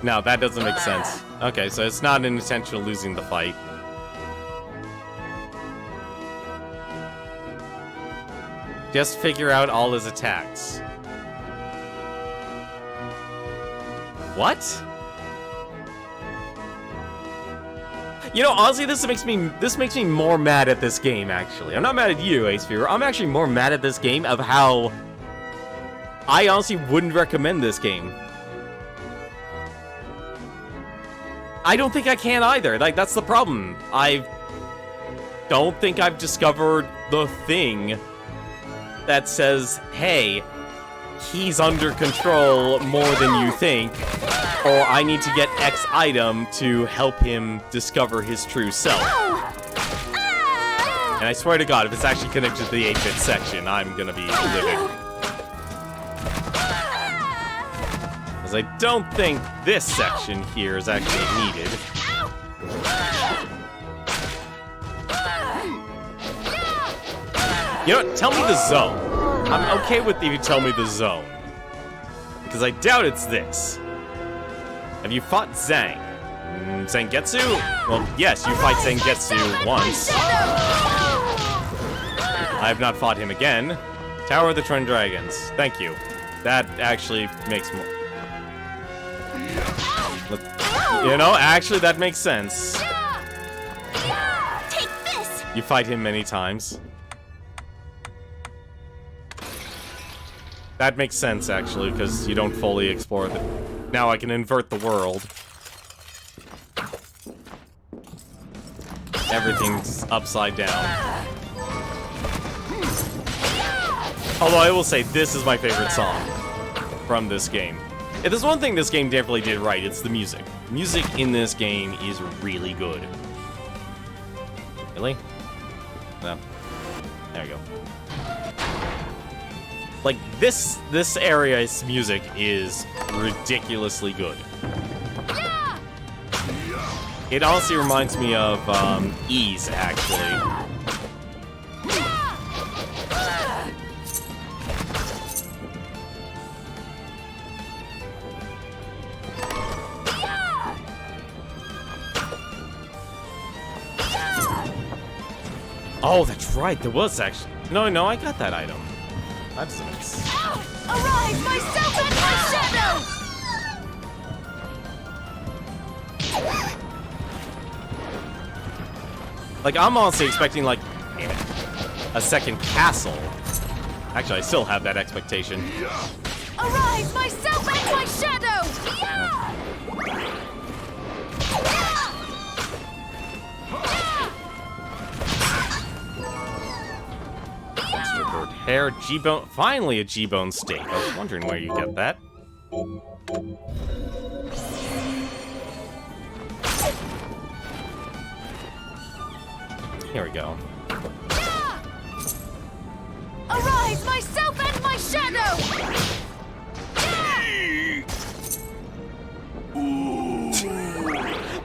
No, that doesn't make sense. Okay, so it's not an intentional losing the fight. Just figure out all his attacks. What? You know, honestly, this makes me more mad at this game, actually. I'm not mad at you, Ace Vero. I'm actually more mad at this game of how I honestly wouldn't recommend this game. I don't think I can either. Like, that's the problem. I don't think I've discovered the thing that says, hey, he's under control more than you think, or I need to get X item to help him discover his true self. And I swear to God, if it's actually connected to the 8-bit section, I'm gonna be livid. Because I don't think this section here is actually needed. You know what? Tell me the zone. I'm okay with if you tell me the zone. Because I doubt it's this. Have you fought Zhang? Zangetsu? Well, yes, you fight Zangetsu once. I have not fought him again. Tower of the Twin Dragons. Thank you. That actually makes more... You know, actually, that makes sense. Take this! You fight him many times. That makes sense, actually, because you don't fully explore the... Now I can invert the world. Everything's upside down. Although I will say, this is my favorite song. from this game. If there's one thing this game definitely did right, it's the music. Music in this game is really good. Really? No. There we go. Like, this area's music is ridiculously good. It honestly reminds me of Ease, actually. Oh, that's right. There was actually... No, I got that item. That doesn't make sense. Arise, myself and my shadow! Like, I'm honestly expecting, like, damn it, a second castle. Actually, I still have that expectation. Arise, myself and my shadow! Monster bird hair, G-bone. Finally, a G-bone steak. I was wondering where you get that. Here we go. Arise, myself and my shadow!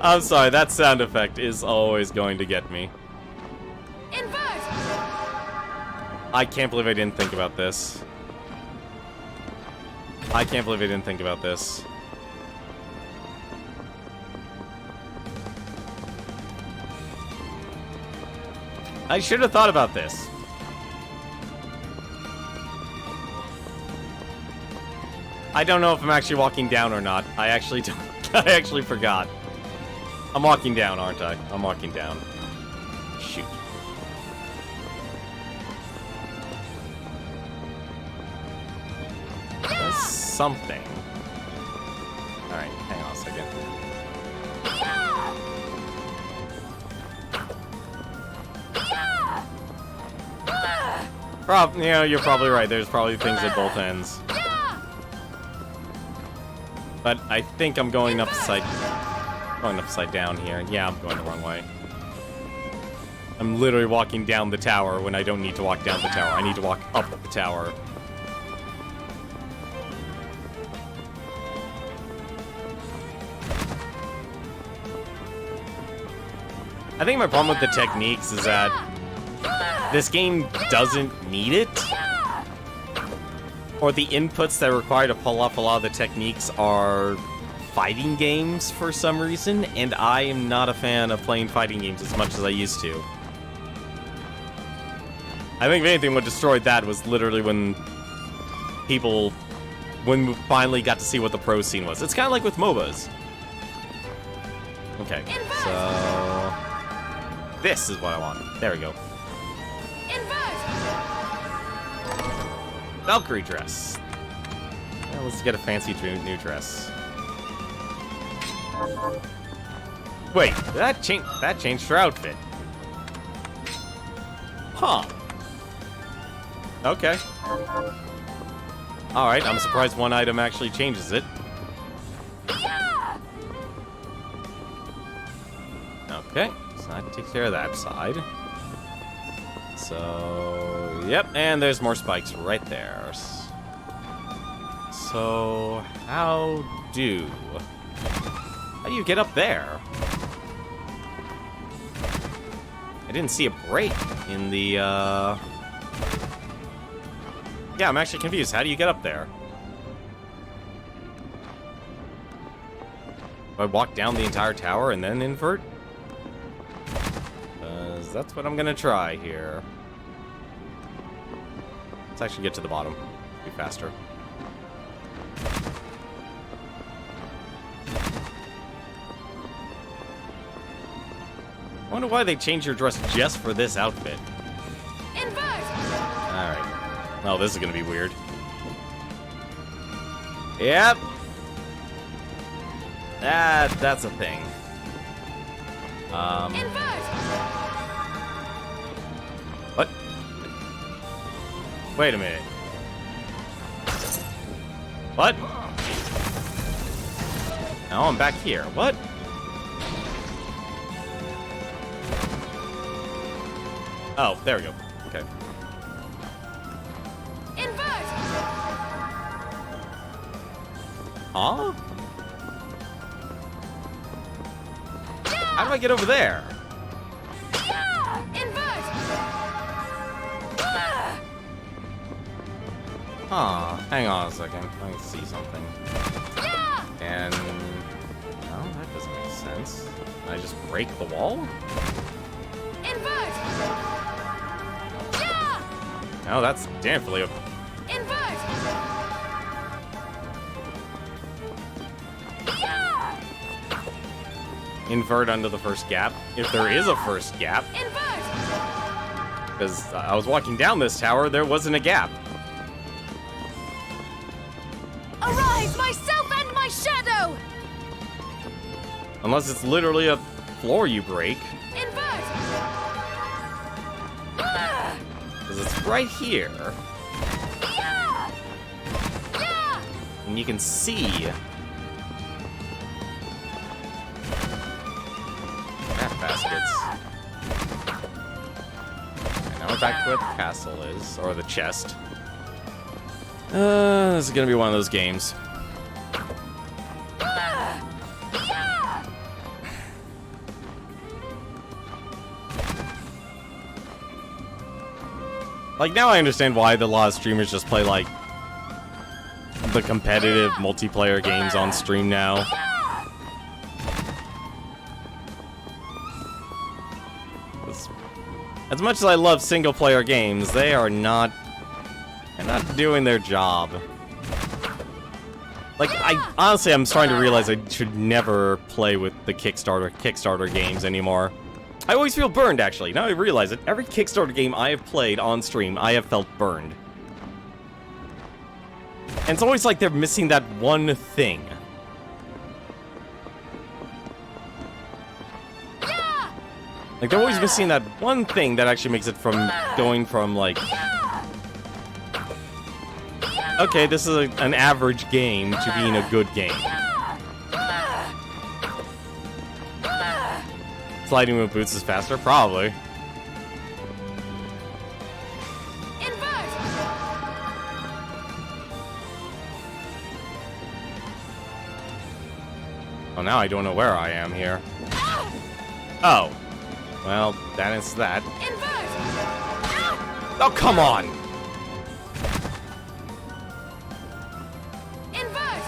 I'm sorry, that sound effect is always going to get me. Invert! I can't believe I didn't think about this. I can't believe I didn't think about this. I should have thought about this. I don't know if I'm actually walking down or not. I actually don't. I actually forgot. I'm walking down, aren't I? I'm walking down. Shoot. There's something. Alright, hang on a second. Yeah, you're probably right. There's probably things at both ends. But I think I'm going upside down here. Yeah, I'm going the wrong way. I'm literally walking down the tower when I don't need to walk down the tower. I need to walk up the tower. I think my problem with the techniques is that this game doesn't need it. Or the inputs that are required to pull off a lot of the techniques are fighting games for some reason, and I am not a fan of playing fighting games as much as I used to. I think if anything, what destroyed that was literally when we finally got to see what the pro scene was. It's kind of like with MOBAs. Okay, so... this is what I want. There we go. Valkyrie dress. Well, let's get a fancy new dress. Wait, that changed her outfit. Huh. Okay. Alright, I'm surprised one item actually changes it. Okay, so that takes care of that side. So, yep, and there's more spikes right there. So, how do you get up there? I didn't see a break in the, Yeah, I'm actually confused. How do you get up there? Do I walk down the entire tower and then invert? Because that's what I'm gonna try here. Let's actually get to the bottom. Be faster. I wonder why they changed your dress just for this outfit. Alright. Oh, this is gonna be weird. Yep. That's a thing. What? Wait a minute. What? Now I'm back here. What? Oh, there we go. Okay. Invert! Huh? How do I get over there? Yeah! Invert! Ah! Huh. Hang on a second. Let me see something. Yeah! And... no, that doesn't make sense. Can I just break the wall? Invert! Yeah! No, that's definitely a... Invert! Yeah! invert under the first gap. If there is a first gap. Invert! Because I was walking down this tower, there wasn't a gap. Arise, myself and my shadow! Unless it's literally a floor you break. Invert! Ah! Because it's right here. Yeah! Yeah! And you can see. Craft baskets. And now we're back to where the castle is. Or the chest. This is gonna be one of those games. Like, now I understand why a lot of streamers just play, like, the competitive multiplayer games on stream now. As much as I love single-player games, they're not doing their job. Like, honestly, I'm starting to realize I should never play with the Kickstarter games anymore. I always feel burned, actually. Now I realize it. Every Kickstarter game I have played on stream, I have felt burned. And it's always like they're missing that one thing. Like, they're always missing that one thing that actually makes it from going from, like... okay, this is an average game to being a good game. Sliding with boots is faster? Probably. Invert! Oh, now I don't know where I am here. Oh. Well, that is that. Invert! Oh, come on! Invert!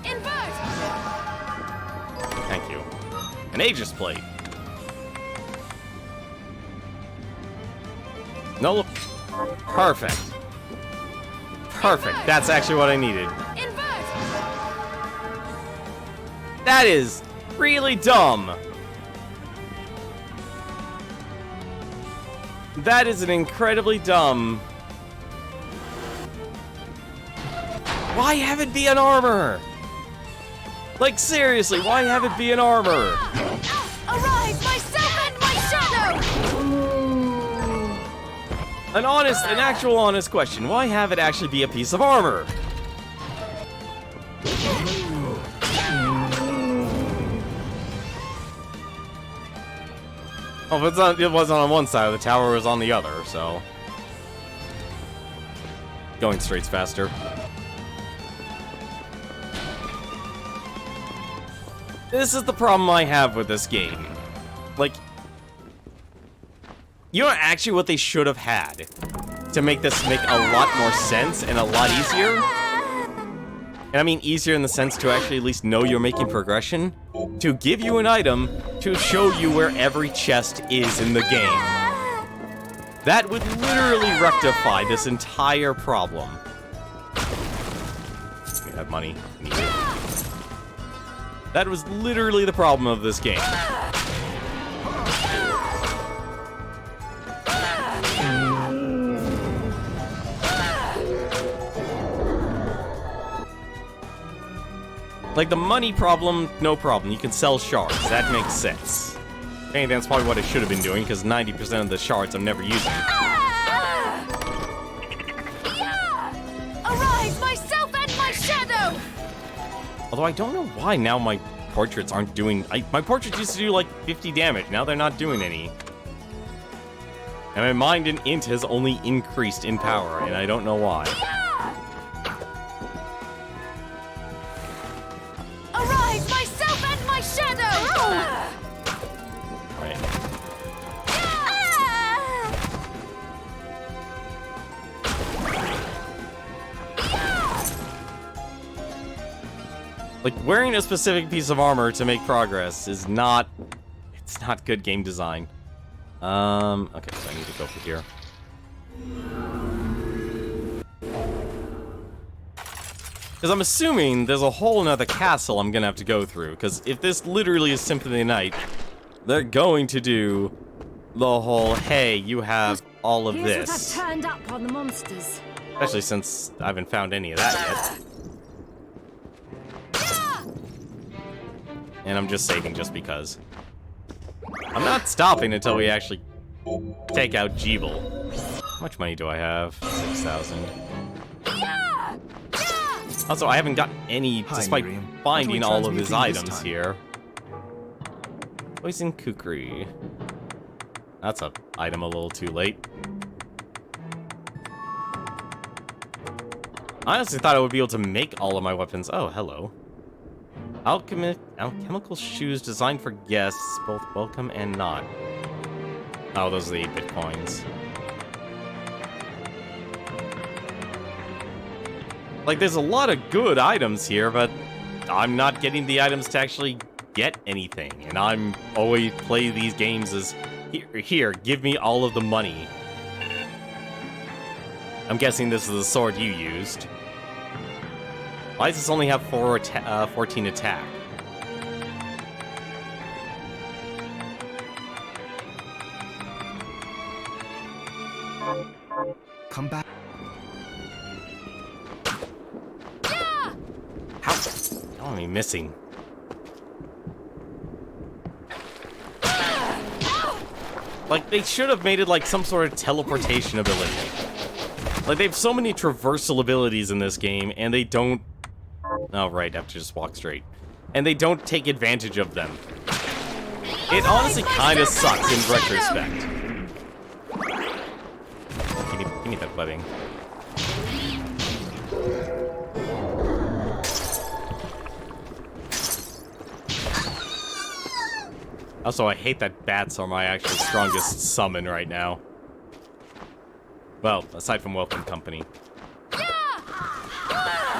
Invert! Thank you. An Aegis plate. No, look. Perfect. Perfect. That's actually what I needed. Invert! That is really dumb. That is an incredibly dumb. Why have it be an armor? Like, seriously, why have it be an armor? Arise, myself and my shadow! An actual honest question. Why have it actually be a piece of armor? Oh, but it wasn't on one side of the tower, it was on the other, so... going straight's faster. This is the problem I have with this game. Like... you know actually what they should have had to make this make a lot more sense and a lot easier? And I mean easier in the sense to actually at least know you're making progression? To give you an item to show you where every chest is in the game. That would literally rectify this entire problem. We have money. Need it. That was literally the problem of this game. Like, the money problem, no problem. You can sell shards. That makes sense. Hey, that's probably what I should have been doing, because 90% of the shards I'm never using. Arise, myself and my shadow! Although I don't know why now my portraits aren't doing... my portraits used to do like 50 damage, now they're not doing any. And my mind and int has only increased in power, and I don't know why. Arise, myself and my shadow! Right. Like, wearing a specific piece of armor to make progress is not... it's not good game design. Okay, so I need to go for here. Because I'm assuming there's a whole nother castle I'm gonna have to go through, because if this literally is Symphony of the Night, they're going to do the whole, hey, you have all of Here's this. what I've turned up on the monsters. Especially since I haven't found any of that yet. And I'm just saving just because. I'm not stopping until we actually take out Jeeble. How much money do I have? 6,000. Also, I haven't gotten any, Hi, despite Miriam. What are we finding all of his transmuting this items time? here. Poison Kukri. That's an item a little too late. I honestly thought I would be able to make all of my weapons. Oh, hello. Alchemical shoes designed for guests, both welcome and not. Oh, those are the 8-bit coins. Like, there's a lot of good items here, but I'm not getting the items to actually get anything. And I'm always play these games as, here, give me all of the money. I'm guessing this is the sword you used. Why does this only have 14 attack? Come back. How am I missing? Like, they should have made it like some sort of teleportation ability. Like, they have so many traversal abilities in this game, and they don't... Oh, right, I have to just walk straight. And they don't take advantage of them. It honestly kind of sucks in retrospect. Give me that webbing. Also, I hate that bats are my actual strongest summon right now. Well, aside from Welcome Company.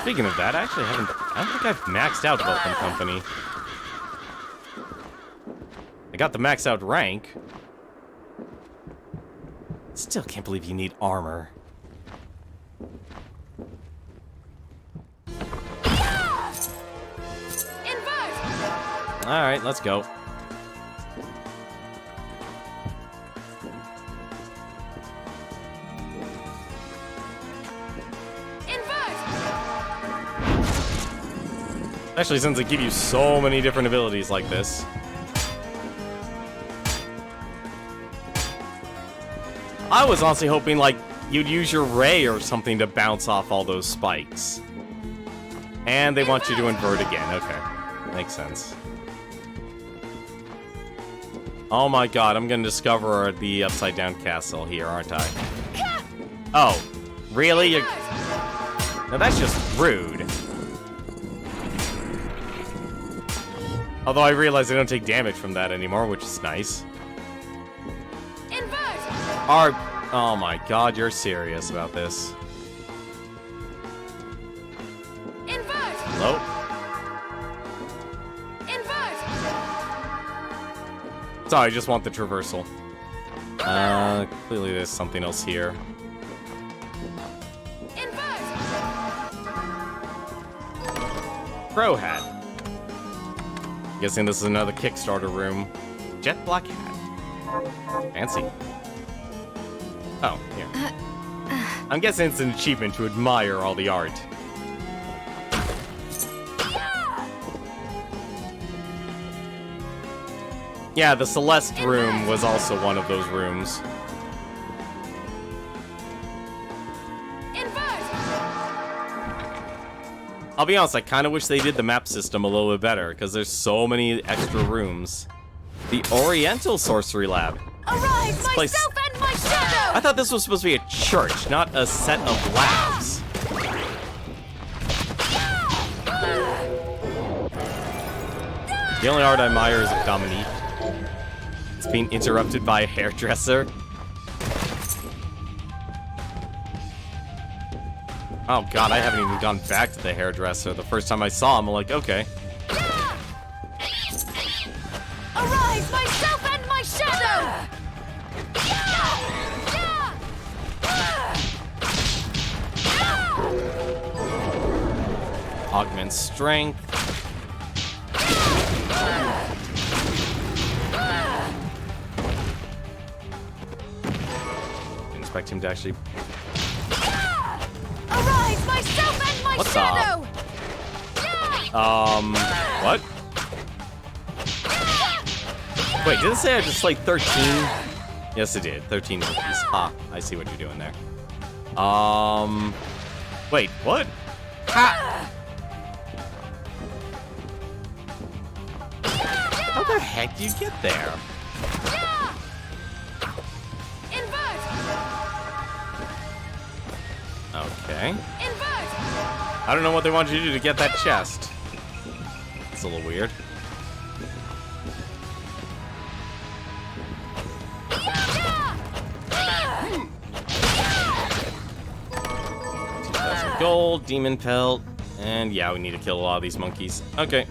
Speaking of that, I don't think I've maxed out Welcome Company. I got the maxed out rank. Still can't believe you need armor. Alright, let's go. Especially since they give you so many different abilities like this. I was honestly hoping, like, you'd use your ray or something to bounce off all those spikes. And they want you to invert again. Okay. Makes sense. Oh my god, I'm gonna discover the Upside Down Castle here, aren't I? Oh. Really? Now that's just rude. Although I realize I don't take damage from that anymore, which is nice. Oh my god, you're serious about this. Hello? Sorry, I just want the traversal. Clearly there's something else here. Crow hat. Guessing this is another Kickstarter room. Jet black hat. Fancy. Oh, here. I'm guessing it's an achievement to admire all the art. Yeah, the Celeste room was also one of those rooms. I'll be honest, I kind of wish they did the map system a little bit better, because there's so many extra rooms. The Oriental Sorcery Lab. Arise, myself and my shadow! I thought this was supposed to be a church, not a set of labs. The only art I admire is of Dominique. It's being interrupted by a hairdresser. Oh god, I haven't even gone back to the hairdresser. The first time I saw him, I'm like, okay. Arise, myself and my shadow! Augment strength. Didn't expect him to actually... Arise, myself and my What's shadow! What? Wait, did it say I just slayed 13? Yes, it did. 13 monkeys. Ah, I see what you're doing there. Wait, what? Ha! How the heck do you get there? Okay. I don't know what they want you to do to get that chest. It's a little weird. Gold, demon pelt, and yeah, we need to kill a lot of these monkeys. Okay.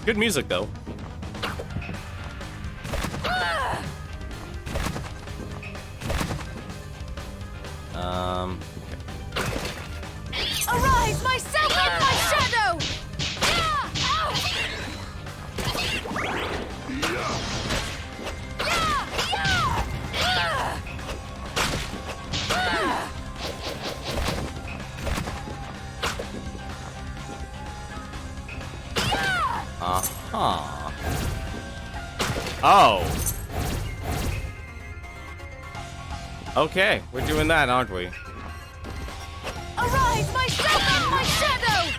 Good music, though. Arise, myself and my shadow! Uh-huh. Oh. Okay, we're doing that, aren't we? Arise, myself and my shadow!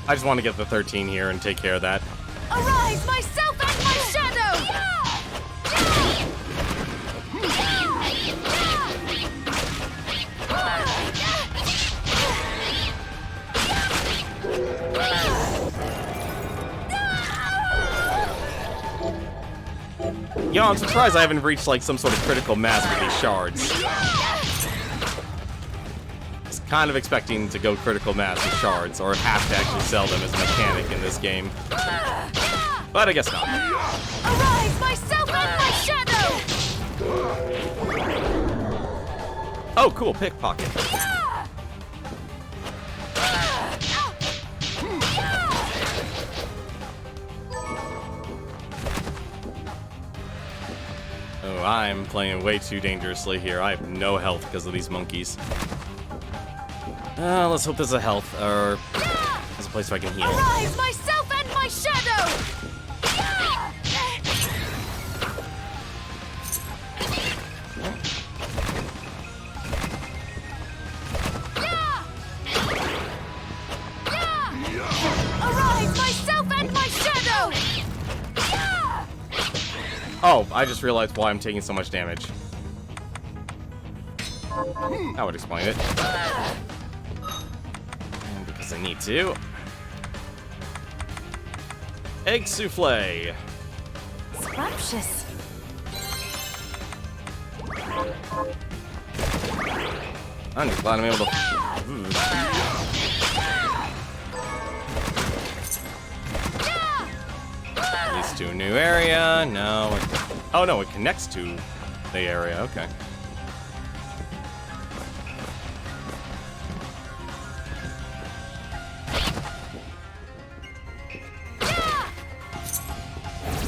I just want to get the 13 here and take care of that. Arise, myself and my shadow! Yo, I'm surprised I haven't reached like some sort of critical mass with these shards. I was kind of expecting to go critical mass with shards, or have to actually sell them as a mechanic in this game. But I guess not. Arise, myself and my shadow! Oh, cool, pickpocket. Oh, I'm playing way too dangerously here. I have no health because of these monkeys. Let's hope there's a health, or there's a place where I can heal. Arise, myself and my shadow! Arise, myself and my shadow! Oh, I just realized why I'm taking so much damage. That would explain it. And because I need to. Egg souffle. Scrumptious. I'm just glad I'm able to. Leads to a new area. No. Oh no, it connects to the area. Okay.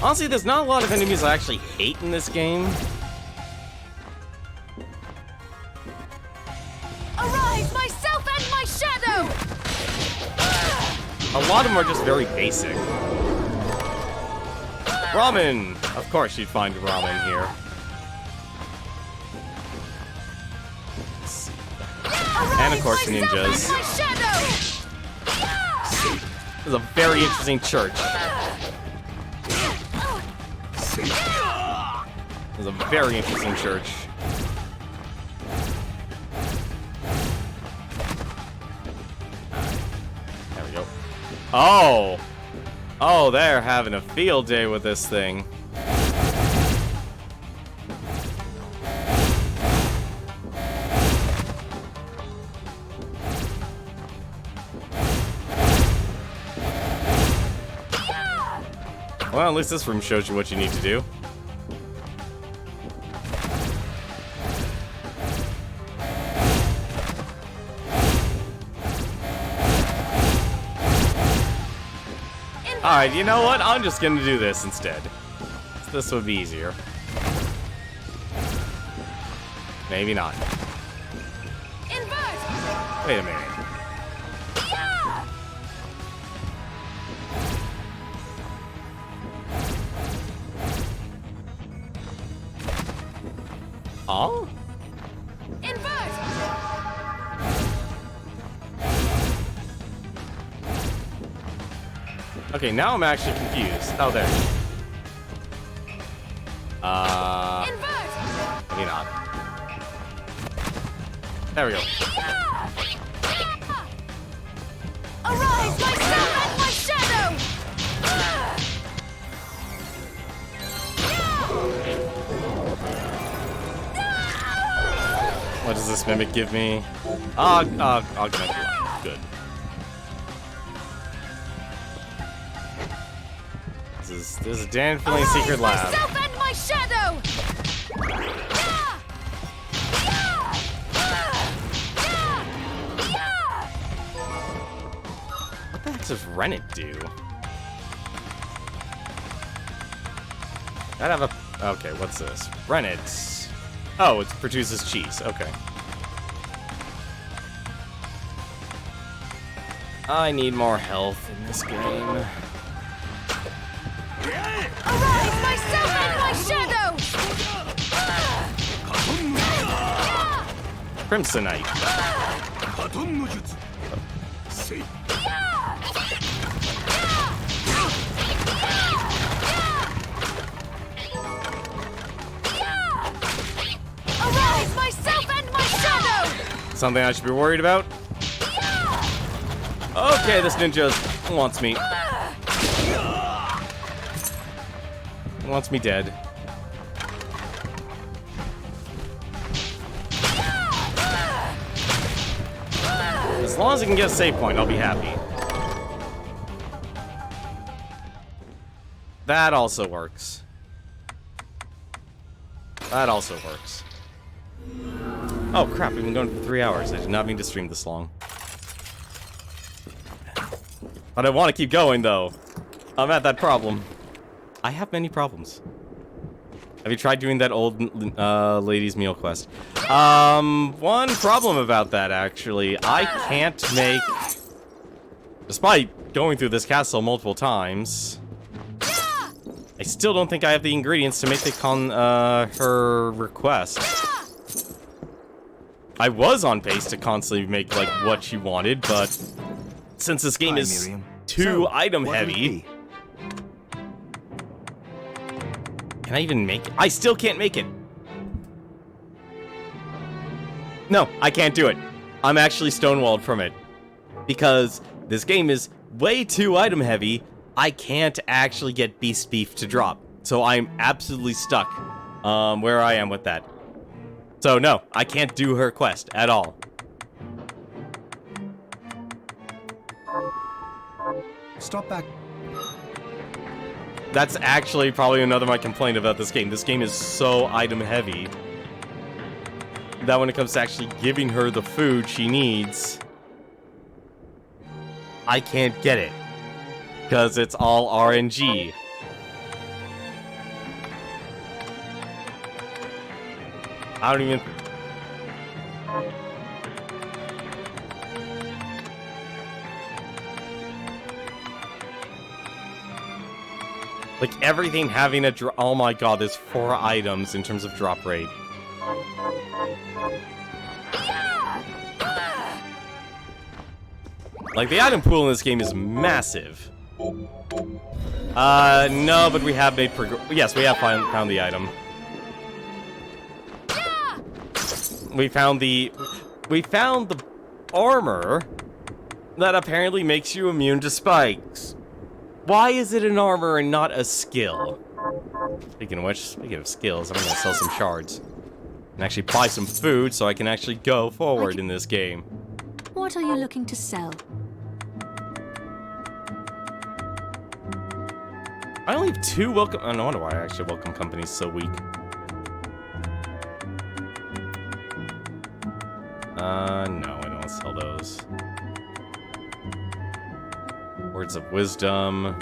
Honestly, there's not a lot of enemies I actually hate in this game. Arise! A lot of them are just very basic. Ramen! Of course you'd find ramen here. Let's see. And of course ninjas. This is a very interesting church. This is a very interesting church. There we go. Oh! Oh, they're having a field day with this thing. Well, at least this room shows you what you need to do. Alright, you know what? I'm just gonna do this instead. This would be easier. Maybe not. Wait a minute. Oh? Okay, now I'm actually confused. Oh, there. Maybe not. There we go. Arise, myself and my shadow! What does this mimic give me? Augmented life. Good. This is a Dan Filling secret lab. Myself and my shadow! What the heck does Rennet do? I'd have a... Okay, what's this? Rennet. Oh, it produces cheese. Okay. I need more health in this game. Arise, myself and my shadow! Crimsonite. Arise, myself and my shadow! Something I should be worried about? Okay, this ninja wants me. Wants me dead. As long as I can get a save point, I'll be happy. That also works. That also works. Oh crap, we've been going for 3 hours. I did not mean to stream this long. But I want to keep going, though. I'm at that problem. I have many problems. Have you tried doing that old ladies' meal quest? One problem about that, actually. I can't make... Despite going through this castle multiple times, I still don't think I have the ingredients to make her request. I was on pace to constantly make, like, what she wanted, but since this game is too item heavy... Can I even make it? I still can't make it. No, I can't do it. I'm actually stonewalled from it. Because this game is way too item heavy, I can't actually get beast beef to drop. So I'm absolutely stuck where I am with that. So no, I can't do her quest at all. Stop back. That's actually probably another my complaint about this game. This game is so item heavy that when it comes to actually giving her the food she needs, I can't get it. Because it's all RNG. I don't even... Like, everything having a drop. Oh my god, there's 4 items in terms of drop rate. Like, the item pool in this game is massive. No, but we have made yes, we have found the item. We found the armor that apparently makes you immune to spikes. Why is it an armor and not a skill? Speaking of skills, I'm gonna sell some shards. And actually buy some food so I can actually go forward in this game. What are you looking to sell? I only have 2 welcome. Oh, no wonder why actually welcome company's so weak. No, I don't sell those. Words of wisdom.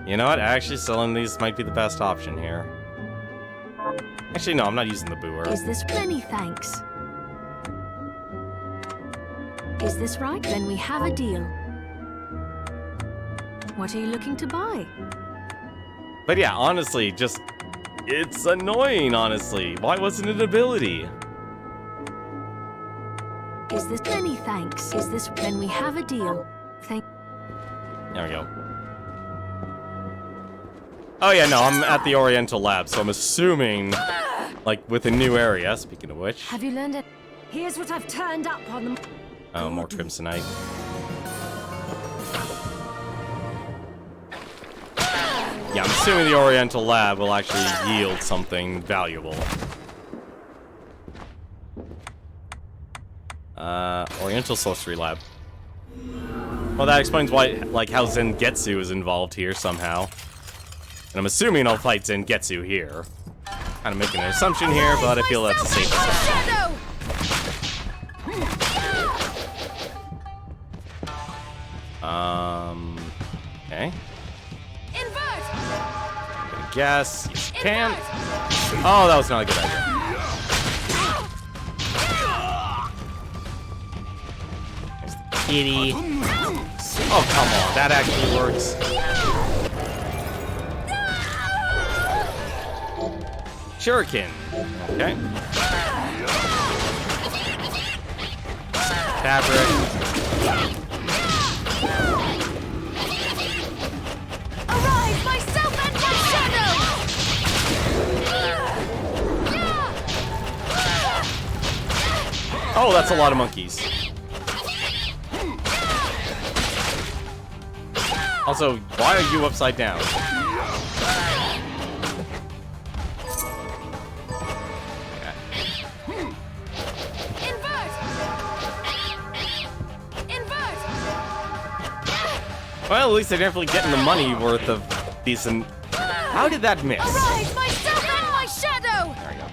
You know what? Actually, selling these might be the best option here. Actually, no, I'm not using the booer. Is this many thanks? Is this right? Then we have a deal. What are you looking to buy? But yeah, honestly, just... It's annoying, honestly. Why wasn't it an ability? Is this many thanks? Is this... Then we have a deal. Thank... There we go. Oh yeah, no, I'm at the Oriental Lab, so I'm assuming, like, with a new area, speaking of which. Have you learned it? Here's what I've turned up on them. Oh, more Crimsonite. Yeah, I'm assuming the Oriental Lab will actually yield something valuable. Oriental Sorcery Lab. Well, that explains why, like, how Zangetsu is involved here somehow. And I'm assuming I'll fight Zangetsu here. Kind of making an assumption here, but I feel that's a safe assumption. Okay. I guess. Yes, you can. Oh, that was not a good idea. There's the kitty. Oh, come on. That actually works. Shuriken. Okay. Fabric. Arise, myself and my shadow! Oh, that's a lot of monkeys. Also, why are you upside down? Well, at least they're definitely getting the money worth of decent... How did that miss? Arise, myself and my shadow! There we go.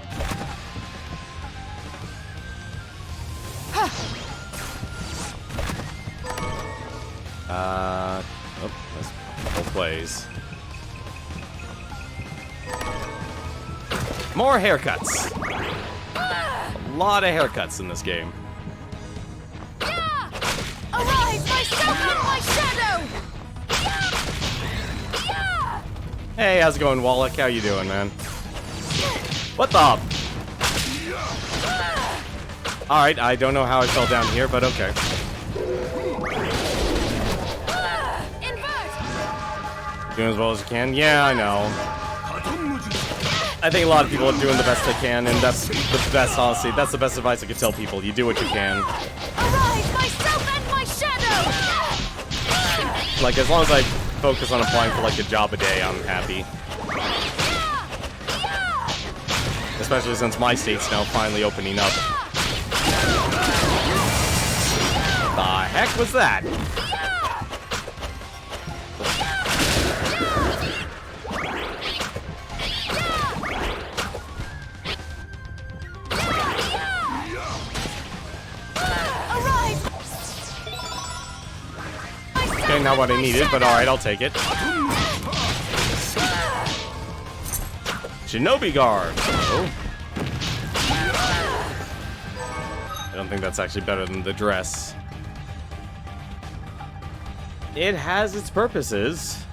Oh, that's both ways. More haircuts. A lot of haircuts in this game. Arise, myself and my shadow! Hey, how's it going, Wallach? How you doing, man? What the? Alright, I don't know how I fell down here, but okay. Doing as well as you can? Yeah, I know. I think a lot of people are doing the best they can, and that's the best, honestly. That's the best advice I could tell people. You do what you can. Arise, myself and my shadow! Like, as long as I focus on applying for, like, a job a day, I'm happy. Especially since my state's now finally opening up. The heck was that? Okay, not what I needed, but alright, I'll take it. Shinobi Guard! Oh. I don't think that's actually better than the dress. it has its purposes,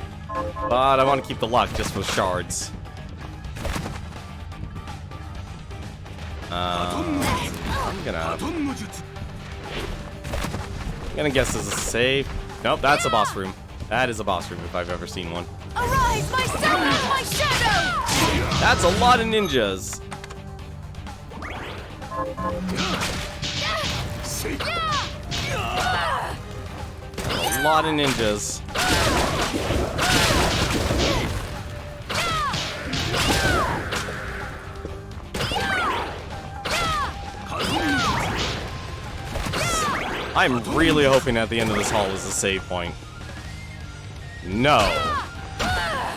but I want to keep the luck just for shards. I'm gonna guess this is safe. Nope, that's a boss room. That is a boss room if I've ever seen one. Arise, myself and my shadow! That's a lot of ninjas. A lot of ninjas. I'm really hoping at the end of this hall is a save point. No.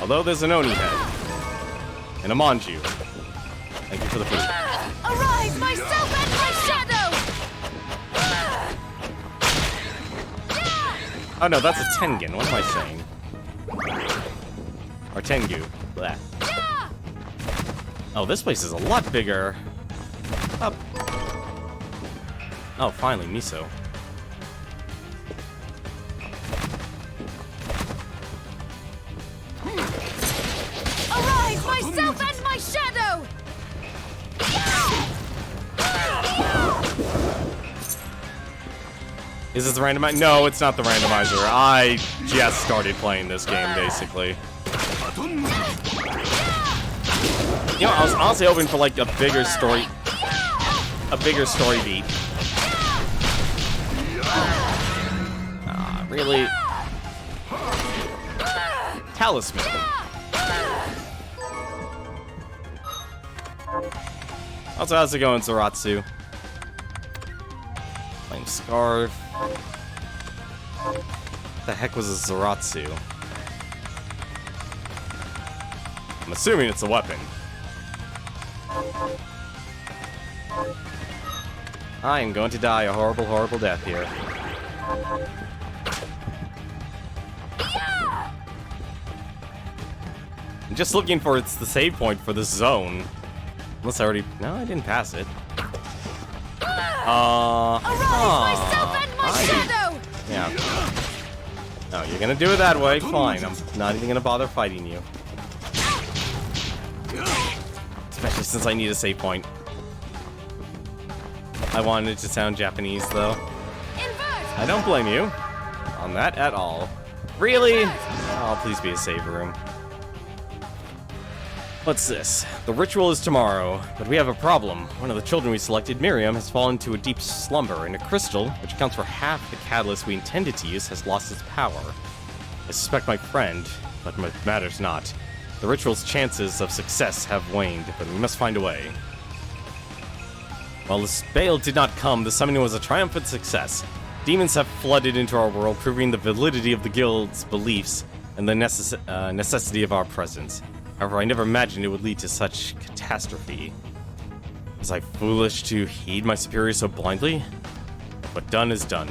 Although there's an Oni head. And a Manju. Thank you for the food. Arise, myself and my shadow! Oh no, that's a Tengen. What am I saying? Or Tengu. Blah. Oh, this place is a lot bigger. Up. Oh, finally, Miso. Arise, myself and my shadow! Is this the randomizer? No, it's not the randomizer. I just started playing this game, basically. You know, I was honestly hoping for like a bigger story beat. Really? Talisman. Also, how's it going, Zaratsu? Flame Scarf. What the heck was a Zaratsu? I'm assuming it's a weapon. I am going to die a horrible, horrible death here. I'm just looking for the save point for this zone. Unless I already... No, I didn't pass it. Arise, myself and my shadow! Yeah. No, you're gonna do it that way. Fine. I'm not even gonna bother fighting you. Especially since I need a save point. I wanted it to sound Japanese, though. I don't blame you on that at all. Really? Oh, please be a save room. What's this? The ritual is tomorrow, but we have a problem. One of the children we selected, Miriam, has fallen into a deep slumber, and a crystal, which accounts for half the catalyst we intended to use, has lost its power. I suspect my friend, but it matters not. The ritual's chances of success have waned, but we must find a way. While the spell did not come, the summoning was a triumphant success. Demons have flooded into our world, proving the validity of the guild's beliefs and the necessity of our presence. However, I never imagined it would lead to such catastrophe. Was I foolish to heed my superiors so blindly? What done is done.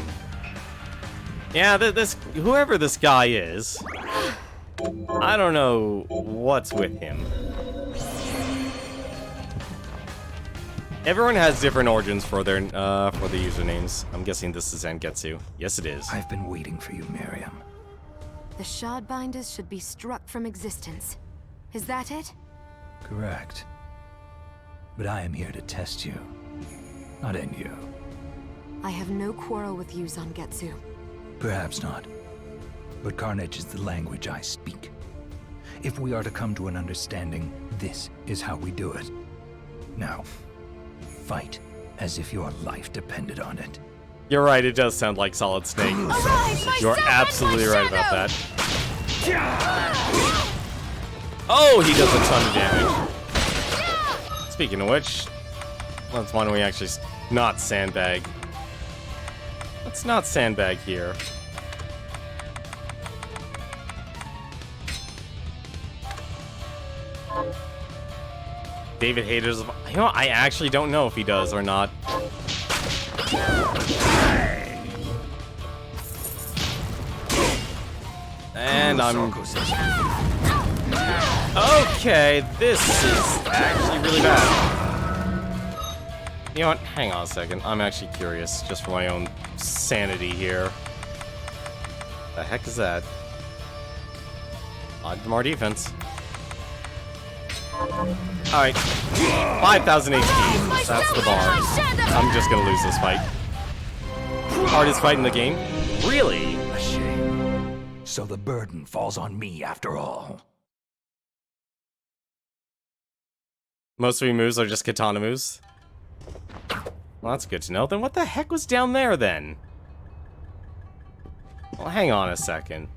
Yeah, whoever this guy is, I don't know what's with him. Everyone has different origins for their for the usernames. I'm guessing this is Zangetsu. Yes, it is. I've been waiting for you, Miriam. The Shardbinders should be struck from existence. Is that it? Correct. But I am here to test you, not end you. I have no quarrel with you, Zangetsu. Perhaps not. But carnage is the language I speak. If we are to come to an understanding, this is how we do it. Now, fight as if your life depended on it. You're right, it does sound like Solid Snake. You're absolutely right about that. Oh, he does a ton of damage. Speaking of which, let's why don't we actually not sandbag. Let's not sandbag here. David haters of... You know, I actually don't know if he does or not. And I'm... Okay, this is actually really bad. You know what? Hang on a second. I'm actually curious, just for my own sanity here. The heck is that? More defense. Alright. 5,000 HP. That's the bar. I'm just gonna lose this fight. Hardest fight in the game? Really? A shame. So the burden falls on me after all. Most of your moves are just katana moves. Well, that's good to know. Then what the heck was down there, then? Well, hang on a second.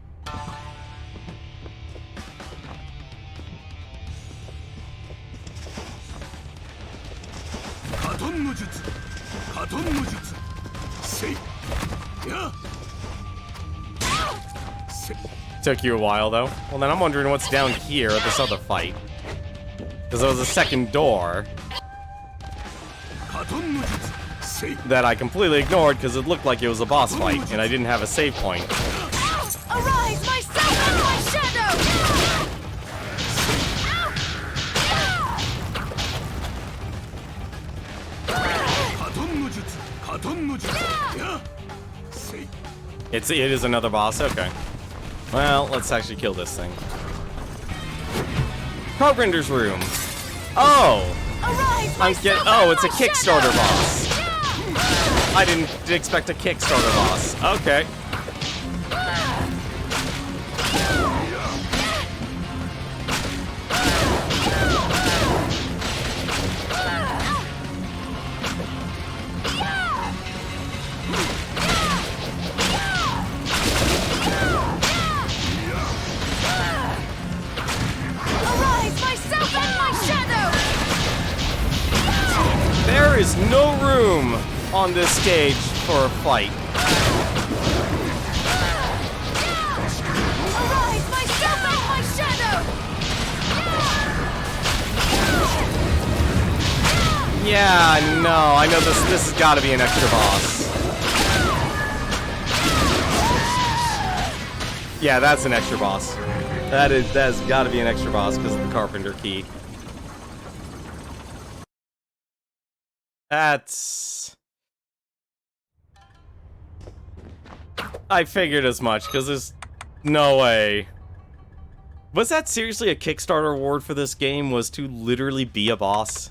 Took you a while, though. Well, then I'm wondering what's down here at this other fight. Because there was a second door that I completely ignored because it looked like it was a boss fight, and I didn't have a save point. Arise, myself and my shadow! It is another boss? Okay. Well, let's actually kill this thing. Carpenter's room. Oh! It's a Kickstarter boss. I didn't expect a Kickstarter boss. Okay. There is no room on this stage for a fight. Arise, myself and my shadow! Yeah, no, I know this has got to be an extra boss. Yeah, that's an extra boss. That's got to be an extra boss because of the Carpenter key. That's... I figured as much, because there's no way. Was that seriously a Kickstarter award for this game, was to literally be a boss?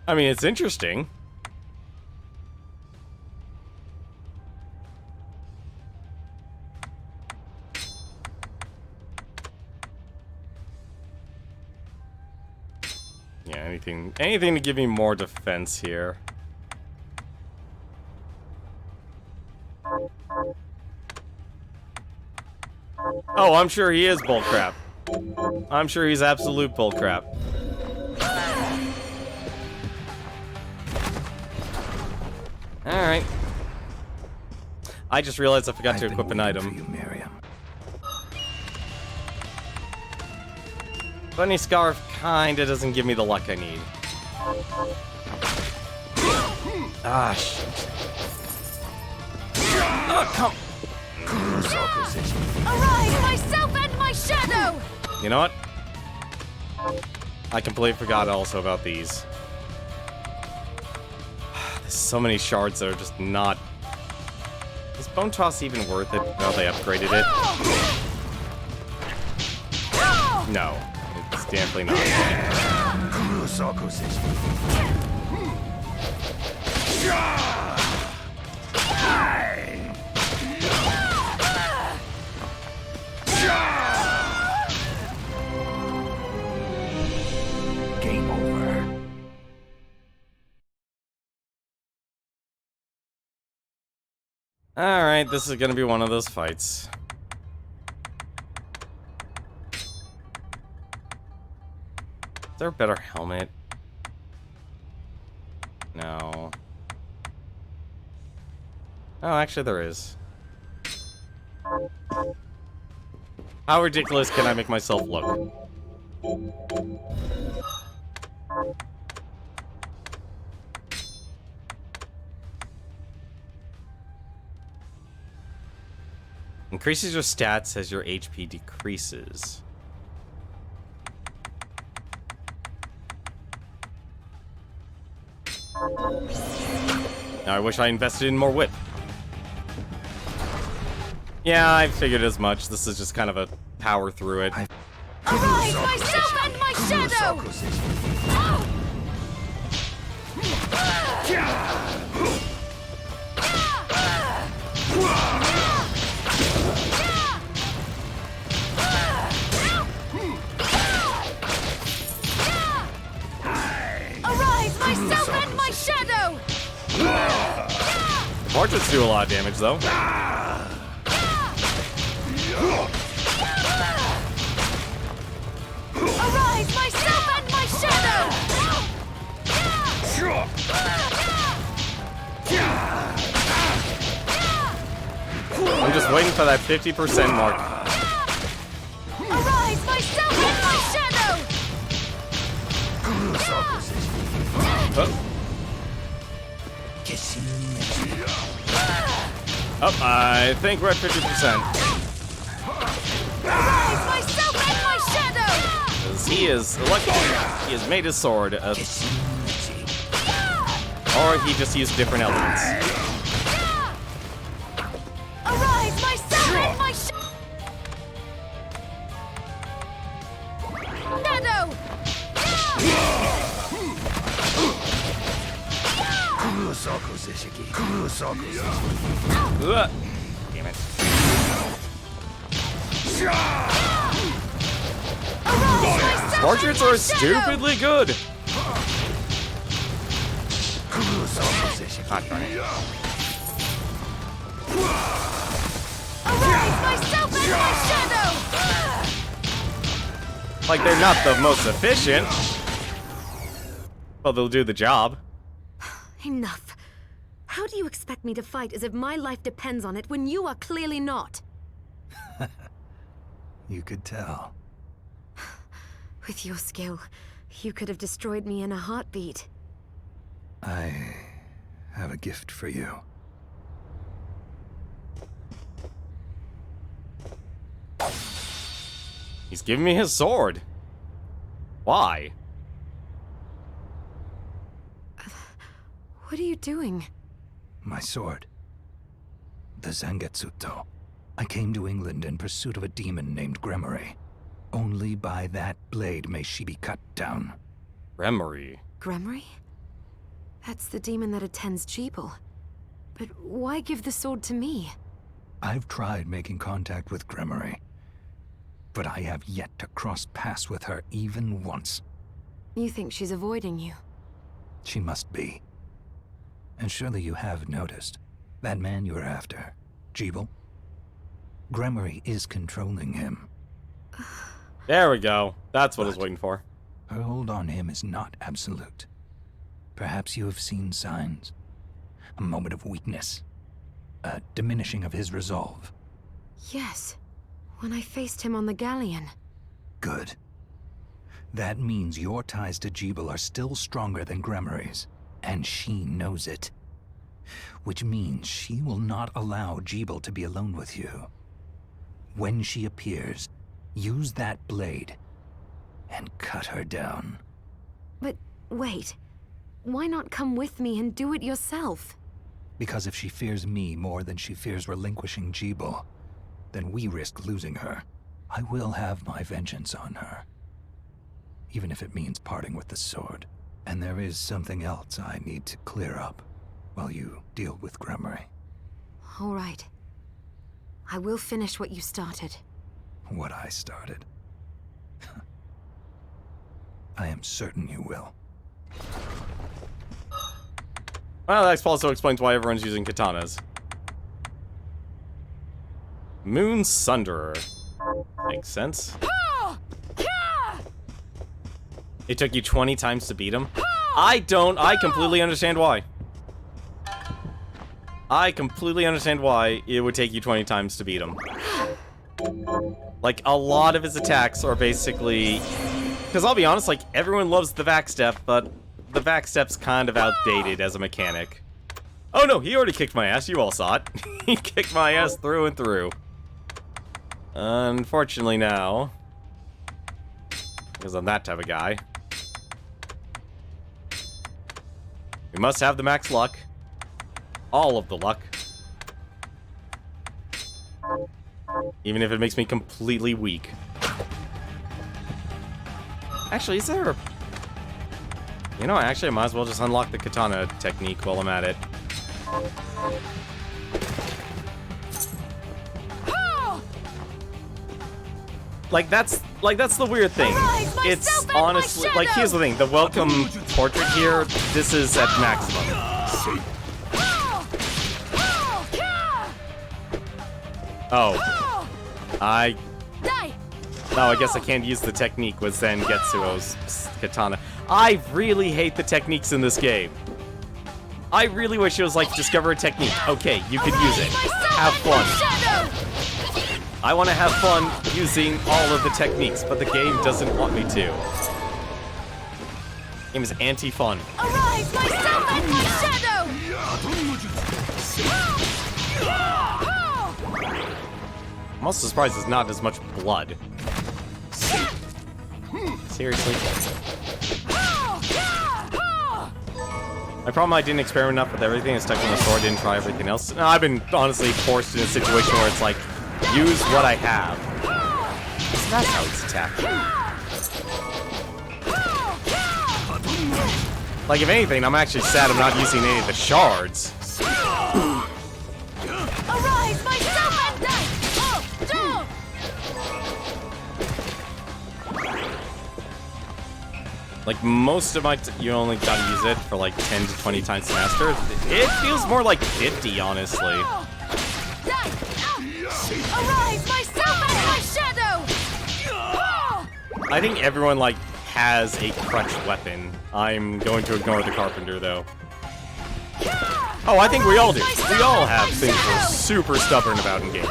I mean, it's interesting. Yeah, anything to give me more defense here. Oh, I'm sure he is bullcrap. I'm sure he's absolute bullcrap. Alright. I just realized I forgot to equip an item. Bunny Scarf kinda doesn't give me the luck I need. Ah, shit. Oh, come. Arise, myself and my shadow! You know what? I completely forgot also about these. There's so many shards that are just not... Is Bone Toss even worth it? No, they upgraded it. No. It's definitely not. Game over. Alright, this is gonna be one of those fights. Is there a better helmet? No. Oh, actually there is. How ridiculous can I make myself look? Increases your stats as your HP decreases. Now I wish I invested in more whip. Yeah, I figured as much. This is just kind of a power through it. Arise, myself and my shadow! Arise, myself and my shadow! Portraits do a lot of damage, though. Arise, myself and my shadow! I'm just waiting for that 50% mark. Arise, myself and my shadow! Oh, I think we're at 50%. Arise, myself and my shadow! 'Cause he is lucky he has made his sword or he just used different elements. Arise, myself and my shadow! Ugh. Damn it. Portraits are stupidly good. God darn it. Arise, myself and my shadow! Like, they're not the most efficient. Well, they'll do the job. Enough. How do you expect me to fight as if my life depends on it when you are clearly not? You could tell. With your skill, you could have destroyed me in a heartbeat. I have a gift for you. He's giving me his sword. Why? What are you doing? My sword. The Zangetsuto. I came to England in pursuit of a demon named Gremory. Only by that blade may she be cut down. Gremory. Gremory? That's the demon that attends Jeeble. But why give the sword to me? I've tried making contact with Gremory, but I have yet to cross paths with her even once. You think she's avoiding you? She must be. And surely you have noticed, that man you're after, Jeeble? Gremory is controlling him. There we go. That's what I was waiting for. Her hold on him is not absolute. Perhaps you have seen signs. A moment of weakness. A diminishing of his resolve. Yes. When I faced him on the galleon. Good. That means your ties to Jeeble are still stronger than Gremory's. And she knows it. Which means she will not allow Jeeble to be alone with you. When she appears, use that blade and cut her down. But wait. Why not come with me and do it yourself? Because if she fears me more than she fears relinquishing Jeeble, then we risk losing her. I will have my vengeance on her. Even if it means parting with the sword. And there is something else I need to clear up while you deal with Gremory. All right. I will finish what you started. What I started. I am certain you will. Well, that also explains why everyone's using katanas. Moon Sunderer. Makes sense. It took you 20 times to beat him? I completely understand why. I completely understand why it would take you 20 times to beat him. Like, a lot of his attacks are basically... Because I'll be honest, like, everyone loves the vac step, but the vac step's kind of outdated as a mechanic. Oh no, he already kicked my ass, you all saw it. He kicked my ass through and through. Unfortunately now, because I'm that type of guy. We must have the max luck. All of the luck. Even if it makes me completely weak. Actually, is there a... You know, actually, I might as well just unlock the katana technique while I'm at it. Like, that's the weird thing. It's honestly... Like, here's the thing. The welcome portrait here, this is at maximum. Oh. No, I guess I can't use the technique with Zen Getsuo's katana. I really hate the techniques in this game. I really wish it was like, discover a technique. Okay, you could use it. Have fun. I want to have fun using all of the techniques, but the game doesn't want me to. The game is anti-fun. Arise, myself and my shadow! I'm also surprised there's not as much blood. Seriously? My problem, I didn't experiment enough with everything. I stuck with the sword, didn't try everything else. No, I've been honestly forced in a situation where it's like, use what I have. So that's how it's attacked. Like, if anything, I'm actually sad I'm not using any of the shards. Arise, myself and die! Like, most of my... you only gotta use it for like 10 to 20 times to master. It feels more like 50, honestly. Arise, myself and my shadow! I think everyone, like, has a crutch weapon. I'm going to ignore the carpenter, though. Oh, I think we all do. We all have things we're super stubborn about in games.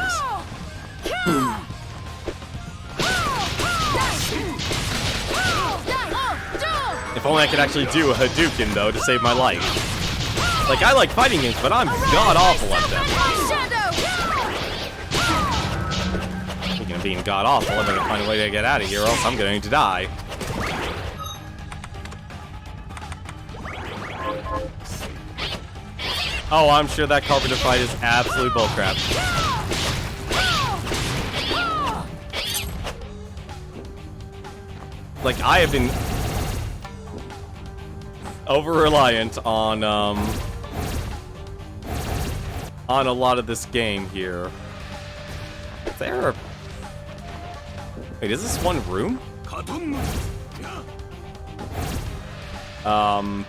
If only I could actually do a Hadouken, though, to save my life. Like, I like fighting games, but I'm god-awful at them. Speaking of being god-awful, I'm gonna find a way to get out of here, or else I'm going to die. Oh, I'm sure that carpenter fight is absolute bullcrap. Like, I have been over-reliant on a lot of this game here. There. Wait, is this one room? I'm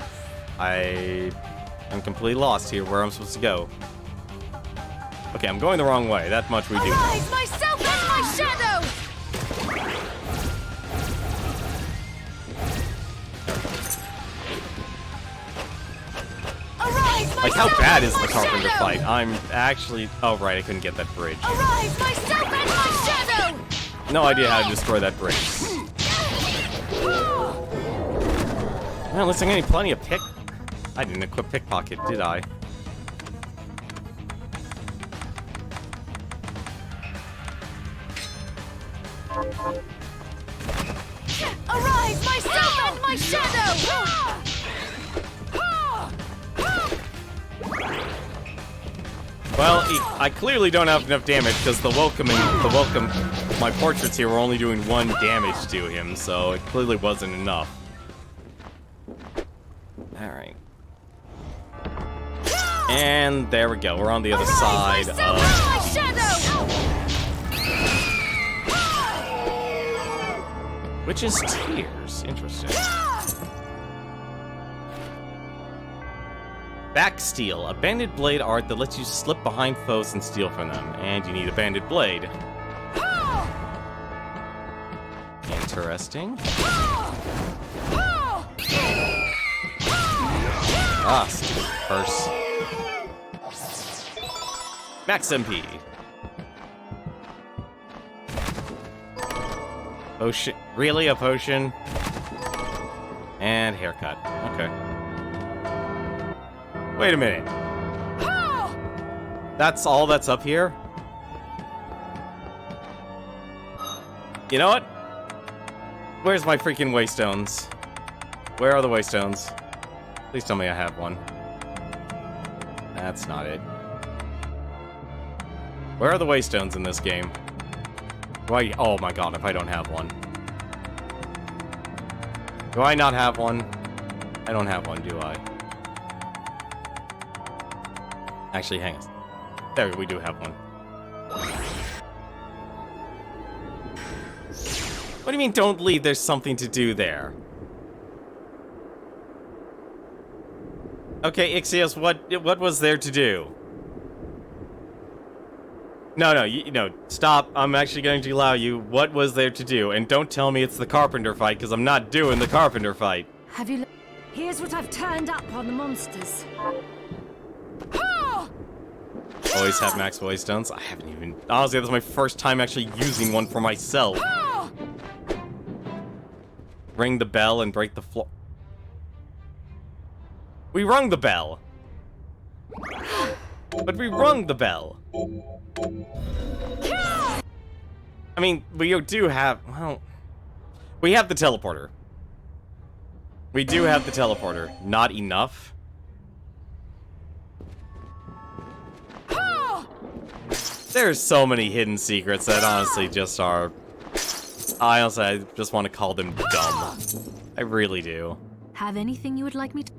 completely lost here. Where I'm supposed to go? Okay, I'm going the wrong way. That much we do. Arise, myself and my shadow! Like, how bad is the carpenter fight? I'm actually... Oh, right, I couldn't get that bridge. Arise, myself and my shadow! No idea how to destroy that bridge. Well, at least I'm getting plenty of pick... I didn't equip pickpocket, did I? Arise, myself and my shadow! Well, I clearly don't have enough damage because my portraits here were only doing 1 damage to him, so it clearly wasn't enough. Alright. And there we go, we're on the other side of... Which is tears. Interesting. Backsteel, a banded blade art that lets you slip behind foes and steal from them. And you need a banded blade. Interesting. Ah, stupid purse. Max MP. Potion. Really? A potion? And haircut. Okay. Wait a minute. That's all that's up here? You know what? Where's my freaking waystones? Where are the waystones? Please tell me I have one. That's not it. Where are the waystones in this game? Why? Oh my god, if I don't have one. Do I not have one? I don't have one, do I? Actually, hang on. There, we do have one. What do you mean, don't leave? There's something to do there. Okay, Ixios, what was there to do? No, stop. I'm actually going to allow you. What was there to do? And don't tell me it's the carpenter fight, because I'm not doing the carpenter fight. Have you... Here's what I've turned up on the monsters. Always have max waystones. I haven't even... Honestly, this is my first time actually using one for myself. Ring the bell and break the floor. We rung the bell. But we rung the bell. I mean, we do have... Well... We have the teleporter. We do have the teleporter. Not enough. There's so many hidden secrets that honestly just are... I just want to call them dumb. I really do. Have anything you would like me to...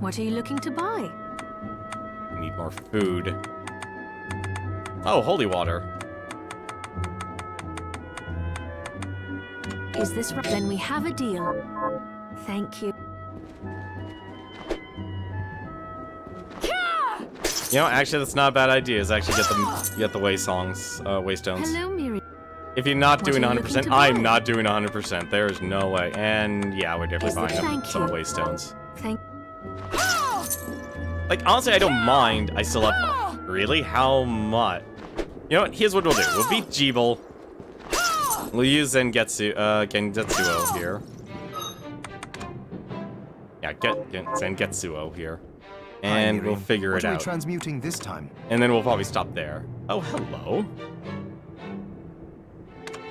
What are you looking to buy? I need more food. Oh, holy water. Is this right? Then we have a deal. Thank you. You know, actually, that's not a bad idea. Is actually get the waystones. Hello, Miri. If you're not What doing are you looking 100%, to buy? I'm not doing 100%. There's no way. And yeah, we're definitely Is it- buying thank some you. waystones. Thank... Like, honestly, I don't mind. I still have... Really? How much? You know what? Here's what we'll do. We'll beat Jeeble. We'll use Gengetsuo here. Yeah, Zengetsuo here. And we'll figure it What are we out. transmuting this time? And then we'll probably stop there. Oh, hello.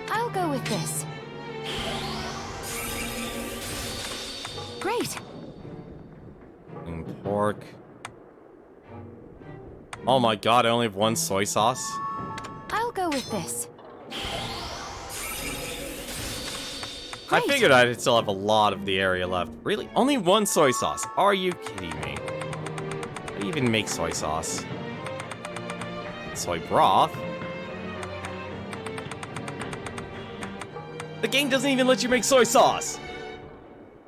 I'll go with this. Great. And pork. Oh my god, I only have one soy sauce. I'll go with this. I Great. figured I'd still have a lot of the area left. Really? Only one soy sauce? Are you kidding me? How do you even make soy sauce? Soy broth? The game doesn't even let you make soy sauce!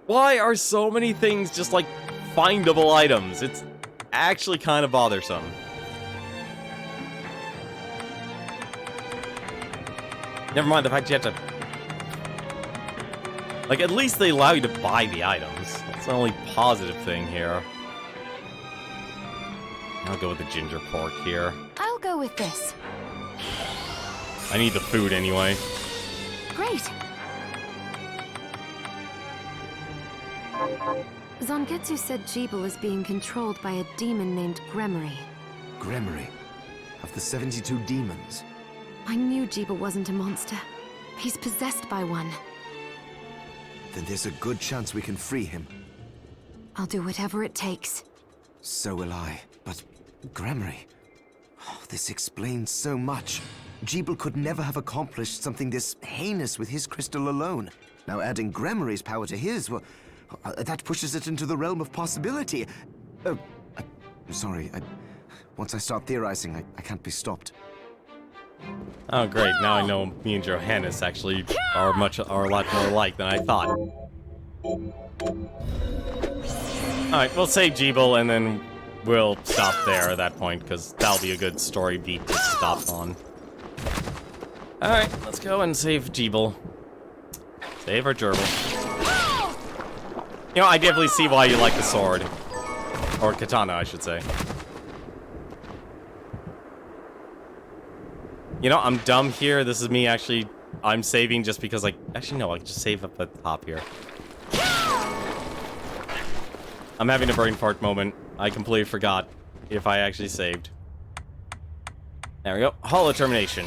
Why are so many things just like findable items? It's actually kind of bothersome. Never mind the fact you have to... Like, at least they allow you to buy the items. That's the only positive thing here. I'll go with the ginger pork here. I'll go with this. I need the food anyway. Great. Zangetsu said Jeeble is being controlled by a demon named Gremory. Gremory. Of the 72 demons. I knew Jeeble wasn't a monster. He's possessed by one. Then there's a good chance we can free him. I'll do whatever it takes. So will I. But Gremory... Oh, this explains so much. Jeeble could never have accomplished something this heinous with his crystal alone. Now adding Gremory's power to his, well, that pushes it into the realm of possibility. Sorry, once I start theorizing, I can't be stopped. Oh great, now I know me and Johannes actually are a lot more alike than I thought. Alright, we'll save Jeeble and then we'll stop there at that point, because that'll be a good story beat to stop on. Alright, let's go and save Jeeble. Save our gerbil. You know, I definitely see why you like the sword. Or katana, I should say. You know, I'm dumb here. This is me actually... I'm saving just because, like... Actually, no, I can just save up at the top here. I'm having a brain fart moment. I completely forgot if I actually saved. There we go. Holo Termination.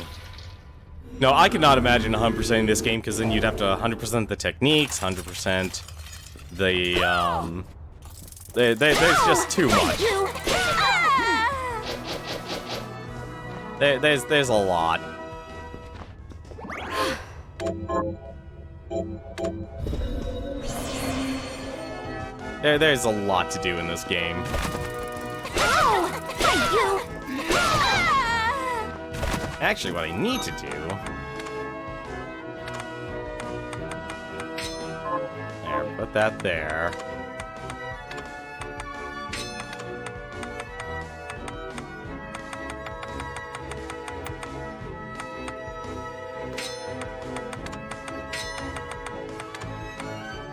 No, I could not imagine 100%ing this game, because then you'd have to 100% the techniques, 100% there's just too much. There's a lot. There's a lot to do in this game. Actually, what I need to do... There, put that there.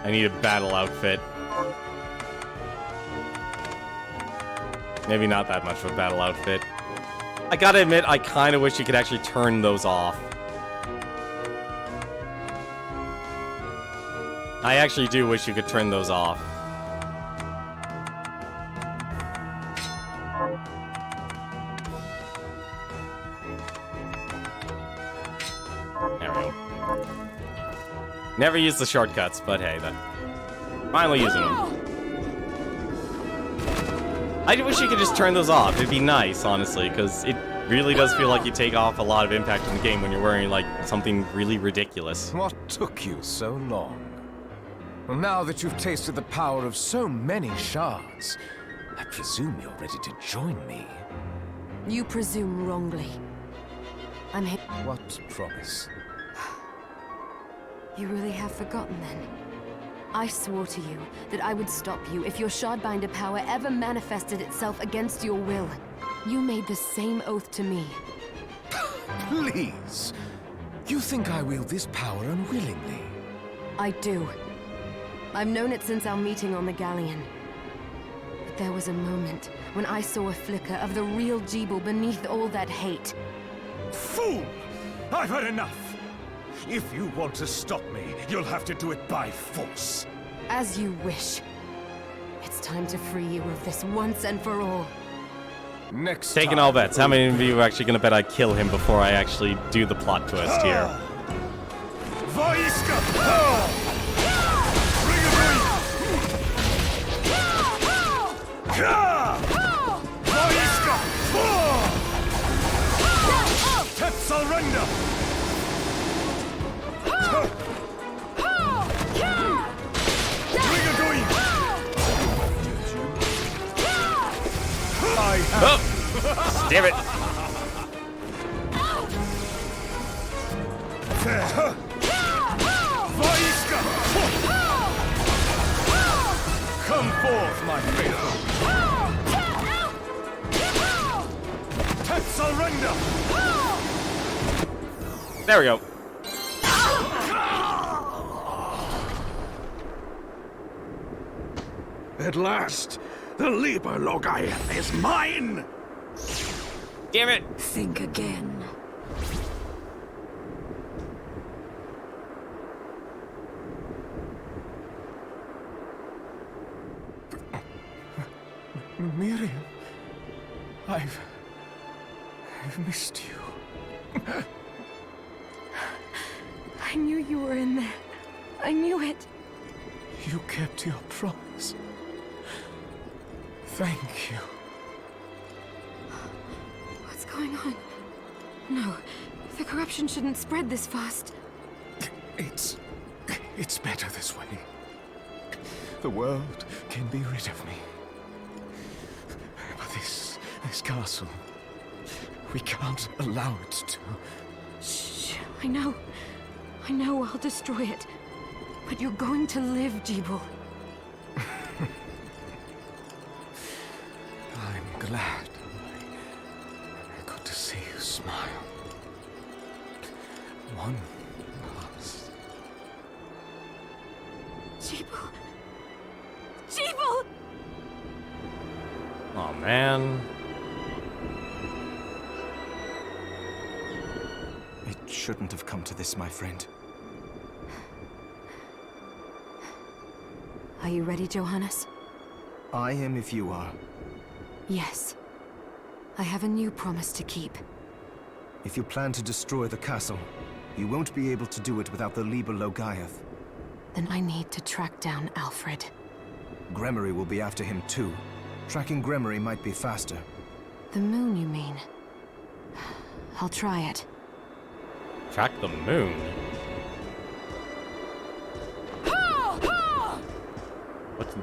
I need a battle outfit. Maybe not that much of a battle outfit. I gotta admit, I kinda wish you could actually turn those off. I actually do wish you could turn those off. There we go. Never use the shortcuts, but hey, then. Finally using them. I wish you could just turn those off. It'd be nice, honestly, because it really does feel like you take off a lot of impact in the game when you're wearing, like, something really ridiculous. What took you so long? Well, now that you've tasted the power of so many shards, I presume you're ready to join me. You presume wrongly. I'm here. What promise? You really have forgotten, then? I swore to you that I would stop you if your Shardbinder power ever manifested itself against your will. You made the same oath to me. Please! You think I wield this power unwillingly? I do. I've known it since our meeting on the Galleon. But there was a moment when I saw a flicker of the real Jeeble beneath all that hate. Fool! I've had enough! If you want to stop me, you'll have to do it by force. As you wish. It's time to free you of this once and for all. Next Taking time, all bets. How many of you are actually gonna bet I kill him before I actually do the plot twist here? Waiska! Surrender! Oh! Damn it! Come forth, my faithful! Surrender! There we go. At last, the Liber Logaia is mine! Damn it! Think again. Miriam, I've missed you. I knew you were in there. I knew it. You kept your promise. Thank you. What's going on? No, the corruption shouldn't spread this fast. It's better this way. The world can be rid of me. But this castle, we can't allow it to. Shh, I know. I'll destroy it. But you're going to live, Jeeble. I'm glad I got to see you smile. One last. Jeeble! Jeeble! Oh man. It shouldn't have come to this, my friend. Are you ready, Johannes? I am if you are. Yes. I have a new promise to keep. If you plan to destroy the castle, you won't be able to do it without the Liber Logaeth. Then I need to track down Alfred. Gremory will be after him too. Tracking Gremory might be faster. The moon, you mean? I'll try it. Track the moon. What's...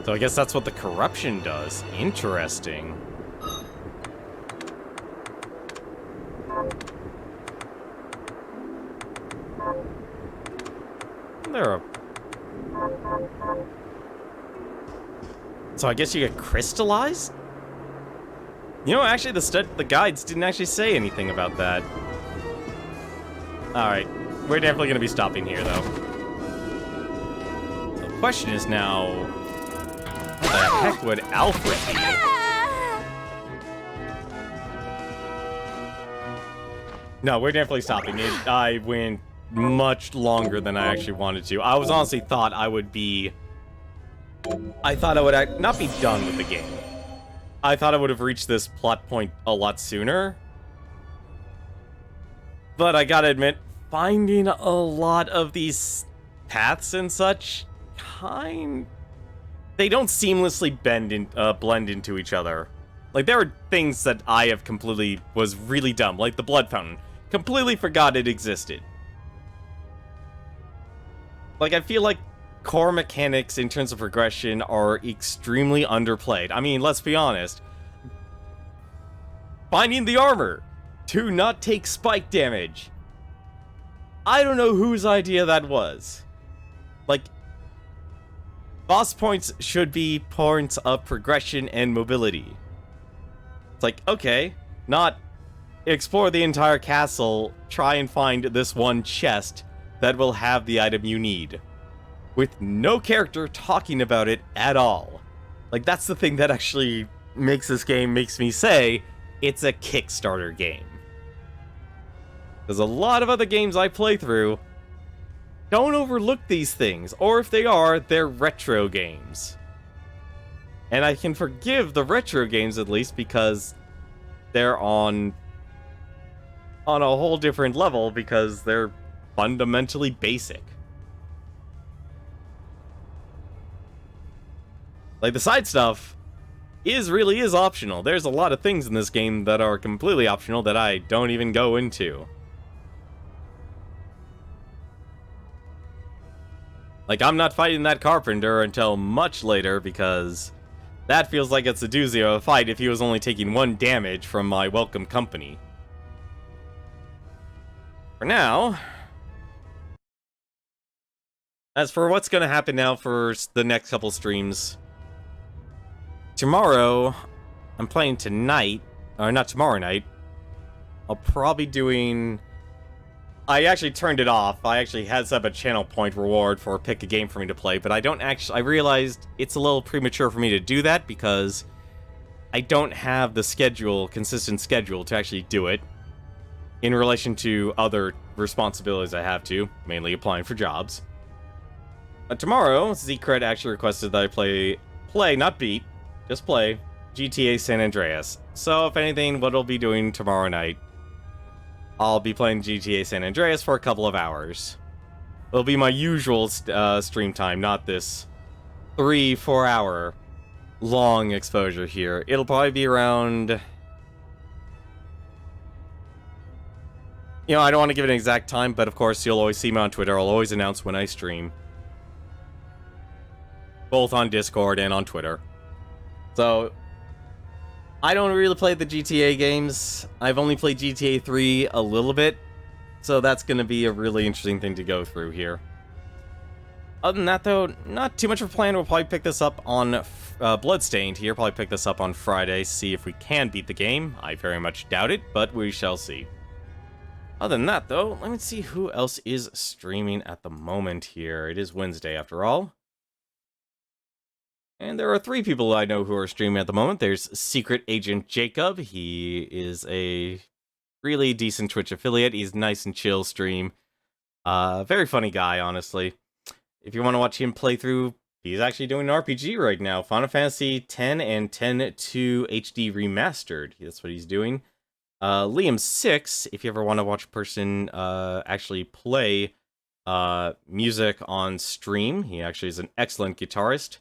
So I guess that's what the corruption does. Interesting. There are... So I guess you get crystallized? You know, actually, the guides didn't actually say anything about that. Alright, we're definitely going to be stopping here, though. The question is now... What the heck would Alfred be? No, we're definitely stopping it. I went much longer than I actually wanted to. I was honestly thought I would be... I thought I would not be done with the game. I thought I would have reached this plot point a lot sooner. But I gotta admit, finding a lot of these paths and such, they don't seamlessly blend into each other. Like, there are things that I have was really dumb, like the blood fountain. Completely forgot it existed. Like, I feel like core mechanics in terms of progression are extremely underplayed. I mean, let's be honest. Finding the armor to not take spike damage. I don't know whose idea that was. Like, boss points should be points of progression and mobility. It's like, okay, not explore the entire castle, try and find this one chest that will have the item you need. With no character talking about it at all. Like, that's the thing that actually makes me say, it's a Kickstarter game. Because a lot of other games I play through don't overlook these things, or if they are, they're retro games. And I can forgive the retro games at least because they're on a whole different level because they're fundamentally basic. Like, the side stuff really is optional. There's a lot of things in this game that are completely optional that I don't even go into. Like, I'm not fighting that carpenter until much later because that feels like it's a doozy of a fight if he was only taking 1 damage from my welcome company. For now, as for what's going to happen now for the next couple streams, tomorrow, I'm playing tonight, or not tomorrow night, I'll probably doing... I actually turned it off. I actually had set up a channel point reward for pick a game for me to play, but I realized it's a little premature for me to do that because I don't have the consistent schedule to actually do it in relation to other responsibilities I have to, mainly applying for jobs. But tomorrow, Zcred actually requested that I play, not beat, just play GTA San Andreas. So if anything, what I'll be doing tomorrow night, I'll be playing GTA San Andreas for a couple of hours. It'll be my usual stream time, not this 3-4 hour long exposure here. It'll probably be around... You know, I don't want to give it an exact time, but of course you'll always see me on Twitter. I'll always announce when I stream. Both on Discord and on Twitter. So, I don't really play the GTA games. I've only played GTA 3 a little bit, so that's going to be a really interesting thing to go through here. Other than that, though, not too much of a plan. We'll probably pick this up on Bloodstained here. Probably pick this up on Friday, see if we can beat the game. I very much doubt it, but we shall see. Other than that, though, let me see who else is streaming at the moment here. It is Wednesday, after all. And there are 3 people I know who are streaming at the moment. There's Secret Agent Jacob. He is a really decent Twitch affiliate. He's nice and chill stream. Very funny guy, honestly. If you want to watch him play through, he's actually doing an RPG right now. Final Fantasy X and X-2 HD Remastered. That's what he's doing. Liam 6, if you ever want to watch a person actually play music on stream. He actually is an excellent guitarist.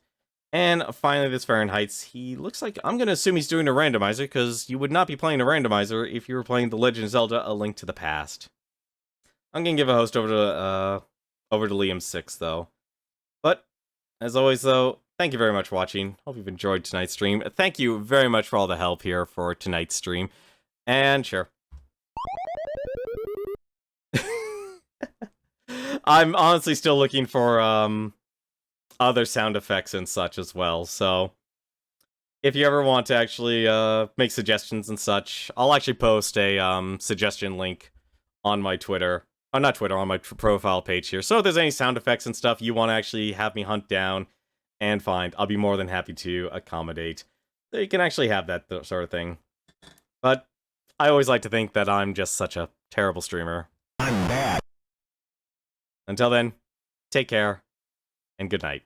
And finally, this Fahrenheit's, he looks like, I'm going to assume he's doing a randomizer, because you would not be playing a randomizer if you were playing The Legend of Zelda: A Link to the Past. I'm going to give a host over to Liam6, though. But, as always, though, thank you very much for watching. Hope you've enjoyed tonight's stream. Thank you very much for all the help here for tonight's stream. And sure. I'm honestly still looking for, other sound effects and such as well, so if you ever want to actually make suggestions and such, I'll actually post a suggestion link on my Twitter, not Twitter, on my profile page here. So if there's any sound effects and stuff you want to actually have me hunt down and find, I'll be more than happy to accommodate. So you can actually have that sort of thing. But I always like to think that I'm just such a terrible streamer. I'm bad. Until then, take care, and good night.